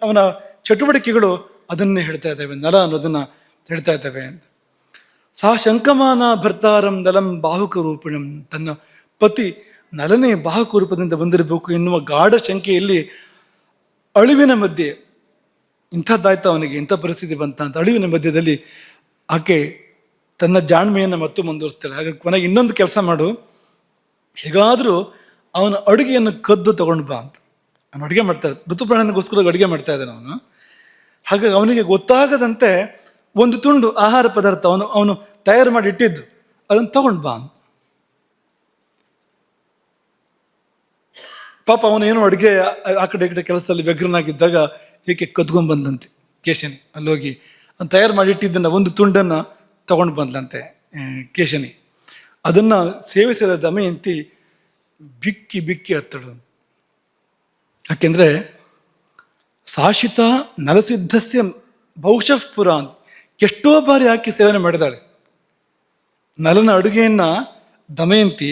ಅವನ ಚಟುವಟಿಕೆಗಳು ಅದನ್ನೇ ಹೇಳ್ತಾ ಇದ್ದಾವೆ, ನಲ ಅನ್ನೋದನ್ನ ಹೇಳ್ತಾ ಇದ್ದಾವೆ ಅಂತ. ಸಹ ಶಂಕಮಾನ ಭರ್ತಾರಂ ನಲಂ ಬಾಹುಕ ರೂಪಿಣಂ, ತನ್ನ ಪತಿ ನಲನೇ ಬಾಹುಕ ರೂಪದಿಂದ ಬಂದಿರಬೇಕು ಎನ್ನುವ ಗಾಢ ಶಂಕೆಯಲ್ಲಿ ಅಳಿವಿನ ಮಧ್ಯೆ, ಇಂಥದ್ದಾಯ್ತು ಅವನಿಗೆ, ಇಂಥ ಪರಿಸ್ಥಿತಿ ಬಂತ ಅಂತ ಅಳಿವಿನ ಮಧ್ಯದಲ್ಲಿ ಆಕೆ ತನ್ನ ಜಾಣ್ಮೆಯನ್ನು ಮತ್ತು ಮುಂದುವರಿಸ್ತಾಳೆ. ಹಾಗಾಗಿ ಕೊನೆಗೆ ಇನ್ನೊಂದು ಕೆಲಸ ಮಾಡು, ಹೇಗಾದರೂ ಅವನ ಅಡುಗೆಯನ್ನು ಕದ್ದು ತಗೊಂಡು ಬಾ ಅಂತ. ಅವನು ಅಡುಗೆ ಮಾಡ್ತಾ ಇದ್ದ, ಋತುಪ್ರಾಣನಿಗೋಸ್ಕರ ಅಡುಗೆ ಮಾಡ್ತಾ ಇದ್ದಾನೆ ಅವನು. ಹಾಗಾಗಿ ಅವನಿಗೆ ಗೊತ್ತಾಗದಂತೆ ಒಂದು ತುಂಡು ಆಹಾರ ಪದಾರ್ಥ ಅವನು ತಯಾರು ಮಾಡಿ ಇಟ್ಟಿದ್ದು ಅದನ್ನು ತಗೊಂಡು ಬಾ ಅಂತ. ಪಾಪ ಅವನು ಏನೋ ಅಡುಗೆ ಆ ಕಡೆ ಈ ಕಡೆ ಕೆಲಸದಲ್ಲಿ ವ್ಯಗ್ರನಾಗಿದ್ದಾಗ ಏಕೆ ಕದ್ಕೊಂಡ್ ಬಂದಂತೆ ಕೇಶನಿ. ಅಲ್ಲೋಗಿ ಅವ್ನು ತಯಾರು ಮಾಡಿ ಇಟ್ಟಿದ್ದನ್ನು ಒಂದು ತುಂಡನ್ನು ತಗೊಂಡು ಬಂದ್ಲಂತೆ ಕೇಶನಿ. ಅದನ್ನ ಸೇವಿಸಿದ ದಮಯಂತಿ ಬಿಕ್ಕಿ ಬಿಕ್ಕಿ ಹತ್ತಳು. ಯಾಕೆಂದ್ರೆ ಸಾಶಿತ ನಲಸಿದ್ಧಸ್ಯ ಬಹುಶಃ ಪುರ ಅಂತ ಎಷ್ಟೋ ಬಾರಿ ಆಕೆ ಸೇವನೆ ಮಾಡಿದಾಳೆ. ನಲನ ಅಡುಗೆಯನ್ನ ದಮಯಂತಿ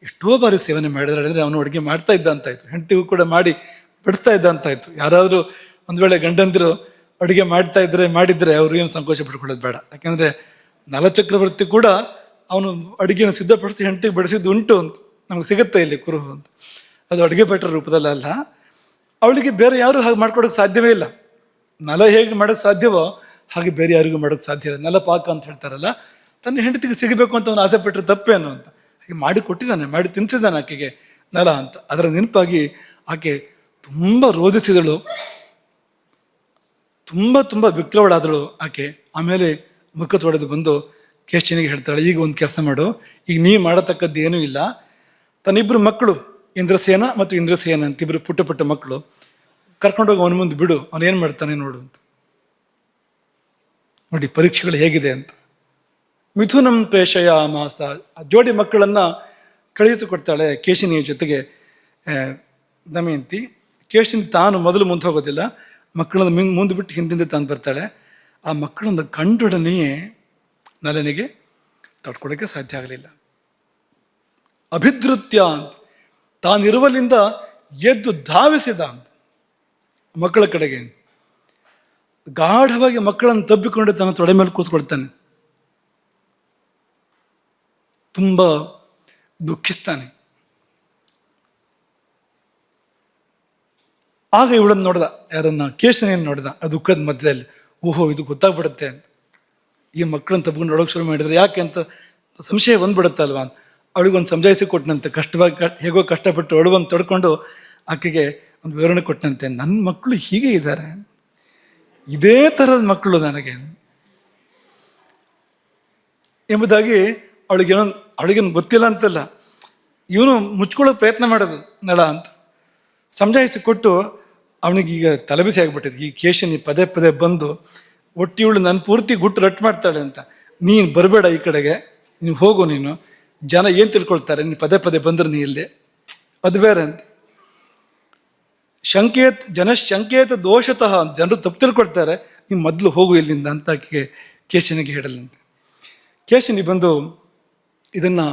ಎಷ್ಟೋ ಬಾರಿ ಸೇವನೆ ಮಾಡಿದಾಳೆ. ಅಂದರೆ ಅವನು ಅಡುಗೆ ಮಾಡ್ತಾ ಇದ್ದ ಅಂತಾಯ್ತು, ಹೆಂಡತಿಗೂ ಕೂಡ ಮಾಡಿ ಬಿಡ್ತಾ ಇದ್ದ ಅಂತಾಯ್ತು. ಯಾರಾದರೂ ಒಂದು ವೇಳೆ ಗಂಡಂದಿರು ಅಡುಗೆ ಮಾಡಿದ್ರೆ ಅವ್ರು ಏನು ಸಂಕೋಚ ಪಡ್ಕೊಳ್ಳೋದು ಬೇಡ. ಯಾಕೆಂದ್ರೆ ನಲಚಕ್ರವರ್ತಿ ಕೂಡ ಅವನು ಅಡುಗೆಯನ್ನು ಸಿದ್ಧಪಡಿಸಿ ಹೆಂಡತಿಗೆ ಬಡಿಸಿದ್ದು ಉಂಟು ಅಂತ ನಮ್ಗೆ ಸಿಗುತ್ತೆ ಇಲ್ಲಿ ಕುರುಹು ಅಂತ. ಅದು ಅಡುಗೆ ಭಟ್ರ ರೂಪದಲ್ಲ. ಅವಳಿಗೆ ಬೇರೆ ಯಾರು ಹಾಗೆ ಮಾಡ್ಕೊಡೋಕೆ ಸಾಧ್ಯವೇ ಇಲ್ಲ. ನಲ ಹೇಗೆ ಮಾಡೋಕ್ಕೆ ಸಾಧ್ಯವೋ ಹಾಗೆ ಬೇರೆ ಯಾರಿಗೂ ಮಾಡೋಕ್ಕೆ ಸಾಧ್ಯ ಇಲ್ಲ. ನಲ ಪಾಕ ಅಂತ ಹೇಳ್ತಾರಲ್ಲ, ತನ್ನ ಹೆಂಡತಿಗೆ ಸಿಗಬೇಕು ಅಂತ ಅವನು ಆಸೆ ಪಟ್ಟರೆ ತಪ್ಪೇನು ಅಂತ ಹಾಗೆ ಮಾಡಿ ಕೊಟ್ಟಿದ್ದಾನೆ, ಮಾಡಿ ತಿನ್ಸಿದ್ದಾನೆ ಆಕೆಗೆ ನಲ ಅಂತ. ಅದರ ನೆನಪಾಗಿ ಆಕೆ ತುಂಬ ರೋಧಿಸಿದಳು, ತುಂಬ ವಿಕ್ಲವಳಾದಳು ಆಕೆ. ಆಮೇಲೆ ಮುಖ ತೊಳೆದು ಬಂದು ಕೇಶನಿಗೆ ಹೇಳ್ತಾಳೆ, ಈಗ ಒಂದು ಕೆಲಸ ಮಾಡು, ಈಗ ನೀ ಮಾಡತಕ್ಕದ್ದು ಏನೂ ಇಲ್ಲ. ತನ್ನಿಬ್ಬರು ಮಕ್ಕಳು ಇಂದ್ರಸೇನ ಮತ್ತು ಇಂದ್ರಸೇನ ಅಂತ ಇಬ್ಬರು ಪುಟ್ಟ ಮಕ್ಕಳು ಕರ್ಕೊಂಡೋಗಿ ಅವನ ಮುಂದೆ ಬಿಡು, ಅವನು ಏನು ಮಾಡ್ತಾನೆ ನೋಡು ಅಂತ. ನೋಡಿ ಪರೀಕ್ಷೆಗಳು ಹೇಗಿದೆ ಅಂತ. ಮಿಥುನಂ ಪ್ರೇಷಯ ಮಾಸ, ಜೋಡಿ ಮಕ್ಕಳನ್ನ ಕಳುಹಿಸಿಕೊಡ್ತಾಳೆ ಕೇಶಿನಿಯ ಜೊತೆಗೆ ದಮಯಂತಿ. ಕೇಶಿನಿ ತಾನು ಮೊದಲು ಮುಂದೆ ಹೋಗೋದಿಲ್ಲ, ಮಕ್ಕಳನ್ನು ಮುಂದೆ ಬಿಟ್ಟು ಹಿಂದಿಂದ ತಾನು ಬರ್ತಾಳೆ. ಆ ಮಕ್ಕಳನ್ನು ಕಂಡೊಡನೆಯೇ ನಲನಿಗೆ ತಡ್ಕೊಳ್ಳೋಕ್ಕೆ ಸಾಧ್ಯ ಆಗಲಿಲ್ಲ. ಅಭಿಧೃತ್ಯ ಅಂತ ತಾನಿರುವಲ್ಲಿಂದ ಎದ್ದು ಧಾವಿಸಿದ ಅಂತ ಮಕ್ಕಳ ಕಡೆಗೆ. ಗಾಢವಾಗಿ ಮಕ್ಕಳನ್ನು ತಬ್ಬಿಕೊಂಡು ತನ್ನ ತೊಡೆ ಮೇಲೆ ಕೂಸ್ಕೊಳ್ತಾನೆ. ತುಂಬ ದುಃಖಿಸ್ತಾನೆ. ಆಗ ಇವಳನ್ನು ನೋಡ್ದ, ಯಾರನ್ನ, ಕೇಶನೆಯನ್ನು ನೋಡ್ದ ಆ ದುಃಖದ ಮಧ್ಯದಲ್ಲಿ. ಓಹೋ, ಇದು ಗೊತ್ತಾಗ್ಬಿಡುತ್ತೆ ಅಂತ. ಈ ಮಕ್ಕಳನ್ನ ತಬ್ಕೊಂಡು ಒಳಗೆ ಶುರು ಮಾಡಿದ್ರೆ ಯಾಕೆ ಅಂತ ಸಂಶಯ ಬಂದ್ಬಿಡುತ್ತಲ್ವಾ ಅಂತ ಅವಳಿಗೊಂದು ಸಮಜಾಯಿಸಿ ಕೊಟ್ಟನಂತೆ. ಕಷ್ಟವಾಗಿ ಹೇಗೋ ಕಷ್ಟಪಟ್ಟು ಒಳಗೊಂದು ತಡ್ಕೊಂಡು ಆಕೆಗೆ ಒಂದು ವಿವರಣೆ ಕೊಟ್ಟನಂತೆ. ನನ್ನ ಮಕ್ಕಳು ಹೀಗೆ ಇದ್ದಾರೆ, ಇದೇ ಥರದ ಮಕ್ಕಳು ನನಗೆ ಎಂಬುದಾಗಿ ಅವಳಿಗೇನು ಗೊತ್ತಿಲ್ಲ ಅಂತಲ್ಲ, ಇವನು ಮುಚ್ಕೊಳ್ಳೋ ಪ್ರಯತ್ನ ಮಾಡೋದು ನಳ ಅಂತ ಸಮಜಾಯಿಸಿ ಕೊಟ್ಟು ಅವನಿಗೀಗ ತಲೆಬಿಸಿ ಆಗಿಬಿಟ್ಟಿದೆ. ಈ ಕೇಶನಿ ಪದೇ ಪದೇ ಬಂದು ಒಟ್ಟಿವಳು ನನ್ನ ಪೂರ್ತಿ ಗುಟ್ಟು ರಟ್ಟು ಮಾಡ್ತಾಳೆ ಅಂತ. ನೀನು ಬರಬೇಡ ಈ ಕಡೆಗೆ, ನೀನು ಹೋಗು, ನೀನು ಜನ ಏನು ತಿಳ್ಕೊಳ್ತಾರೆ ನೀನು ಪದೇ ಪದೇ ಬಂದ್ರೆ ನೀ ಇಲ್ಲಿ, ಅದು ಬೇರೆ ಅಂತ. ಜನಶಂಕೇತ ದೋಷತಃ, ಜನರು ತಪ್ಪು ತಿಳ್ಕೊಳ್ತಾರೆ, ನೀವು ಮೊದಲು ಹೋಗು ಇಲ್ಲಿಂದ ಅಂತ ಕೇಶನಿಗೆ ಹೇಳಲ್ಲಂತೆ. ಕೇಶನಿ ಬಂದು ಇದನ್ನು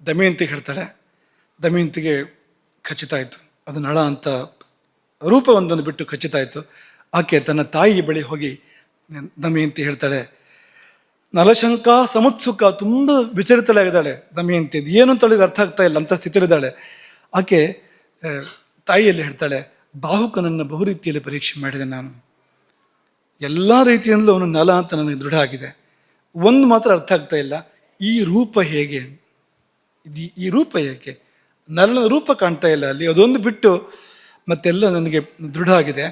ದಮಯಂತಿಗೆ ಹೇಳ್ತಾಳೆ. ದಮಯಂತಿಗೆ ಖಚಿತ ಆಯಿತು, ಅದು ನಳ ಅಂತ ರೂಪವೊಂದನ್ನು ಬಿಟ್ಟು ಖಚಿತ ಆಯಿತು. ಆಕೆ ತನ್ನ ತಾಯಿ ಬಳಿ ಹೋಗಿ ದಮಯಂತಿ ಹೇಳ್ತಾಳೆ, ನಲಶಂಕ ಸಮುತ್ಸುಕ, ತುಂಬ ವಿಚಲಿತಳಾಗಿದ್ದಾಳೆ ದಮಯಂತಿ. ಅದು ಏನು ಅಂತ ಅವಳಿಗೆ ಅರ್ಥ ಆಗ್ತಾ ಇಲ್ಲ ಅಂತ ಸ್ಥಿತಿಲಿದ್ದಾಳೆ. ಆಕೆ ತಾಯಿಯಲ್ಲಿ ಹೇಳ್ತಾಳೆ, ಬಾಹುಕನನ್ನು ಬಹು ರೀತಿಯಲ್ಲಿ ಪರೀಕ್ಷೆ ಮಾಡಿದೆ ನಾನು, ಎಲ್ಲ ರೀತಿಯಿಂದಲೂ ಅವನು ನಲ ಅಂತ ನನಗೆ ದೃಢ ಆಗಿದೆ. ಒಂದು ಮಾತ್ರ ಅರ್ಥ ಆಗ್ತಾ ಇಲ್ಲ, ಈ ರೂಪ ಹೇಗೆ, ಈ ರೂಪ ಹೇಗೆ, ನಲನ ರೂಪ ಕಾಣ್ತಾ ಇಲ್ಲ ಅಲ್ಲಿ, ಅದೊಂದು ಬಿಟ್ಟು ಮತ್ತೆಲ್ಲ ನನಗೆ ದೃಢ ಆಗಿದೆ.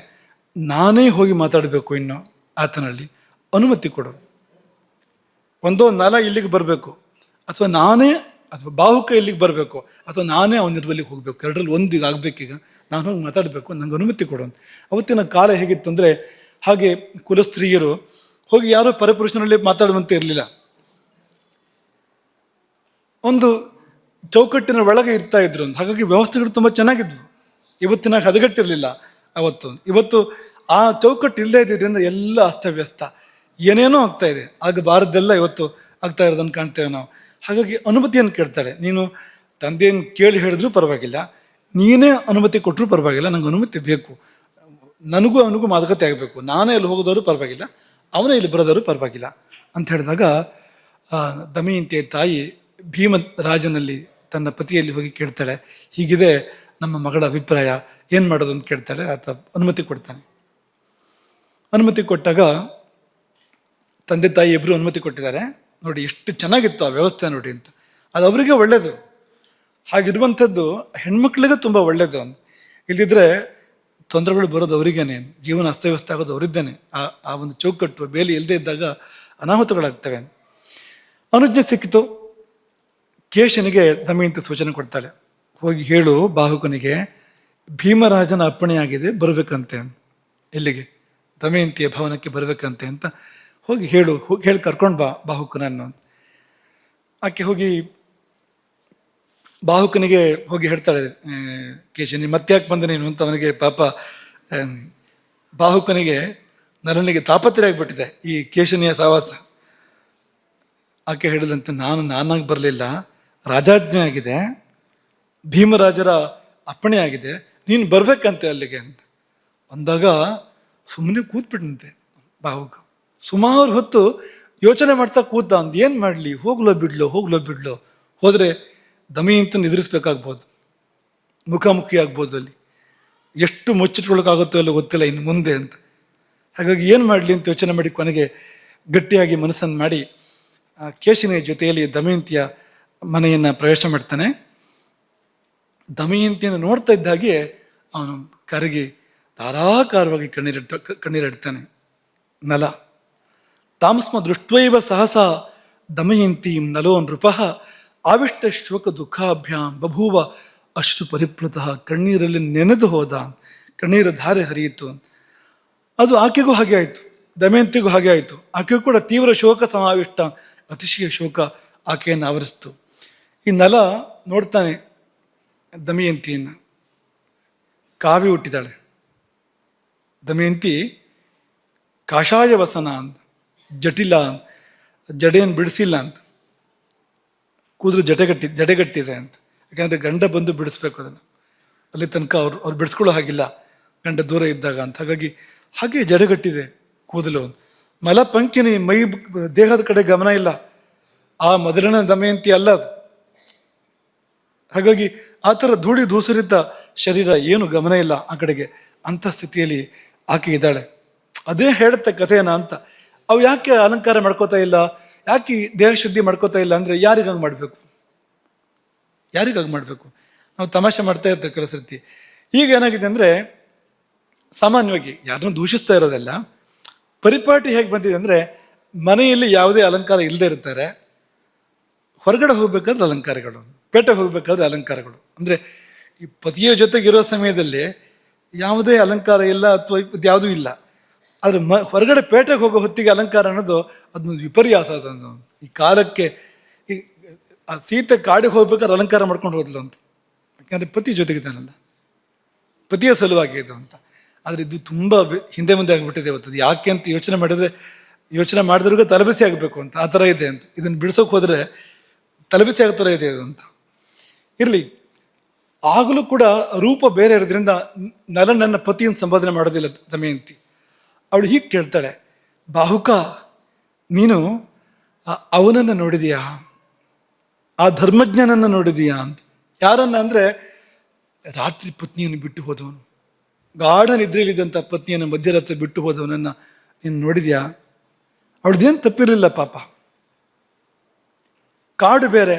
ನಾನೇ ಹೋಗಿ ಮಾತಾಡಬೇಕು, ಇನ್ನು ಆತನಲ್ಲಿ ಅನುಮತಿ ಕೊಡು. ಒಂದೋ ನಲ ಇಲ್ಲಿಗೆ ಬರಬೇಕು, ಅಥವಾ ನಾನೇ, ಅಥವಾ ಬಾಹುಕ ಇಲ್ಲಿಗೆ ಬರಬೇಕು, ಅಥವಾ ನಾನೇ ಅವನಿರುವಲ್ಲಿಗೆ ಹೋಗಬೇಕು. ಎರಡರಲ್ಲಿ ಒಂದು ಈಗ ಆಗಬೇಕೀಗ, ನಾನು ಹೋಗಿ ಮಾತಾಡಬೇಕು, ನಂಗೆ ಅನುಮತಿ ಕೊಡು ಅಂತ. ಅವತ್ತಿನ ಕಾಲ ಹೇಗಿತ್ತು ಅಂದರೆ, ಹಾಗೆ ಕುಲಸ್ತ್ರೀಯರು ಹೋಗಿ ಯಾರೋ ಪರಪುರುಷನಲ್ಲಿ ಮಾತಾಡುವಂತೆ ಇರಲಿಲ್ಲ. ಒಂದು ಚೌಕಟ್ಟಿನ ಒಳಗೆ ಇರ್ತಾ ಇದ್ರು. ಹಾಗಾಗಿ ವ್ಯವಸ್ಥೆಗಳು ತುಂಬ ಚೆನ್ನಾಗಿದ್ವು. ಇವತ್ತಿನ ಹದಗೆಟ್ಟಿರಲಿಲ್ಲ ಅವತ್ತು. ಇವತ್ತು ಆ ಚೌಕಟ್ಟು ಇಲ್ಲದೆ ಇದ್ದಿದ್ದರಿಂದ ಎಲ್ಲ ಅಸ್ತವ್ಯಸ್ತ, ಏನೇನೋ ಆಗ್ತಾ ಇದೆ. ಆಗಬಾರದ್ದೆಲ್ಲ ಇವತ್ತು ಆಗ್ತಾ ಇರೋದನ್ನು ಕಾಣ್ತೇವೆ ನಾವು. ಹಾಗಾಗಿ ಅನುಮತಿಯನ್ನು ಕೇಳ್ತಾಳೆ. ನೀನು ತಂದೆಯನ್ನು ಕೇಳಿ ಹೇಳಿದ್ರೂ ಪರವಾಗಿಲ್ಲ, ನೀನೇ ಅನುಮತಿ ಕೊಟ್ಟರೂ ಪರವಾಗಿಲ್ಲ, ನಂಗೆ ಅನುಮತಿ ಬೇಕು, ನನಗೂ ಅವನಿಗೂ ಮಾತುಕತೆ ಆಗಬೇಕು, ನಾನೇ ಇಲ್ಲಿ ಹೋಗೋದವರು ಪರವಾಗಿಲ್ಲ, ಅವನೇ ಇಲ್ಲಿ ಬರೋದವರು ಪರವಾಗಿಲ್ಲ ಅಂತ ಹೇಳಿದಾಗ, ದಮಯಂತಿಯ ತಾಯಿ ಭೀಮರಾಜನಲ್ಲಿ ತನ್ನ ಪತಿಯಲ್ಲಿ ಹೋಗಿ ಕೇಳ್ತಾಳೆ, ಹೀಗಿದೆ ನಮ್ಮ ಮಗಳ ಅಭಿಪ್ರಾಯ, ಏನು ಮಾಡೋದು ಅಂತ ಕೇಳ್ತಾಳೆ. ಆತ ಅನುಮತಿ ಕೊಡ್ತಾನೆ. ಅನುಮತಿ ಕೊಟ್ಟಾಗ ತಂದೆ ತಾಯಿ ಇಬ್ಬರು ಅನುಮತಿ ಕೊಟ್ಟಿದ್ದಾರೆ. ನೋಡಿ ಎಷ್ಟು ಚೆನ್ನಾಗಿತ್ತು ಆ ವ್ಯವಸ್ಥೆ ನೋಡಿ ಅಂತ. ಅದು ಅವರಿಗೆ ಒಳ್ಳೆಯದು. ಹಾಗಿರುವಂಥದ್ದು ಹೆಣ್ಮಕ್ಳಿಗೆ ತುಂಬ ಒಳ್ಳೆಯದು. ಇಲ್ದಿದ್ರೆ ತೊಂದರೆಗಳು ಬರೋದು ಅವರಿಗೇನೆ, ಜೀವನ ಅಸ್ತವ್ಯಸ್ತ ಆಗೋದು ಅವರಿದ್ದೇನೆ. ಆ ಒಂದು ಚೌಕಟ್ಟು ಬೇಲಿ ಇಲ್ಲದೆ ಇದ್ದಾಗ ಅನಾಹುತಗಳಾಗ್ತವೆ. ಅನುಜ್ಞೆ ಸಿಕ್ಕಿತು. ಕೇಶನಿಗೆ ದಮಯಂತಿ ಸೂಚನೆ ಕೊಡ್ತಾಳೆ, ಹೋಗಿ ಹೇಳು ಬಾಹುಕನಿಗೆ ಭೀಮರಾಜನ ಅಪ್ಪಣೆಯಾಗಿದೆ, ಬರಬೇಕಂತೆ, ಇಲ್ಲಿಗೆ ದಮಯಂತಿಯ ಭವನಕ್ಕೆ ಬರಬೇಕಂತೆ ಅಂತ ಹೋಗಿ ಹೇಳಿ ಕರ್ಕೊಂಡು ಬಾ ಬಾಹುಕನನ್ನು. ಆಕೆ ಹೋಗಿ ಬಾಹುಕನಿಗೆ ಹೋಗಿ ಹೇಳ್ತಾಳೆ, ಕೇಶನಿ ಮತ್ತ್ಯಾಕೆ ಬಂದ ನೀನು ಅಂತ. ಅವನಿಗೆ ಪಾಪ ಬಾಹುಕನಿಗೆ ನರನಿಗೆ ತಾಪತ್ರೆ ಆಗಿಬಿಟ್ಟಿದೆ ಈ ಕೇಶನಿಯ ಸಹವಾಸ. ಆಕೆ ಹೇಳಿದಂತೆ, ನಾನಾಗಿ ಬರಲಿಲ್ಲ, ರಾಜಾಜ್ಞೆ ಆಗಿದೆ, ಭೀಮರಾಜರ ಅಪ್ಪಣೆ ಆಗಿದೆ, ನೀನು ಬರ್ಬೇಕಂತೆ ಅಲ್ಲಿಗೆ ಅಂತ ಅಂದಾಗ ಸುಮ್ಮನೆ ಕೂತ್ಬಿಟ್ಟಂತೆ ಬಾಹುಕ. ಸುಮಾರು ಹೊತ್ತು ಯೋಚನೆ ಮಾಡ್ತಾ ಕೂತ. ಅಂದು ಏನು ಮಾಡಲಿ, ಹೋಗ್ಲೋ ಬಿಡ್ಲೋ. ಹೋದರೆ ದಮಯಂತಿನ ಎದುರಿಸ್ಬೇಕಾಗ್ಬೋದು, ಮುಖಾಮುಖಿ ಆಗ್ಬೋದು, ಅಲ್ಲಿ ಎಷ್ಟು ಮುಚ್ಚಿಟ್ಕೊಳಕ್ಕಾಗುತ್ತೋ ಎಲ್ಲ ಗೊತ್ತಿಲ್ಲ ಇನ್ನು ಮುಂದೆ ಅಂತ. ಹಾಗಾಗಿ ಏನು ಮಾಡಲಿ ಅಂತ ಯೋಚನೆ ಮಾಡಿ ಕೊನೆಗೆ ಗಟ್ಟಿಯಾಗಿ ಮನಸ್ಸನ್ನು ಮಾಡಿ ಕೇಶಿನಿಯ ಜೊತೆಯಲ್ಲಿ ದಮಯಂತಿಯ ಮನೆಯನ್ನು ಪ್ರವೇಶ ಮಾಡ್ತಾನೆ. ದಮಯಂತಿಯನ್ನು ನೋಡ್ತಾ ಇದ್ದ ಹಾಗೆ ಅವನು ಕರಗಿ ಧಾರಾಕಾರವಾಗಿ ಕಣ್ಣೀರಿಡ್ತಾನೆ. ನಲ ತಾಮಸ್ಮ ದೃಷ್ಟ್ವೈವ ಸಹಸ ದಮಯಂತೀಂ ನಲೋ ನೃಪಃ ಆವಿಷ್ಟ ಶೋಕ ದುಃಖಾಭ್ಯಾಂ ಬಭೂವ ಅಶ್ರು ಪರಿಪ್ಲುತಃ. ಕಣ್ಣೀರಲ್ಲಿ ನೆನೆದು ಹೋದ, ಕಣ್ಣೀರ ಧಾರೆ ಹರಿಯಿತು. ಅದು ಆಕೆಗೂ ಹಾಗೆ ಆಯಿತು, ದಮಯಂತಿಗೂ ಹಾಗೆ ಆಯಿತು. ಆಕೆಗೂ ಕೂಡ ತೀವ್ರ ಶೋಕ ಸಮಾವಿಷ್ಟ, ಅತಿಶಯ ಶೋಕ ಆಕೆಯನ್ನು ಆವರಿಸ್ತು. ಈ ನಲ ನೋಡ್ತಾನೆ ದಮಯಂತಿಯನ್ನು. ಕಾವಿ ಹುಟ್ಟಿದಾಳೆ ದಮಯಂತಿ, ಕಾಷಾಯ ವಸನ ಅಂತ, ಜಟಿಲ, ಜಡೆಯನ್ನು ಬಿಡಿಸಿಲ್ಲ ಅಂತ, ಕೂದಲು ಜಡೆಗಟ್ಟಿದೆ ಅಂತ. ಯಾಕಂದರೆ ಗಂಡ ಬಂದು ಬಿಡಿಸ್ಬೇಕು ಅದನ್ನು, ಅಲ್ಲಿ ತನಕ ಅವ್ರು ಬಿಡಿಸ್ಕೊಳ್ಳೋ ಹಾಗಿಲ್ಲ ಗಂಡ ದೂರ ಇದ್ದಾಗ ಅಂತ. ಹಾಗಾಗಿ ಹಾಗೆ ಜಡಗಟ್ಟಿದೆ ಕೂದಲು. ಮಲಪಂಕಿನಿ, ಮೈ ದೇಹದ ಕಡೆ ಗಮನ ಇಲ್ಲ. ಆ ಮೊದಲಿನ ದಮಯಂತಿ ಅಲ್ಲ ಅದು. ಹಾಗಾಗಿ ಆ ಥರ ಧೂಳಿ ಧೂಸರಿದ್ದ ಶರೀರ, ಏನು ಗಮನ ಇಲ್ಲ ಆ ಕಡೆಗೆ, ಅಂಥ ಸ್ಥಿತಿಯಲ್ಲಿ ಆಕೆ ಇದ್ದಾಳೆ. ಅದೇ ಹೇಳುತ್ತೆ ಕಥೆಯನ್ನ ಅಂತ. ಅವು ಯಾಕೆ ಅಲಂಕಾರ ಮಾಡ್ಕೋತಾ ಇಲ್ಲ, ಯಾಕೆ ದೇಹ ಶುದ್ಧಿ ಮಾಡ್ಕೋತಾ ಇಲ್ಲ ಅಂದರೆ ಯಾರಿಗಾಗಿ ಮಾಡಬೇಕು, ಯಾರಿಗಾಗಿ ಮಾಡಬೇಕು? ನಾವು ತಮಾಷೆ ಮಾಡ್ತಾ ಇರ್ತೇವೆ ಕೆಲವು ಸರ್ತಿ. ಈಗ ಏನಾಗಿದೆ ಅಂದರೆ, ಸಾಮಾನ್ಯವಾಗಿ ಯಾರನ್ನೂ ದೂಷಿಸ್ತಾ ಇರೋದಲ್ಲ, ಪರಿಪಾಟಿ ಹೇಗೆ ಬಂದಿದೆ ಅಂದರೆ, ಮನೆಯಲ್ಲಿ ಯಾವುದೇ ಅಲಂಕಾರ ಇಲ್ಲದೆ ಇರ್ತಾರೆ, ಹೊರಗಡೆ ಹೋಗ್ಬೇಕಾದ್ರೆ ಅಲಂಕಾರಗಳು, ಪೇಟೆಗೆ ಹೋಗ್ಬೇಕಾದ್ರೆ ಅಲಂಕಾರಗಳು. ಅಂದರೆ ಈ ಪತಿಯ ಜೊತೆಗಿರೋ ಸಮಯದಲ್ಲಿ ಯಾವುದೇ ಅಲಂಕಾರ ಇಲ್ಲ ಅಥವಾ ಯಾವುದೂ ಇಲ್ಲ. ಆದರೆ ಹೊರಗಡೆ ಪೇಟೆಗೆ ಹೋಗೋ ಹೊತ್ತಿಗೆ ಅಲಂಕಾರ ಅನ್ನೋದು ಅದೊಂದು ವಿಪರ್ಯಾಸ. ಅದೊಂದು ಈ ಕಾಲಕ್ಕೆ, ಈ ಆ ಸೀತೆ ಕಾಡಿಗೆ ಹೋಗ್ಬೇಕಾದ್ರೆ ಅಲಂಕಾರ ಮಾಡ್ಕೊಂಡು ಹೋದ್ಲು ಅಂತ. ಯಾಕಂದರೆ ಪತಿ ಜೊತೆಗಿದ್ದಾನಲ್ಲ, ಪತಿಯ ಸಲುವಾಗಿ ಇದು ಅಂತ. ಆದರೆ ಇದು ತುಂಬ ಹಿಂದೆ ಮುಂದೆ ಆಗಿಬಿಟ್ಟಿದೆ ಇವತ್ತು. ಯಾಕೆ ಅಂತ ಯೋಚನೆ ಮಾಡಿದ್ರಿಗೆ ತಲೆಬಿಸಿ ಆಗಬೇಕು ಅಂತ, ಆ ಥರ ಇದೆ ಅಂತ. ಇದನ್ನು ಬಿಡಿಸೋಕೆ ಹೋದರೆ ತಲೆಬಿಸಿ ಆಗೋ ಥರ ಇದೆ ಅದು ಅಂತ. ಇರಲಿ, ಆಗಲೂ ಕೂಡ ರೂಪ ಬೇರೆ ಇರೋದ್ರಿಂದ ನನ್ನ ಪತಿಯನ್ನು ಸಂಬೋಧನೆ ಮಾಡೋದಿಲ್ಲ ದಮಯಂತಿ. ಅವಳು ಹೀಗೆ ಕೇಳ್ತಾಳೆ, ಬಾಹುಕ, ನೀನು ಅವನನ್ನು ನೋಡಿದೀಯಾ, ಆ ಧರ್ಮಜ್ಞನನ್ನು ನೋಡಿದೀಯಾ ಅಂತ. ಯಾರನ್ನ ಅಂದರೆ, ರಾತ್ರಿ ಪತ್ನಿಯನ್ನು ಬಿಟ್ಟು ಹೋದವನು, ಗಾಢ ನಿದ್ರೆಯಲ್ಲಿದ್ದಂಥ ಪತ್ನಿಯನ್ನು ಮಧ್ಯರಾತ್ರಿ ಬಿಟ್ಟು ಹೋದವನನ್ನು ನೀನು ನೋಡಿದ್ಯಾ? ಅವಳದೇನು ತಪ್ಪಿರಲಿಲ್ಲ ಪಾಪ. ಕಾಡು ಬೇರೆ,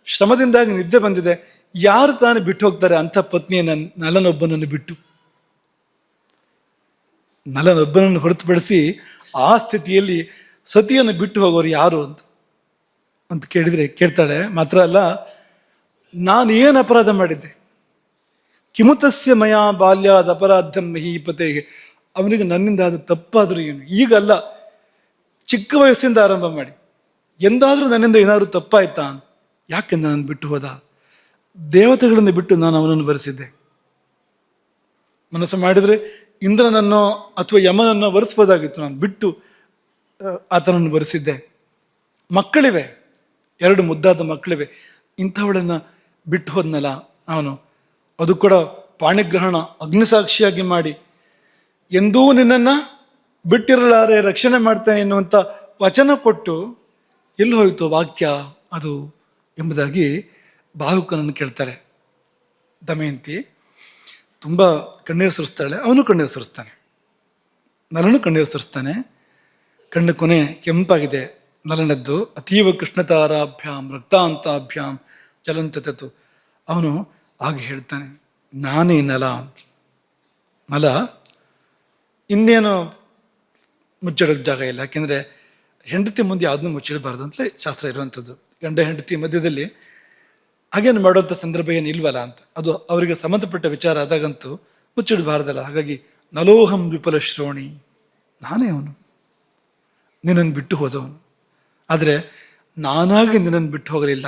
ಶ್ರಮದಿಂದಾಗಿ ನಿದ್ದೆ ಬಂದಿದೆ. ಯಾರು ತಾನು ಬಿಟ್ಟು ಹೋಗ್ತಾರೆ ಅಂಥ ಪತ್ನಿಯನ್ನು, ನಲನೊಬ್ಬನನ್ನು ಬಿಟ್ಟು? ನಲನೊಬ್ಬನನ್ನು ಹೊರತುಪಡಿಸಿ ಆ ಸ್ಥಿತಿಯಲ್ಲಿ ಸತಿಯನ್ನು ಬಿಟ್ಟು ಹೋಗೋರು ಯಾರು ಅಂತ ಕೇಳ್ತಾಳೆ. ಮಾತ್ರ ಅಲ್ಲ, ನಾನು ಏನು ಅಪರಾಧ ಮಾಡಿದ್ದೆ? ಕಿಮುತಸ್ಯ ಮಯಾ ಬಾಲ್ಯಾದ ಅಪರಾಧಂ ಮಹೀಪತೆಗೆ. ಅವನಿಗೆ ನನ್ನಿಂದ ಅದು ತಪ್ಪಾದರೂ ಏನು? ಈಗಲ್ಲ, ಚಿಕ್ಕ ವಯಸ್ಸಿಂದ ಆರಂಭ ಮಾಡಿ ಎಂದಾದರೂ ನನ್ನಿಂದ ಏನಾದರೂ ತಪ್ಪಾಯ್ತಾ? ಯಾಕೆ ನಾನು ಬಿಟ್ಟು ಹೋದ? ದೇವತೆಗಳನ್ನು ಬಿಟ್ಟು ನಾನು ಅವನನ್ನು ಬರೆಸಿದ್ದೆ. ಮನಸ್ಸು ಮಾಡಿದರೆ ಇಂದ್ರನನ್ನೋ ಅಥವಾ ಯಮನನ್ನೋ ಬರೆಸ್ಬೋದಾಗಿತ್ತು, ನಾನು ಬಿಟ್ಟು ಆತನನ್ನು ಬರೆಸಿದ್ದೆ. ಮಕ್ಕಳಿವೆ, 2 ಮುದ್ದಾದ ಮಕ್ಕಳಿವೆ, ಇಂಥವಳನ್ನು ಬಿಟ್ಟು ಹೋದ್ನಲ್ಲ ಅವನು. ಅದು ಕೂಡ ಪಾಣಿಗ್ರಹಣ, ಅಗ್ನಿಸಾಕ್ಷಿಯಾಗಿ ಮಾಡಿ, ಎಂದೂ ನಿನ್ನನ್ನು ಬಿಟ್ಟಿರಲಾರೆ, ರಕ್ಷಣೆ ಮಾಡ್ತೇನೆ ಎನ್ನುವಂಥ ವಚನ ಕೊಟ್ಟು ಎಲ್ಲಿ ಹೋಯಿತು ವಾಕ್ಯ ಅದು ಎಂಬುದಾಗಿ ಬಾಹುಕನನ್ನು ಕೇಳ್ತಾಳೆ ದಮಯಂತಿ. ತುಂಬ ಕಣ್ಣೀರು ಸುರಿಸ್ತಾಳೆ, ಅವನು ಕಣ್ಣೀರು ಸುರಿಸ್ತಾನೆ, ನಲನು ಕಣ್ಣೀರು ಸುರಿಸ್ತಾನೆ. ಕಣ್ಣು ಕೊನೆ ಕೆಂಪಾಗಿದೆ ನಲನದ್ದು. ಅತೀವ ಕೃಷ್ಣತಾರಾಭ್ಯಾಂ ರಕ್ತಾಂತಾಭ್ಯಾಂ ಚಲಂತತು. ಅವನು ಹಾಗೆ ಹೇಳ್ತಾನೆ, ನಾನೇ ನಲ ಅಂತ. ನಲ ಇನ್ನೇನು ಮುಚ್ಚಿಡೋಕ್ಕೆ ಜಾಗ ಇಲ್ಲ. ಯಾಕೆಂದರೆ ಹೆಂಡತಿ ಮುಂದೆ ಯಾವುದನ್ನು ಮುಚ್ಚಿಡಬಾರ್ದು ಅಂತಲೇ ಶಾಸ್ತ್ರ ಇರುವಂಥದ್ದು. ಗಂಡ ಹೆಂಡತಿ ಮಧ್ಯದಲ್ಲಿ ಹಾಗೇನು ಮಾಡುವಂಥ ಸಂದರ್ಭ ಏನು ಇಲ್ವಲ್ಲ ಅಂತ. ಅದು ಅವರಿಗೆ ಸಂಬಂಧಪಟ್ಟ ವಿಚಾರ ಆದಾಗಂತೂ ಮುಚ್ಚಿಡಬಾರ್ದಲ್ಲ. ಹಾಗಾಗಿ ನಲೋಹಂ ವಿಫಲ ಶ್ರೋಣಿ, ನಾನೇ ಅವನು, ನಿನ್ನನ್ನು ಬಿಟ್ಟು ಹೋದವನು. ಆದರೆ ನಾನಾಗಿ ನಿನ್ನನ್ನು ಬಿಟ್ಟು ಹೋಗಲಿಲ್ಲ.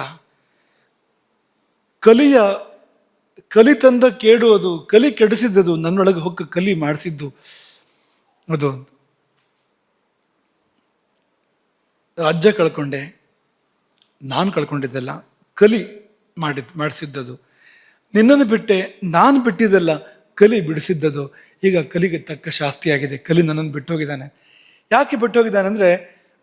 ಕಲಿ ತಂದ ಕೇಡು ಅದು, ಕಲಿ ಕೆಡಿಸಿದ್ದದು, ನನ್ನೊಳಗೆ ಹೊಕ್ಕ ಕಲಿ ಮಾಡಿಸಿದ್ದು ಅದು. ರಾಜ್ಯ ಕಳ್ಕೊಂಡೆ, ನಾನು ಕಳ್ಕೊಂಡಿದ್ದೆಲ್ಲ ಕಲಿ ಮಾಡಿಸಿದ್ದದು. ನಿನ್ನನ್ನು ಬಿಟ್ಟೆ, ನಾನು ಬಿಟ್ಟಿದ್ದೆಲ್ಲ ಕಲಿ ಬಿಡಿಸಿದ್ದದು. ಈಗ ಕಲಿಗೆ ತಕ್ಕ ಶಾಸ್ತಿಯಾಗಿದೆ. ಕಲಿ ನನ್ನನ್ನು ಬಿಟ್ಟು ಹೋಗಿದ್ದಾನೆ. ಯಾಕೆ ಬಿಟ್ಟು ಹೋಗಿದ್ದಾನೆ ಅಂದರೆ,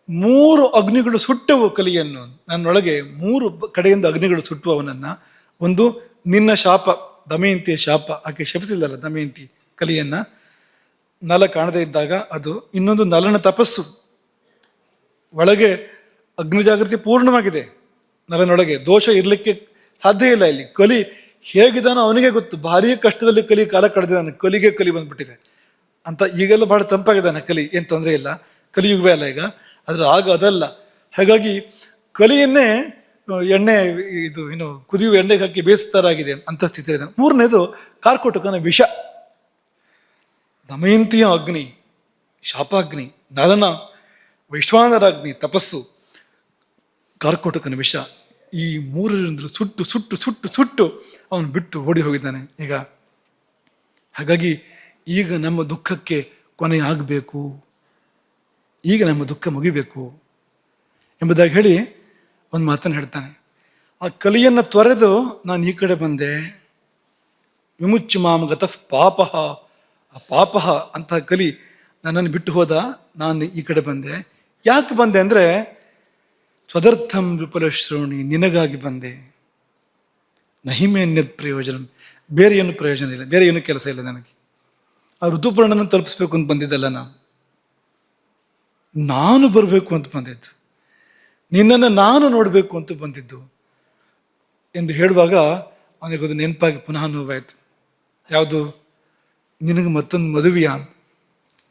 3 ಅಗ್ನಿಗಳು ಸುಟ್ಟವು ಕಲಿಯನ್ನು. ನನ್ನೊಳಗೆ 3 ಕಡೆಯಿಂದ ಅಗ್ನಿಗಳು ಸುಟ್ಟವು ಅವನನ್ನು. ಒಂದು ನಿನ್ನ ಶಾಪ, ದಮಯಂತಿಯ ಶಾಪ, ಆಕೆ ಶಪಿಸಿಲ್ಲಲ್ಲ ದಮಯಂತಿ ಕಲಿಯನ್ನ, ನಲ ಕಾಣದೇ ಇದ್ದಾಗ ಅದು. ಇನ್ನೊಂದು ನಲನ ತಪಸ್ಸು, ಒಳಗೆ ಅಗ್ನಿ ಜಾಗೃತಿ ಪೂರ್ಣವಾಗಿದೆ ನಲನೊಳಗೆ, ದೋಷ ಇರಲಿಕ್ಕೆ ಸಾಧ್ಯ ಇಲ್ಲ. ಇಲ್ಲಿ ಕಲಿ ಹೇಗಿದ್ದಾನೋ ಅವನಿಗೆ ಗೊತ್ತು. ಭಾರಿ ಕಷ್ಟದಲ್ಲಿ ಕಲಿ ಕಾಲ ಕಳೆದಿದ್ದಾನೆ, ಕಲಿಗೆ ಕಲಿ ಬಂದ್ಬಿಟ್ಟಿದೆ ಅಂತ. ಈಗೆಲ್ಲ ಬಹಳ ತಂಪಾಗಿದ್ದಾನೆ ಕಲಿ, ಏನು ತೊಂದರೆ ಇಲ್ಲ, ಕಲಿಯುಗವೇ ಅಲ್ಲ ಈಗ. ಆದರೆ ಆಗ ಅದಲ್ಲ. ಹಾಗಾಗಿ ಕಲಿಯನ್ನೇ ಎಣ್ಣೆ, ಇದು ಏನು ಕುದಿಯುವ ಎಣ್ಣೆಗೆ ಹಾಕಿ ಬೇಯಿಸ್ತಾರಾಗಿದೆ ಅಂತ ಸ್ಥಿತಿ ಇದೆ. 3ನೇದು ಕಾರ್ಕೋಟಕನ ವಿಷ. ದಮಯಂತಿಯ ಅಗ್ನಿ ಶಾಪಾಗ್ನಿ, ನಲನ ವೈಶ್ವಾನರಾಗ್ನಿ ತಪಸ್ಸು, ಕಾರ್ಕೋಟಕನ ವಿಷ. ಈ 3ರಿಂದ ಸುಟ್ಟು ಸುಟ್ಟು ಸುಟ್ಟು ಸುಟ್ಟು ಅವನು ಬಿಟ್ಟು ಓಡಿ ಹೋಗಿದ್ದಾನೆ ಈಗ. ಹಾಗಾಗಿ ಈಗ ನಮ್ಮ ದುಃಖಕ್ಕೆ ಕೊನೆ ಆಗಬೇಕು, ಈಗ ನಮ್ಮ ದುಃಖ ಮುಗಿಬೇಕು ಎಂಬುದಾಗಿ ಹೇಳಿ ಒಂದು ಮಾತನ್ನು ಹೇಳ್ತಾನೆ. ಆ ಕಲಿಯನ್ನು ತೊರೆದು ನಾನು ಈ ಕಡೆ ಬಂದೆ. ವಿಮುಚ್ಚ ಮಾಂ ಗತಃ ಪಾಪಃ, ಆ ಪಾಪಃ ಅಂತ ಕಲಿ ನನ್ನನ್ನು ಬಿಟ್ಟು ಹೋದ, ನಾನು ಈ ಕಡೆ ಬಂದೆ. ಯಾಕೆ ಬಂದೆ ಅಂದರೆ ಸ್ವದರ್ಥಂ ವಿಪುಲ ಶ್ರೋಣಿ, ನಿನಗಾಗಿ ಬಂದೆ. ನಹಿಮೆ ಅನ್ಯದ್ ಪ್ರಯೋಜನ, ಬೇರೆ ಏನು ಪ್ರಯೋಜನ ಇಲ್ಲ, ಬೇರೆ ಏನು ಕೆಲಸ ಇಲ್ಲ ನನಗೆ. ಆ ಋತುಪರ್ಣನ ತಲುಪಿಸ್ಬೇಕು ಅಂತ ಬಂದಿದ್ದಲ್ಲ, ನಾನು ಬರಬೇಕು ಅಂತ ಬಂದಿದ್ದು, ನಿನ್ನನ್ನು ನಾನು ನೋಡಬೇಕು ಅಂತ ಬಂದಿದ್ದು ಎಂದು ಹೇಳುವಾಗ ಅವನಿಗದು ನೆನಪಾಗಿ ಪುನಃ ನೋವಾಯಿತು. ಯಾವುದು? ನಿನಗೆ ಮತ್ತೊಂದು ಮದುವೆಯಾ ಅಂತ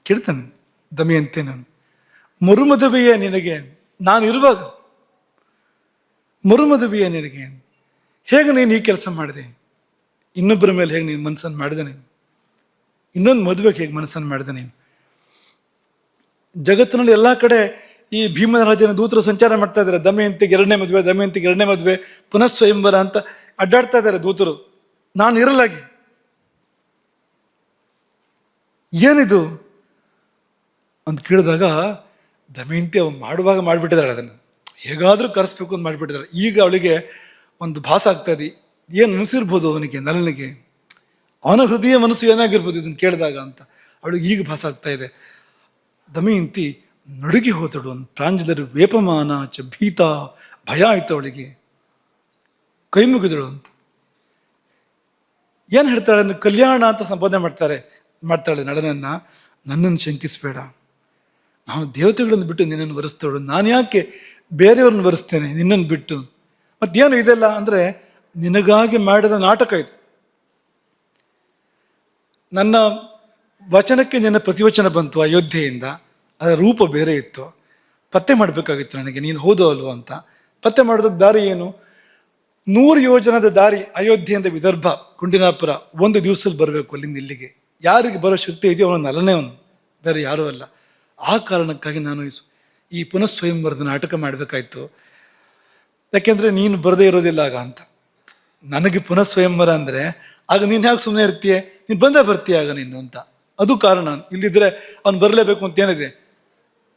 ಕೇಳ್ತಾನೆ ದಮಯಂತಿ. ನಾನು ಮರುಮದುವೆಯೇ ನಿನಗೆ? ನಾನು ಇರುವಾಗ ಮರುಮದುವೆಯೇ ನಿನಗೆ? ಹೇಗೆ ನೀನು ಈ ಕೆಲಸ ಮಾಡಿದೆ? ಇನ್ನೊಬ್ಬರ ಮೇಲೆ ಹೇಗೆ ನೀನು ಮನಸ್ಸನ್ನು ಮಾಡಿದೆ? ನೀನು ಇನ್ನೊಂದು ಮದುವೆಗೆ ಹೇಗೆ ಮನಸ್ಸನ್ನು ಮಾಡಿದೆ? ನೀನು ಜಗತ್ತಿನಲ್ಲಿ ಎಲ್ಲ ಕಡೆ ಈ ಭೀಮರಾಜನ ದೂತರು ಸಂಚಾರ ಮಾಡ್ತಾ ಇದ್ದಾರೆ. ದಮಯಂತಿಗೆ ಎರಡನೇ ಮದುವೆ, ದಮಯಂತಿಗೆ ಎರಡನೇ ಮದುವೆ, ಪುನಃ ಸ್ವಯಂವರ ಅಂತ ಅಡ್ಡಾಡ್ತಾ ಇದ್ದಾರೆ ದೂತರು. ನಾನು ಇರಲಾಗಿ ಏನಿದು ಅಂತ ಕೇಳಿದಾಗ ದಮಯಂತಿ ಅವನು ಮಾಡುವಾಗ ಮಾಡಿಬಿಟ್ಟಿದ್ದಾಳೆ, ಅದನ್ನು ಹೇಗಾದರೂ ಕರೆಸ್ಬೇಕು ಅಂತ ಮಾಡಿಬಿಟ್ಟಿದ್ದಾಳೆ. ಈಗ ಅವಳಿಗೆ ಒಂದು ಭಾಸ ಆಗ್ತಾ ಇದೆ, ಏನು ಅನಿಸಿರ್ಬೋದು ಅವನಿಗೆ, ನಲನಿಗೆ, ಅವನ ಹೃದಯ ಮನಸ್ಸು ಏನಾಗಿರ್ಬೋದು ಇದನ್ನು ಕೇಳಿದಾಗ ಅಂತ ಅವಳಿಗೆ ಈಗ ಭಾಸ ಆಗ್ತಾ ಇದೆ. ದಮಯಂತಿ ನಡುಗಿ ಹೋದಳು. ಪ್ರಾಂಜಲರು ವೇಪಮಾನ ಚ ಭೀತ, ಭಯ ಆಯಿತು ಅವಳಿಗೆ. ಕೈ ಮುಗಿದಳು ಅಂತ ಏನು ಹೇಳ್ತಾಳೆ? ಕಲ್ಯಾಣ ಅಂತ ಸಂಬೋಧನೆ ಮಾಡ್ತಾಳೆ ನಳನನ್ನ. ನನ್ನನ್ನು ಶಂಕಿಸಬೇಡ, ನಾನು ದೇವತೆಗಳನ್ನು ಬಿಟ್ಟು ನಿನ್ನನ್ನು ವರಿಸ್ತೇಳು, ನಾನು ಯಾಕೆ ಬೇರೆಯವ್ರನ್ನ ವರಿಸ್ತೇನೆ ನಿನ್ನನ್ನು ಬಿಟ್ಟು? ಮತ್ತೇನು ಇದೆಲ್ಲ ಅಂದರೆ ನಿನಗಾಗಿ ಮಾಡಿದ ನಾಟಕ ಇದು. ನನ್ನ ವಚನಕ್ಕೆ ನಿನ್ನ ಪ್ರತಿವಚನ ಬಂತು ಅಯೋಧ್ಯೆಯಿಂದ, ಅದರ ರೂಪ ಬೇರೆ ಇತ್ತು. ಪತ್ತೆ ಮಾಡಬೇಕಾಗಿತ್ತು ನನಗೆ, ನೀನು ಹೌದೋ ಅಲ್ವೋ ಅಂತ. ಪತ್ತೆ ಮಾಡೋದಕ್ಕೆ ದಾರಿ ಏನು? 100 ಯೋಜನದ ದಾರಿ ಅಯೋಧ್ಯೆಯಿಂದ ವಿದರ್ಭ ಗುಂಡಿನಾಪುರ, ಒಂದು ದಿವಸದಲ್ಲಿ ಬರಬೇಕು ಅಲ್ಲಿಂದ ಇಲ್ಲಿಗೆ. ಯಾರಿಗೆ ಬರೋ ಶಕ್ತಿ ಇದೆಯೋ ಅವನು ನಲನೇ, ಅವನು ಬೇರೆ ಯಾರೂ ಅಲ್ಲ. ಆ ಕಾರಣಕ್ಕಾಗಿ ನಾನು ಈ ಪುನಃ ಸ್ವಯಂವರದ ನಾಟಕ ಮಾಡಬೇಕಾಯ್ತು. ಯಾಕೆಂದರೆ ನೀನು ಬರದೇ ಇರೋದಿಲ್ಲ ಆಗ ಅಂತ. ನನಗೆ ಪುನಃ ಸ್ವಯಂವರ ಅಂದರೆ ಆಗ ನೀನು ಯಾಕೆ ಸುಮ್ಮನೆ ಇರ್ತೀಯ? ನೀನು ಬಂದೇ ಬರ್ತೀಯ ಆಗ ನೀನು ಅಂತ. ಅದು ಕಾರಣ. ಇಲ್ಲಿದ್ದರೆ ಅವ್ನು ಬರಲೇಬೇಕು ಅಂತ ಏನಿದೆ,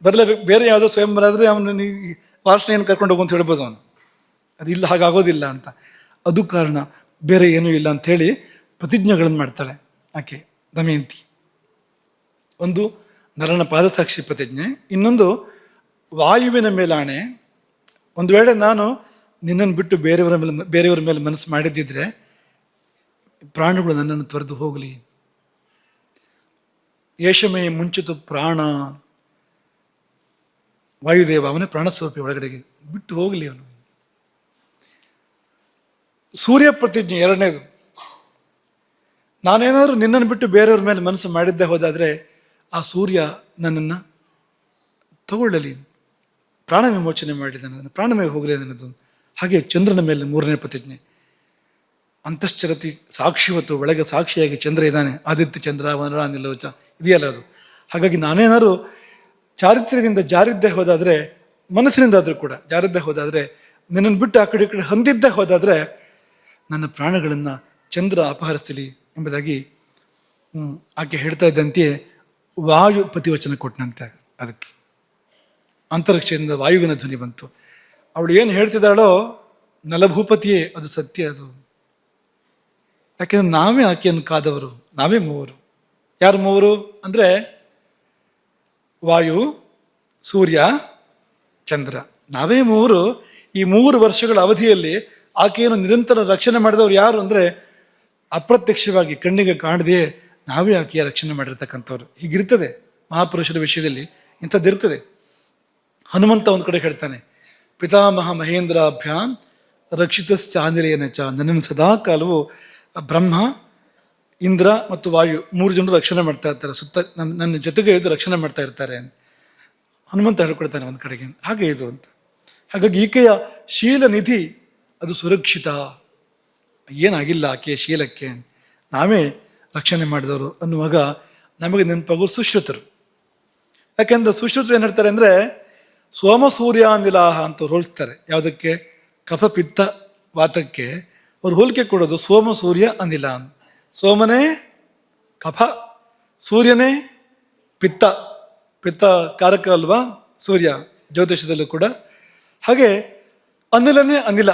ಬರಲೇಬೇಕು. ಬೇರೆ ಯಾವುದೋ ಸ್ವಯಂವರ ಆದರೆ ಅವನು ವಾರ್ಷಣೆಯನ್ನು ಕರ್ಕೊಂಡು ಹೋಗು ಅಂತ ಹೇಳ್ಬೋದು ಅವನು. ಅದಿಲ್ಲ, ಹಾಗಾಗೋದಿಲ್ಲ ಅಂತ. ಅದು ಕಾರಣ, ಬೇರೆ ಏನೂ ಇಲ್ಲ ಅಂಥೇಳಿ ಪ್ರತಿಜ್ಞೆಗಳನ್ನು ಮಾಡ್ತಾಳೆ ಆಕೆ ದಮಯಂತಿ. ಒಂದು ನರನ ಪಾದಸಾಕ್ಷಿ ಪ್ರತಿಜ್ಞೆ, ಇನ್ನೊಂದು ವಾಯುವಿನ ಮೇಲಾಣೆ. ಒಂದು ವೇಳೆ ನಾನು ನಿನ್ನನ್ನು ಬಿಟ್ಟು ಬೇರೆಯವರ ಮೇಲೆ ಮನಸ್ಸು ಮಾಡಿದ್ದಿದ್ರೆ ಪ್ರಾಣಗಳು ನನ್ನನ್ನು ತೊರೆದು ಹೋಗಲಿ. ಯೇಷಮೇ ಮುಂಚಿತು ಪ್ರಾಣ, ವಾಯುದೇವ ಅವನೇ ಪ್ರಾಣಸ್ವರೂಪಿ, ಒಳಗಡೆಗೆ ಬಿಟ್ಟು ಹೋಗಲಿ ಅವನು. ಸೂರ್ಯ ಪ್ರತಿಜ್ಞೆ ಎರಡನೇದು, ನಾನೇನಾದರೂ ನಿನ್ನನ್ನು ಬಿಟ್ಟು ಬೇರೆಯವ್ರ ಮೇಲೆ ಮನಸ್ಸು ಮಾಡಿದ್ದೇ ಹೋದಾದರೆ ಆ ಸೂರ್ಯ ನನ್ನನ್ನು ತಗೊಳ್ಳಲಿ, ಪ್ರಾಣ ವಿಮೋಚನೆ ಮಾಡಿದ ನನ್ನನ್ನು, ಪ್ರಾಣವೇ ಹೋಗಲಿ ನನ್ನದು. ಹಾಗೆ ಚಂದ್ರನ ಮೇಲೆ ಮೂರನೇ ಪ್ರತಿಜ್ಞೆ, ಅಂತಶ್ಚರತಿ ಸಾಕ್ಷಿವತ್ತು, ಒಳಗೆ ಸಾಕ್ಷಿಯಾಗಿ ಚಂದ್ರ ಇದ್ದಾನೆ, ಆದಿತ್ಯ ಚಂದ್ರ ವನರ ನಿಲೋಚ ಇದೆಯಲ್ಲ ಅದು. ಹಾಗಾಗಿ ನಾನೇನಾದ್ರು ಚಾರಿತ್ರ್ಯದಿಂದ ಜಾರಿದ್ದೇ ಹೋದಾದರೆ, ಮನಸ್ಸಿನಿಂದಾದರೂ ಕೂಡ ಜಾರಿದ್ದೇ ಹೋದಾದರೆ, ನಿನ್ನನ್ನು ಬಿಟ್ಟು ಆ ಕಡೆ ಈ ಕಡೆ ಹೊಂದಿದ್ದೇ ಹೋದಾದರೆ ನನ್ನ ಪ್ರಾಣಗಳನ್ನು ಚಂದ್ರ ಅಪಹರಿಸಲಿ ಎಂಬುದಾಗಿ ಆಕೆ ಹೇಳ್ತಾ ಇದ್ದಂತೆಯೇ ವಾಯು ಪ್ರತಿವಚನ ಕೊಟ್ಟನಂತೆ. ಅದಕ್ಕೆ ಅಂತರಿಕ್ಷದಿಂದ ವಾಯುವಿನ ಧ್ವನಿ ಬಂತು. ಅವಳು ಏನು ಹೇಳ್ತಿದ್ದಾಳೋ ನಲಭೂಪತಿಯೇ ಅದು ಸತ್ಯ. ಅದು ಯಾಕೆಂದ್ರೆ ನಾವೇ ಆಕೆಯನ್ನು ಕಾದವರು, ನಾವೇ ಮೂವರು. ಯಾರು ಮೂವರು ಅಂದರೆ ವಾಯು, ಸೂರ್ಯ, ಚಂದ್ರ, ನಾವೇ ಮೂವರು. ಈ 3 ವರ್ಷಗಳ ಅವಧಿಯಲ್ಲಿ ಆಕೆಯನ್ನು ನಿರಂತರ ರಕ್ಷಣೆ ಮಾಡಿದವರು ಯಾರು ಅಂದರೆ ಅಪ್ರತ್ಯಕ್ಷವಾಗಿ ಕಣ್ಣಿಗೆ ಕಾಣದೆಯೇ ನಾವೇ ಆಕೆಯ ರಕ್ಷಣೆ ಮಾಡಿರ್ತಕ್ಕಂಥವ್ರು. ಹೀಗಿರ್ತದೆ ಮಹಾಪುರುಷರ ವಿಷಯದಲ್ಲಿ, ಇಂಥದ್ದಿರ್ತದೆ. ಹನುಮಂತ ಒಂದು ಕಡೆ ಹೇಳ್ತಾನೆ, ಪಿತಾಮಹ ಮಹೇಂದ್ರಾಭ್ಯಾಂ ರಕ್ಷಿತಶ್ಚಾಂಜಲಿಯನ ಚ, ನನ್ನನ್ನು ಸದಾ ಕಾಲವು ಬ್ರಹ್ಮ, ಇಂದ್ರ ಮತ್ತು ವಾಯು 3 ಜನರು ರಕ್ಷಣೆ ಮಾಡ್ತಾ ಇರ್ತಾರೆ, ಸುತ್ತ ನನ್ನ ಜೊತೆಗೆ ಇದು ರಕ್ಷಣೆ ಮಾಡ್ತಾ ಇರ್ತಾರೆ ಅಂತ ಹನುಮಂತ ಹೇಳ್ಕೊಡ್ತಾನೆ ಒಂದು ಕಡೆಗೆ. ಹಾಗೆ ಇದು ಅಂತ. ಹಾಗಾಗಿ ಈಕೆಯ ಶೀಲ ನಿಧಿ ಅದು ಸುರಕ್ಷಿತ, ಏನಾಗಿಲ್ಲ ಆಕೆಯ ಶೀಲಕ್ಕೆ, ನಾವೇ ರಕ್ಷಣೆ ಮಾಡಿದವರು ಅನ್ನುವಾಗ ನಮಗೆ ನೆನಪಾಗೋ ಸುಶ್ರುತರು. ಯಾಕೆಂದ್ರೆ ಸುಶ್ರುತರು ಏನು ಹೇಳ್ತಾರೆ ಅಂದರೆ ಸೋಮ ಸೂರ್ಯಾನಿಲಾಹ ಅಂತ ಹೋಲಿಸ್ತಾರೆ. ಯಾವುದಕ್ಕೆ? ಕಫ ಪಿತ್ತ ವಾತಕ್ಕೆ ಅವ್ರು ಹೋಲಿಕೆ ಕೊಡೋದು ಸೋಮ ಸೂರ್ಯ ಅನಿಲ. ಸೋಮನೇ ಕಫ, ಸೂರ್ಯನೇ ಪಿತ್ತ, ಪಿತ್ತ ಕಾರಕ ಅಲ್ವಾ ಸೂರ್ಯ ಜ್ಯೋತಿಷದಲ್ಲೂ ಕೂಡ. ಹಾಗೆ ಅನಿಲನೇ ಅನಿಲ,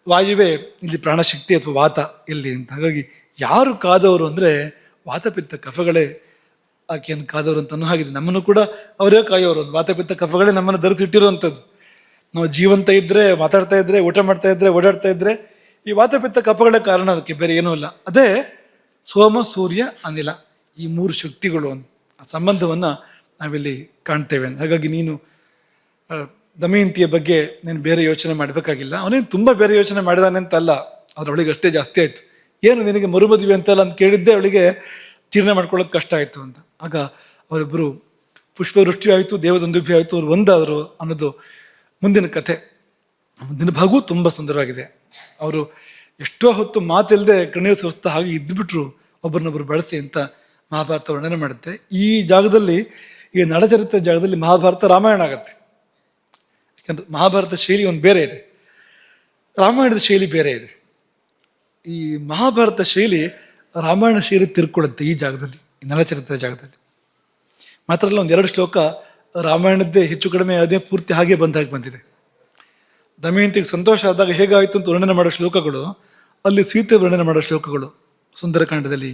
ವಾಯುವೇ ಇಲ್ಲಿ ಪ್ರಾಣಶಕ್ತಿ ಅಥವಾ ವಾತ ಇಲ್ಲಿ ಅಂತ. ಹಾಗಾಗಿ ಯಾರು ಕಾದವರು ಅಂದರೆ ವಾತಪಿತ್ತ ಕಫಗಳೇ ಆಕೆಯನ್ನು ಕಾದವರು ಅಂತ ಅನ್ನೋ ಹಾಗಿದೆ. ನಮ್ಮನ್ನು ಕೂಡ ಅವರೇ ಕಾಯೋರು. ವಾತಪಿತ್ತ ಕಫಗಳೇ ನಮ್ಮನ್ನು ಧರಿಸಿಟ್ಟಿರುವಂಥದ್ದು. ನಾವು ಜೀವಂತ ಇದ್ದರೆ, ಮಾತಾಡ್ತಾ ಇದ್ದರೆ, ಊಟ ಮಾಡ್ತಾ ಇದ್ದರೆ, ಓಡಾಡ್ತಾ ಇದ್ದರೆ ಈ ವಾತಪಿತ್ತ ಕಫಗಳೇ ಕಾರಣ, ಅದಕ್ಕೆ ಬೇರೆ ಏನೂ ಇಲ್ಲ. ಅದೇ ಸೋಮ ಸೂರ್ಯ ಅನಿಲ, ಈ ಮೂರು ಶಕ್ತಿಗಳು ಆ ಸಂಬಂಧವನ್ನು ನಾವಿಲ್ಲಿ ಕಾಣ್ತೇವೆ. ಹಾಗಾಗಿ ನೀನು ದಮಯಂತಿಯ ಬಗ್ಗೆ ನೀನು ಬೇರೆ ಯೋಚನೆ ಮಾಡಬೇಕಾಗಿಲ್ಲ. ಅವನೇನು ತುಂಬ ಬೇರೆ ಯೋಚನೆ ಮಾಡಿದಾನೆ ಅಂತಲ್ಲ, ಅದರೊಳಗೆ ಅಷ್ಟೇ ಜಾಸ್ತಿ ಆಯಿತು. ಏನು ನಿನಗೆ ಮರುಮದುವೆ ಅಂತಲ್ಲ ಅಂತ ಕೇಳಿದ್ದೆ ಅವಳಿಗೆ ಜೀರ್ಣ ಮಾಡ್ಕೊಳ್ಳೋಕೆ ಕಷ್ಟ ಆಯಿತು ಅಂತ. ಆಗ ಅವರಿಬ್ಬರು ಪುಷ್ಪವೃಷ್ಟಿ ಆಯಿತು, ದೇವದಂದುಭಿ ಆಯಿತು, ಅವ್ರು ಒಂದಾದರು ಅನ್ನೋದು ಮುಂದಿನ ಕಥೆ. ಮುಂದಿನ ಭಾಗವೂ ತುಂಬ ಸುಂದರವಾಗಿದೆ. ಅವರು ಎಷ್ಟೋ ಹೊತ್ತು ಮಾತಿಲ್ಲದೆ ಕಣ್ಣೀರು ಸುರಿಸ್ತಾ ಹಾಗೆ ಇದ್ದುಬಿಟ್ರು ಒಬ್ಬರನ್ನೊಬ್ಬರು ಬಳಸಿ ಅಂತ ಮಹಾಭಾರತ ವರ್ಣನೆ ಮಾಡುತ್ತೆ. ಈ ಜಾಗದಲ್ಲಿ, ಈ ನಳಚರಿತ್ರೆ ಜಾಗದಲ್ಲಿ ಮಹಾಭಾರತ ರಾಮಾಯಣ ಆಗತ್ತೆ. ಯಾಕಂದ್ರೆ ಮಹಾಭಾರತ ಶೈಲಿ ಒಂದು ಬೇರೆ ಇದೆ, ರಾಮಾಯಣದ ಶೈಲಿ ಬೇರೆ ಇದೆ. ಈ ಮಹಾಭಾರತ ಶೈಲಿ ರಾಮಾಯಣ ಶೈಲಿ ತಿರ್ಕೊಳ್ಳುತ್ತೆ ಈ ಜಾಗದಲ್ಲಿ, ಈ ನಳಚರಿತ್ರೆ ಜಾಗದಲ್ಲಿ. ಮಾತ್ರ ಅಲ್ಲ, ಒಂದೆರಡು ಶ್ಲೋಕ ರಾಮಾಯಣದ್ದೇ ಹೆಚ್ಚು ಕಡಿಮೆ ಅದೇ ಪೂರ್ತಿ ಹಾಗೆ ಬಂದಿದೆ. ದಮಯಂತಿಗೆ ಸಂತೋಷ ಆದಾಗ ಹೇಗಾಯಿತು ಅಂತ ವರ್ಣನೆ ಮಾಡೋ ಶ್ಲೋಕಗಳು, ಅಲ್ಲಿ ಸೀತೆ ವರ್ಣನೆ ಮಾಡೋ ಶ್ಲೋಕಗಳು, ಸುಂದರಕಾಂಡದಲ್ಲಿ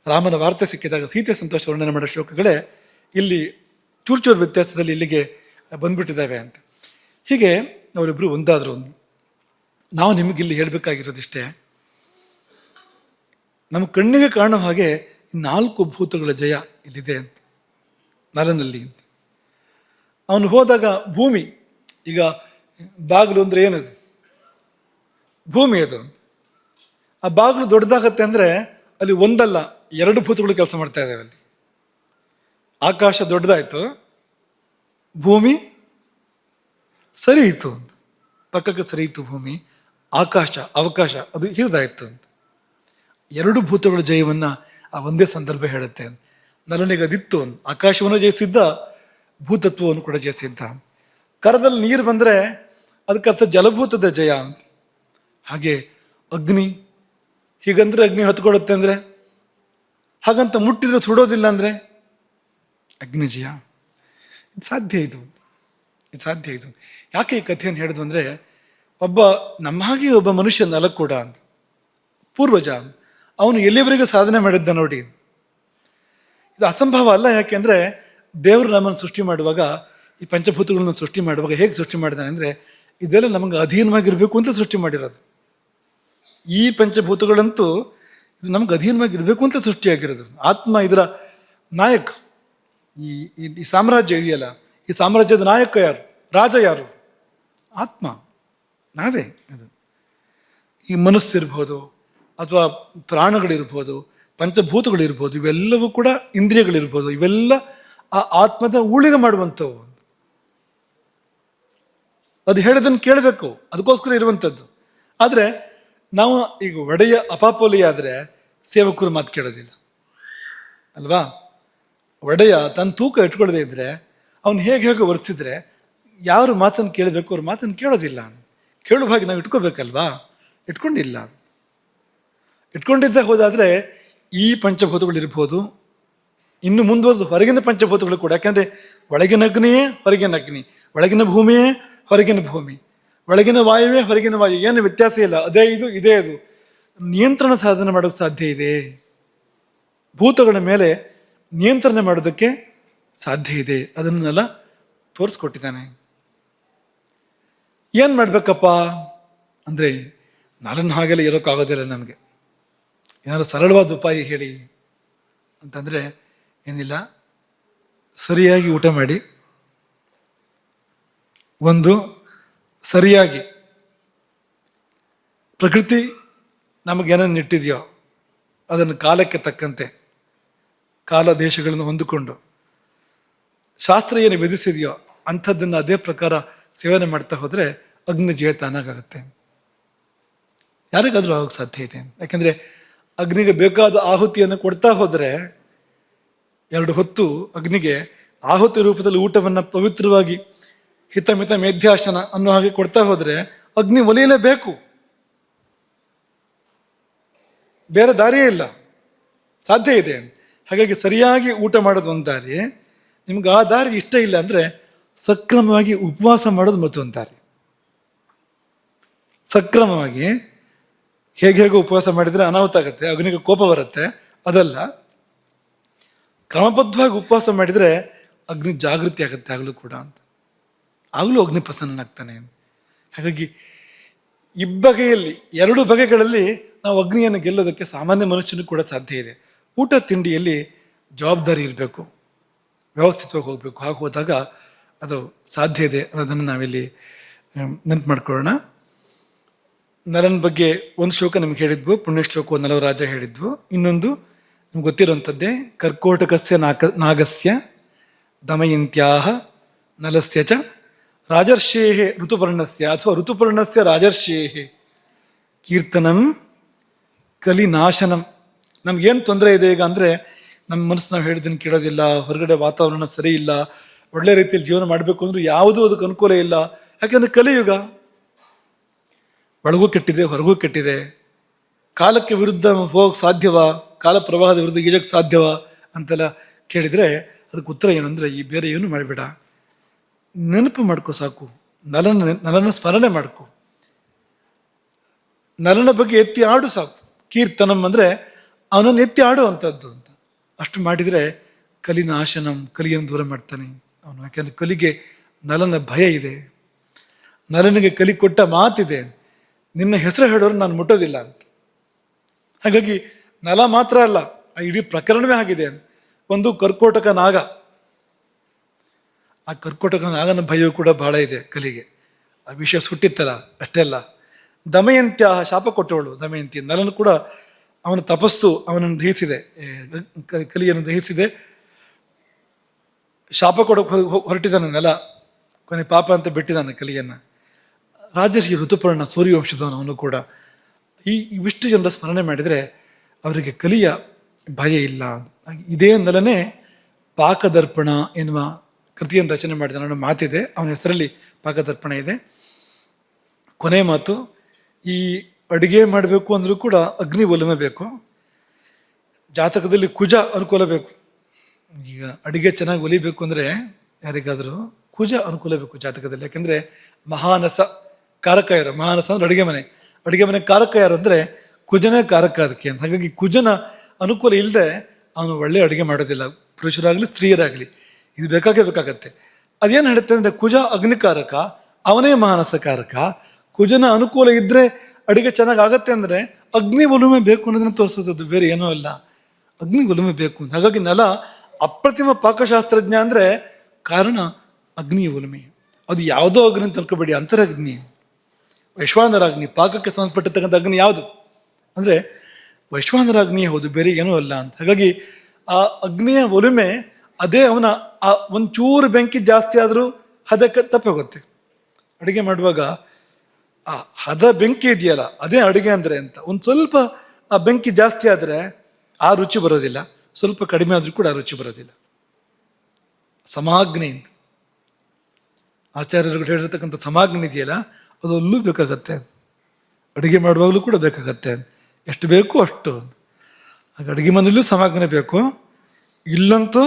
ರಾಮನ ವಾರ್ತೆ ಸಿಕ್ಕಿದಾಗ ಸೀತೆ ಸಂತೋಷ ವರ್ಣನೆ ಮಾಡೋ ಶ್ಲೋಕಗಳೇ ಇಲ್ಲಿ ಚೂರು ವ್ಯತ್ಯಾಸದಲ್ಲಿ ಇಲ್ಲಿಗೆ ಬಂದ್ಬಿಟ್ಟಿದ್ದಾವೆ ಅಂತ. ಹೀಗೆ ಅವರಿಬ್ಬರು ಒಂದಾದರು. ನಾವು ನಿಮಗಿಲ್ಲಿ ಹೇಳಬೇಕಾಗಿರೋದಿಷ್ಟೇ, ನಮ್ಮ ಕಣ್ಣಿಗೆ ಕಾಣೋ ಹಾಗೆ 4 ಭೂತಗಳ ಜಯ ಇಲ್ಲಿದೆ ಅಂತ, ನಲನಲ್ಲಿ ಅಂತ. ಅವನು ಹೋದಾಗ ಭೂಮಿ, ಈಗ ಬಾಗಿಲು ಅಂದರೆ ಏನದು? ಭೂಮಿ ಅದು. ಆ ಬಾಗಿಲು ದೊಡ್ಡದಾಗತ್ತೆ ಅಂದರೆ ಅಲ್ಲಿ ಒಂದಲ್ಲ 2 ಭೂತಗಳು ಕೆಲಸ ಮಾಡ್ತಾ ಇದ್ದಾವೆ ಅಲ್ಲಿ. ಆಕಾಶ ದೊಡ್ಡದಾಯಿತು, ಭೂಮಿ ಸರಿಯಿತು, ಪಕ್ಕಕ್ಕೆ ಸರಿಯಿತು ಭೂಮಿ, ಆಕಾಶ ಅವಕಾಶ ಅದು ಹಿರಿದಾಯಿತು ಅಂತ. 2 ಭೂತಗಳ ಜಯವನ್ನು ಆ ಒಂದೇ ಸಂದರ್ಭ ಹೇಳುತ್ತೆ. ನಲನಿಗೆ ಅದಿತ್ತು, ಆಕಾಶವನ್ನು ಜಯಿಸಿದ್ದ, ಭೂತತ್ವವನ್ನು ಕೂಡ ಜಯಿಸಿದ್ದ. ಕರದಲ್ಲಿ ನೀರು ಬಂದರೆ ಅದಕ್ಕರ್ಥ ಜಲಭೂತದ ಜಯ. ಹಾಗೆ ಅಗ್ನಿ, ಹೀಗಂದ್ರೆ ಅಗ್ನಿ ಹೊತ್ಕೊಳ್ಳುತ್ತೆ ಅಂದರೆ, ಹಾಗಂತ ಮುಟ್ಟಿದ್ರೆ ಸುಡೋದಿಲ್ಲ ಅಂದರೆ ಅಗ್ನಿ ಜಯ. ಇದು ಸಾಧ್ಯ, ಇದು ಸಾಧ್ಯ. ಇದು ಯಾಕೆ ಈ ಕಥೆಯನ್ನು ಹೇಳಿದ್ರು ಅಂದರೆ, ನಮ್ಮ ಹಾಗೆ ಒಬ್ಬ ಮನುಷ್ಯ ನಲಕೂಡ ಅಂತ, ಪೂರ್ವಜ, ಅವನು ಎಲ್ಲಿವರೆಗೂ ಸಾಧನೆ ಮಾಡಿದ್ದ ನೋಡಿ. ಇದು ಅಸಂಭವ ಅಲ್ಲ. ಯಾಕೆಂದರೆ ದೇವರು ನಮ್ಮನ್ನು ಸೃಷ್ಟಿ ಮಾಡುವಾಗ, ಈ ಪಂಚಭೂತಗಳನ್ನು ಸೃಷ್ಟಿ ಮಾಡುವಾಗ ಹೇಗೆ ಸೃಷ್ಟಿ ಮಾಡಿದಾನೆ ಅಂದರೆ, ಇದೆಲ್ಲ ನಮಗೆ ಅಧೀನವಾಗಿರಬೇಕು ಅಂತ ಸೃಷ್ಟಿ ಮಾಡಿರೋದು. ಈ ಪಂಚಭೂತಗಳಂತೂ ಇದು ನಮ್ಗೆ ಅಧೀನವಾಗಿರಬೇಕು ಅಂತ ಸೃಷ್ಟಿಯಾಗಿರೋದು. ಆತ್ಮ ಇದರ ನಾಯಕ. ಈ ಸಾಮ್ರಾಜ್ಯ ಇದೆಯಲ್ಲ, ಈ ಸಾಮ್ರಾಜ್ಯದ ನಾಯಕ ಯಾರು? ರಾಜ ಯಾರು? ಆತ್ಮ, ನಾವೇ. ಅದು ಈ ಮನಸ್ಸಿರ್ಬೋದು, ಅಥವಾ ಪ್ರಾಣಗಳಿರ್ಬೋದು, ಪಂಚಭೂತಗಳಿರ್ಬೋದು, ಇವೆಲ್ಲವೂ ಕೂಡ ಇಂದ್ರಿಯಗಳಿರ್ಬೋದು, ಇವೆಲ್ಲ ಆ ಆತ್ಮದ ಊಳಿಗೆ ಮಾಡುವಂಥವು. ಅದು ಹೇಳೋದನ್ನು ಕೇಳಬೇಕು, ಅದಕ್ಕೋಸ್ಕರ ಇರುವಂಥದ್ದು. ಆದರೆ ನಾವು ಈಗ ಒಡೆಯ ಅಪಾಪೋಲಿ ಆದರೆ ಸೇವಕರು ಮಾತು ಕೇಳೋದಿಲ್ಲ ಅಲ್ವಾ? ಒಡೆಯ ತನ್ನ ತೂಕ ಇಟ್ಕೊಳ್ಳದೆ ಇದ್ರೆ, ಅವನು ಹೇಗೆ ವರ್ತಿಸಿದ್ರೆ ಯಾರು ಮಾತನ್ನು ಕೇಳಬೇಕು, ಅವ್ರ ಮಾತನ್ನು ಕೇಳೋದಿಲ್ಲ. ಕೇಳುವ ಹಾಗೆ ನಾವು ಇಟ್ಕೋಬೇಕಲ್ವಾ? ಇಟ್ಕೊಂಡಿಲ್ಲ. ಇಟ್ಕೊಂಡಿದ್ದ ಹೋದಾದರೆ ಈ ಪಂಚಭೂತಗಳಿರ್ಬೋದು, ಇನ್ನು ಮುಂದುವರೆದು ಹೊರಗಿನ ಪಂಚಭೂತಗಳು ಕೂಡ. ಯಾಕೆಂದರೆ ಒಳಗಿನ ಅಗ್ನಿಯೇ ಹೊರಗಿನ ಅಗ್ನಿ, ಒಳಗಿನ ಭೂಮಿಯೇ ಹೊರಗಿನ ಭೂಮಿ, ಒಳಗಿನ ವಾಯುವೇ ಹೊರಗಿನ ವಾಯು, ಏನು ವ್ಯತ್ಯಾಸ ಇಲ್ಲ. ಅದೇ ಇದು, ಇದೇ ಅದು. ನಿಯಂತ್ರಣ ಸಾಧನೆ ಮಾಡೋಕ್ಕೆ ಸಾಧ್ಯ ಇದೆ. ಭೂತಗಳ ಮೇಲೆ ನಿಯಂತ್ರಣ ಮಾಡೋದಕ್ಕೆ ಸಾಧ್ಯ ಇದೆ. ಅದನ್ನೆಲ್ಲ ತೋರಿಸ್ಕೊಟ್ಟಿದ್ದಾನೆ. ಏನು ಮಾಡಬೇಕಪ್ಪ ಅಂದರೆ, ನಾರನ್ನ ಹಾಗೆಲ್ಲ ಇರೋಕ್ಕಾಗೋದಿಲ್ಲ ನಮಗೆ. ಏನಾದ್ರು ಸರಳವಾದ ಉಪಾಯ ಹೇಳಿ ಅಂತಂದರೆ ಏನಿಲ್ಲ, ಸರಿಯಾಗಿ ಊಟ ಮಾಡಿ, ಒಂದು ಸರಿಯಾಗಿ ಪ್ರಕೃತಿ ನಮಗೇನನ್ನು ಇಟ್ಟಿದೆಯೋ ಅದನ್ನು ಕಾಲಕ್ಕೆ ತಕ್ಕಂತೆ, ಕಾಲ ದೇಶಗಳನ್ನು ಹೊಂದಿಕೊಂಡು, ಶಾಸ್ತ್ರ ಏನು ವಿಧಿಸಿದೆಯೋ ಅಂಥದ್ದನ್ನು ಅದೇ ಪ್ರಕಾರ ಸೇವನೆ ಮಾಡ್ತಾ ಹೋದರೆ ಅಗ್ನಿ ಜಯ ತಾನಾಗುತ್ತೆ. ಯಾರಿಗಾದರೂ ಆಗೋಕ್ಕೆ ಸಾಧ್ಯ ಇದೆ. ಯಾಕೆಂದರೆ ಅಗ್ನಿಗೆ ಬೇಕಾದ ಆಹುತಿಯನ್ನು ಕೊಡ್ತಾ ಹೋದರೆ, 2 ಹೊತ್ತು ಅಗ್ನಿಗೆ ಆಹುತಿ ರೂಪದಲ್ಲಿ ಊಟವನ್ನು ಪವಿತ್ರವಾಗಿ ಹಿತಮಿತ ಮೇಧ್ಯಾಸನ ಅನ್ನೋ ಹಾಗೆ ಕೊಡ್ತಾ ಹೋದರೆ ಅಗ್ನಿ ಒಲಿಯಲೇಬೇಕು, ಬೇರೆ ದಾರಿಯೇ ಇಲ್ಲ, ಸಾಧ್ಯ ಇದೆ. ಹಾಗಾಗಿ ಸರಿಯಾಗಿ ಊಟ ಮಾಡೋದು ಒಂದು ದಾರಿ. ನಿಮ್ಗೆ ಆ ದಾರಿ ಇಷ್ಟ ಇಲ್ಲ ಅಂದರೆ ಸಕ್ರಮವಾಗಿ ಉಪವಾಸ ಮಾಡೋದು ಮತ್ತೊಂದು ದಾರಿ. ಸಕ್ರಮವಾಗಿ ಹೇಗೆ ಉಪವಾಸ ಮಾಡಿದರೆ ಅನಾಹುತ ಆಗುತ್ತೆ, ಅಗ್ನಿಗೆ ಕೋಪ ಬರುತ್ತೆ, ಅದಲ್ಲ. ಕ್ರಮಬದ್ಧವಾಗಿ ಉಪವಾಸ ಮಾಡಿದರೆ ಅಗ್ನಿ ಜಾಗೃತಿ ಆಗುತ್ತೆ ಆಗಲೂ ಕೂಡ ಅಂತ, ಆಗಲೂ ಅಗ್ನಿ ಪ್ರಸನ್ನನಾಗ್ತಾನೆ. ಹಾಗಾಗಿ ಇಬ್ಬಗೆಯಲ್ಲಿ, ಎರಡು ಬಗೆಗಳಲ್ಲಿ ನಾವು ಅಗ್ನಿಯನ್ನು ಗೆಲ್ಲೋದಕ್ಕೆ ಸಾಮಾನ್ಯ ಮನುಷ್ಯನಿಗೂ ಕೂಡ ಸಾಧ್ಯ ಇದೆ. ಊಟ ತಿಂಡಿಯಲ್ಲಿ ಜವಾಬ್ದಾರಿ ಇರಬೇಕು, ವ್ಯವಸ್ಥಿತವಾಗಿ ಹೋಗಬೇಕು. ಹಾಗೆ ಹೋದಾಗ ಅದು ಸಾಧ್ಯ ಇದೆ ಅನ್ನೋದನ್ನು ನಾವಿಲ್ಲಿ ನೆನಪು ಮಾಡ್ಕೊಳ್ಳೋಣ. ನಲನ ಬಗ್ಗೆ ಒಂದು ಶ್ಲೋಕ ನಿಮ್ಗೆ ಹೇಳಿದ್ವು, ಪುಣ್ಯ ಶ್ಲೋಕ ನಲವರಾಜ ಹೇಳಿದ್ವು. ಇನ್ನೊಂದು ನಿಮ್ಗೆ ಗೊತ್ತಿರುವಂಥದ್ದೇ, ಕರ್ಕೋಟಕಸ್ಯ ನಾಗಸ್ಯ ದಮಯಂತ್ಯಾಹ ನಲಸ್ಯ ಚ ರಾಜರ್ಷೇಹೆ ಋತುಪರ್ಣಸ್ಯ ಅಥವಾ ಋತುಪರ್ಣಸ್ಯ ರಾಜರ್ಷೇಹೆ ಕೀರ್ತನಂ ಕಲಿನಾಶನಂ. ನಮ್ಗೇನು ತೊಂದರೆ ಇದೆ ಈಗ ಅಂದರೆ, ನಮ್ಮ ಮನಸ್ಸು ನಾವು ಹೇಳಿದ್ದನ್ನು ಕೇಳೋದಿಲ್ಲ, ಹೊರಗಡೆ ವಾತಾವರಣ ಸರಿ ಇಲ್ಲ, ಒಳ್ಳೆ ರೀತಿಯಲ್ಲಿ ಜೀವನ ಮಾಡಬೇಕು ಅಂದ್ರೂ ಯಾವುದೂ ಅದಕ್ಕೆ ಅನುಕೂಲ ಇಲ್ಲ. ಯಾಕೆಂದರೆ ಕಲಿಯುಗ, ಒಳಗೂ ಕೆಟ್ಟಿದೆ ಹೊರಗೂ ಕೆಟ್ಟಿದೆ. ಕಾಲಕ್ಕೆ ವಿರುದ್ಧ ಹೋಗಕ್ಕೆ ಸಾಧ್ಯವಾ, ಕಾಲ ಪ್ರವಾಹದ ವಿರುದ್ಧ ಈಜಕ್ಕೆ ಸಾಧ್ಯವಾ ಅಂತೆಲ್ಲ ಕೇಳಿದರೆ ಅದಕ್ಕೆ ಉತ್ತರ ಏನು ಅಂದರೆ, ಈ ಬೇರೆ ಏನು ಮಾಡಬೇಡ, ನೆನಪು ಮಾಡ್ಕೋ ಸಾಕು, ನಲನ ಸ್ಮರಣೆ ಮಾಡ್ಕೊ, ನಲನ ಬಗ್ಗೆ ಎತ್ತಿ ಆಡು ಸಾಕು. ಕೀರ್ತನಂ ಅಂದರೆ ಅವನನ್ನು ಎತ್ತಿ ಆಡುವಂಥದ್ದು ಅಂತ. ಅಷ್ಟು ಮಾಡಿದರೆ ಕಲಿನಾಶನಂ, ಕಲಿಯನ್ನು ದೂರ ಮಾಡ್ತಾನೆ ಅವನು. ಯಾಕೆಂದರೆ ಕಲಿಗೆ ನಲನ ಭಯ ಇದೆ, ನಲನಿಗೆ ಕಲಿ ಕೊಟ್ಟ ಮಾತಿದೆ, ನಿನ್ನ ಹೆಸರು ಹೇಳೋರು ನಾನು ಮುಟ್ಟೋದಿಲ್ಲ ಅಂತ. ಹಾಗಾಗಿ ನಲ ಮಾತ್ರ ಅಲ್ಲ, ಆ ಇಡೀ ಪ್ರಕರಣವೇ ಆಗಿದೆ. ಒಂದು ಕರ್ಕೋಟಕ ನಾಗ, ಆ ಕರ್ಕೋಟಕ ನಾಗನ ಭಯವೂ ಕೂಡ ಬಹಳ ಇದೆ ಕಲಿಗೆ. ಆ ವಿಷಯ ಸುಟ್ಟಿತ್ತಲ್ಲ ಅಷ್ಟೇ ಅಲ್ಲ, ದಮಯಂತ್ಯ ಶಾಪ ಕೊಟ್ಟವಳು ದಮಯಂತಿ. ನಲನು ಕೂಡ ಅವನ ತಪಸ್ಸು ಅವನನ್ನು ದಹಿಸಿದೆ, ಕಲಿಯನ್ನು ದಹಿಸಿದೆ. ಶಾಪ ಕೊಡೋಕೆ ಹೊರಟಿದ್ದಾನೆ ನೆಲ, ಕೊನೆ ಪಾಪ ಅಂತ ಬಿಟ್ಟಿದ್ದಾನೆ ಕಲಿಯನ್ನು. ರಾಜರ್ಷಿ ಋತುಪರ್ಣ ಸೂರ್ಯವಂಶದವನು ಅವನು ಕೂಡ. ಇವಿಷ್ಟು ಜನರ ಸ್ಮರಣೆ ಮಾಡಿದರೆ ಅವರಿಗೆ ಕಲಿಯ ಭಯ ಇಲ್ಲ. ಇದೇ ನಲನೇ ಪಾಕದರ್ಪಣ ಎನ್ನುವ ಕೃತಿಯನ್ನು ರಚನೆ ಮಾಡಿದ ನನ್ನ ಮಾತಿದೆ, ಅವನ ಹೆಸರಲ್ಲಿ ಪಾಕದರ್ಪಣ ಇದೆ. ಕೊನೆ ಮಾತು, ಈ ಅಡುಗೆ ಮಾಡಬೇಕು ಅಂದರೂ ಕೂಡ ಅಗ್ನಿ ಒಲುಮೆ ಬೇಕು, ಜಾತಕದಲ್ಲಿ ಕುಜ ಅನುಕೂಲ ಬೇಕು. ಈಗ ಅಡುಗೆ ಚೆನ್ನಾಗಿ ಒಲಿಬೇಕು ಅಂದರೆ ಯಾರಿಗಾದರೂ ಕುಜ ಅನುಕೂಲ ಬೇಕು ಜಾತಕದಲ್ಲಿ. ಯಾಕೆಂದರೆ ಮಹಾನಸ ಕಾರಕ ಯಾರು, ಮಹಾನಸ ಅಂದ್ರೆ ಅಡುಗೆ ಮನೆ ಕಾರಕ ಯಾರು ಅಂದರೆ ಕುಜನೇ ಕಾರಕ ಅದಕ್ಕೆ ಅಂತ. ಹಾಗಾಗಿ ಕುಜನ ಅನುಕೂಲ ಇಲ್ಲದೆ ಅವನು ಒಳ್ಳೆ ಅಡುಗೆ ಮಾಡೋದಿಲ್ಲ, ಪುರುಷರಾಗಲಿ ಸ್ತ್ರೀಯರಾಗಲಿ. ಇದು ಬೇಕಾಗತ್ತೆ. ಅದೇನು ಹೇಳುತ್ತೆ ಅಂದರೆ, ಕುಜ ಅಗ್ನಿಕಾರಕ, ಅವನೇ ಮಾನಸ ಕಾರಕ. ಕುಜನ ಅನುಕೂಲ ಇದ್ದರೆ ಅಡುಗೆ ಚೆನ್ನಾಗಿ ಆಗತ್ತೆ ಅಂದರೆ ಅಗ್ನಿ ಒಲುಮೆ ಬೇಕು ಅನ್ನೋದನ್ನ ತೋರಿಸೋದು, ಬೇರೆ ಏನೋ ಇಲ್ಲ, ಅಗ್ನಿ ಒಲುಮೆ ಬೇಕು. ಹಾಗಾಗಿ ನಲ ಅಪ್ರತಿಮ ಪಾಕಶಾಸ್ತ್ರಜ್ಞ ಅಂದರೆ ಕಾರಣ ಅಗ್ನಿಯ ಒಲುಮೆ. ಅದು ಯಾವುದೋ ಅಗ್ನಿ ಅಂತ ಅನ್ಕೋಬೇಡಿ, ಅಂತರಗ್ನಿ, ವೈಶ್ವಾನರಾಗ್ನಿ. ಪಾಕಕ್ಕೆ ಸಂಬಂಧಪಟ್ಟಿರ್ತಕ್ಕಂಥ ಅಗ್ನಿ ಯಾವುದು ಅಂದರೆ ವೈಶ್ವಾನರಾಗ್ನಿ, ಹೌದು, ಬೇರೆ ಏನೂ ಅಲ್ಲ ಅಂತ. ಹಾಗಾಗಿ ಆ ಅಗ್ನಿಯ ಒಲುಮೆ ಅದೇ. ಅವನ ಆ ಒಂಚೂರು ಬೆಂಕಿ ಜಾಸ್ತಿ ಆದರೂ ಹದಕ್ಕೆ ತಪ್ಪೋಗುತ್ತೆ. ಅಡುಗೆ ಮಾಡುವಾಗ ಆ ಹದ ಬೆಂಕಿ ಇದೆಯಲ್ಲ, ಅದೇ ಅಡುಗೆ ಅಂದರೆ ಅಂತ. ಒಂದು ಸ್ವಲ್ಪ ಆ ಬೆಂಕಿ ಜಾಸ್ತಿ ಆದರೆ ಆ ರುಚಿ ಬರೋದಿಲ್ಲ, ಸ್ವಲ್ಪ ಕಡಿಮೆ ಆದರೂ ಕೂಡ ಆ ರುಚಿ ಬರೋದಿಲ್ಲ. ಸಮಾಗ್ನಿ ಅಂತ ಆಚಾರ್ಯರುಗಳು ಹೇಳಿರ್ತಕ್ಕಂಥ ಸಮಾಗ್ನಿ ಇದೆಯಲ್ಲ, ಅದು ಅಲ್ಲೂ ಬೇಕಾಗತ್ತೆ, ಅಡುಗೆ ಮಾಡುವಾಗಲೂ ಕೂಡ ಬೇಕಾಗತ್ತೆ. ಎಷ್ಟು ಬೇಕು ಅಷ್ಟು. ಹಾಗೆ ಅಡುಗೆ ಮನೆಯಲ್ಲೂ ಸಮಾಗ್ನಿ ಬೇಕು, ಇಲ್ಲಂತೂ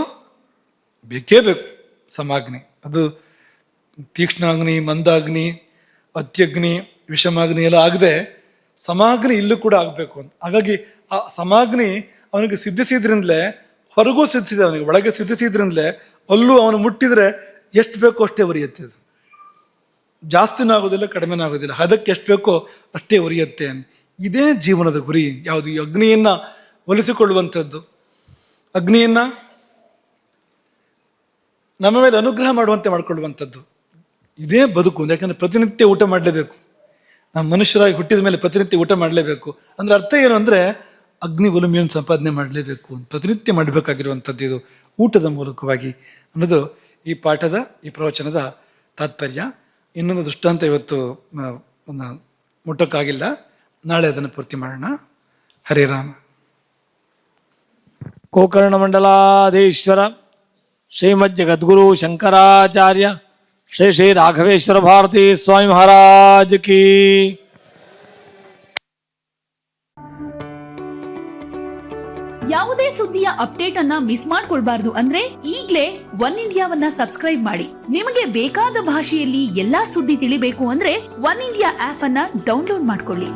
ಬೇಕೇ ಬೇಕು ಸಮಾಗ್ನಿ. ಅದು ತೀಕ್ಷ್ಣಾಗ್ನಿ, ಮಂದಾಗ್ನಿ, ಅತ್ಯಗ್ನಿ, ವಿಷಮಾಗ್ನಿ ಎಲ್ಲ ಆಗದೆ ಸಮಾಗ್ನಿ ಇಲ್ಲೂ ಕೂಡ ಆಗಬೇಕು ಅಂತ. ಹಾಗಾಗಿ ಆ ಸಮಾಗ್ನಿ ಅವನಿಗೆ ಸಿದ್ಧಿಸಿದ್ರಿಂದಲೇ ಹೊರಗೂ ಸಿದ್ಧಿಸಿದೆ, ಅವನಿಗೆ ಒಳಗೆ ಸಿದ್ಧಿಸಿದ್ರಿಂದಲೇ ಅಲ್ಲೂ ಅವನು ಮುಟ್ಟಿದರೆ ಎಷ್ಟು ಬೇಕೋ ಅಷ್ಟೇ ಉರಿಯುತ್ತೆ. ಅದು ಜಾಸ್ತಿನೂ ಆಗೋದಿಲ್ಲ, ಕಡಿಮೆನೂ ಆಗೋದಿಲ್ಲ, ಅದಕ್ಕೆ ಎಷ್ಟು ಬೇಕೋ ಅಷ್ಟೇ ಉರಿಯುತ್ತೆ. ಇದೇ ಜೀವನದ ಗುರಿ. ಯಾವುದು? ಈ ಅಗ್ನಿಯನ್ನು ಒಲಿಸಿಕೊಳ್ಳುವಂಥದ್ದು, ಅಗ್ನಿಯನ್ನು ನಮ್ಮ ಮೇಲೆ ಅನುಗ್ರಹ ಮಾಡುವಂತೆ ಮಾಡಿಕೊಳ್ಳುವಂಥದ್ದು. ಇದೇ ಬದುಕು. ಯಾಕಂದರೆ ಪ್ರತಿನಿತ್ಯ ಊಟ ಮಾಡಲೇಬೇಕು, ನಾವು ಮನುಷ್ಯರಾಗಿ ಹುಟ್ಟಿದ ಮೇಲೆ ಪ್ರತಿನಿತ್ಯ ಊಟ ಮಾಡಲೇಬೇಕು. ಅಂದರೆ ಅರ್ಥ ಏನು ಅಂದರೆ ಅಗ್ನಿ ಒಲುಮೆಯನ್ನು ಸಂಪಾದನೆ ಮಾಡಲೇಬೇಕು, ಪ್ರತಿನಿತ್ಯ ಮಾಡಬೇಕಾಗಿರುವಂಥದ್ದು ಇದು ಊಟದ ಮೂಲಕವಾಗಿ ಅನ್ನೋದು ಈ ಪಾಠದ, ಈ ಪ್ರವಚನದ ತಾತ್ಪರ್ಯ. ಇನ್ನೊಂದು ದೃಷ್ಟಾಂತ ಇವತ್ತು ಮುಟ್ಟಕ್ಕಾಗಿಲ್ಲ, ನಾಳೆ ಅದನ್ನು ಪೂರ್ತಿ ಮಾಡೋಣ. ಹರೇ ರಾಮ. ಗೋಕರ್ಣ ಮಂಡಲಾಧೀಶ್ವರ ಶ್ರೀಮಜ್ಜಗದ್ಗುರು ಶಂಕರಾಚಾರ್ಯ ಶ್ರೀ ಶ್ರೀ ರಾಘವೇಶ್ವರ ಭಾರತಿ ಸ್ವಾಮಿ ಮಹಾರಾಜ್ ಕಿ. ಯಾವುದೇ ಯಾವುದೇ ಸುದ್ದಿಯ ಅಪ್ಡೇಟ್ ಅನ್ನ ಮಿಸ್ ಮಾಡ್ಕೊಳ್ಬಾರ್ದು ಅಂದ್ರೆ ಈಗ್ಲೇ ಒನ್ ಇಂಡಿಯಾವನ್ನ ಸಬ್ಸ್ಕ್ರೈಬ್ ಮಾಡಿ. ನಿಮಗೆ ಬೇಕಾದ ಭಾಷೆಯಲ್ಲಿ ಎಲ್ಲಾ ಸುದ್ದಿ ತಿಳಿಬೇಕು ಅಂದ್ರೆ ಒನ್ ಇಂಡಿಯಾ ಆಪ್ ಅನ್ನ ಡೌನ್ಲೋಡ್ ಮಾಡ್ಕೊಳ್ಳಿ.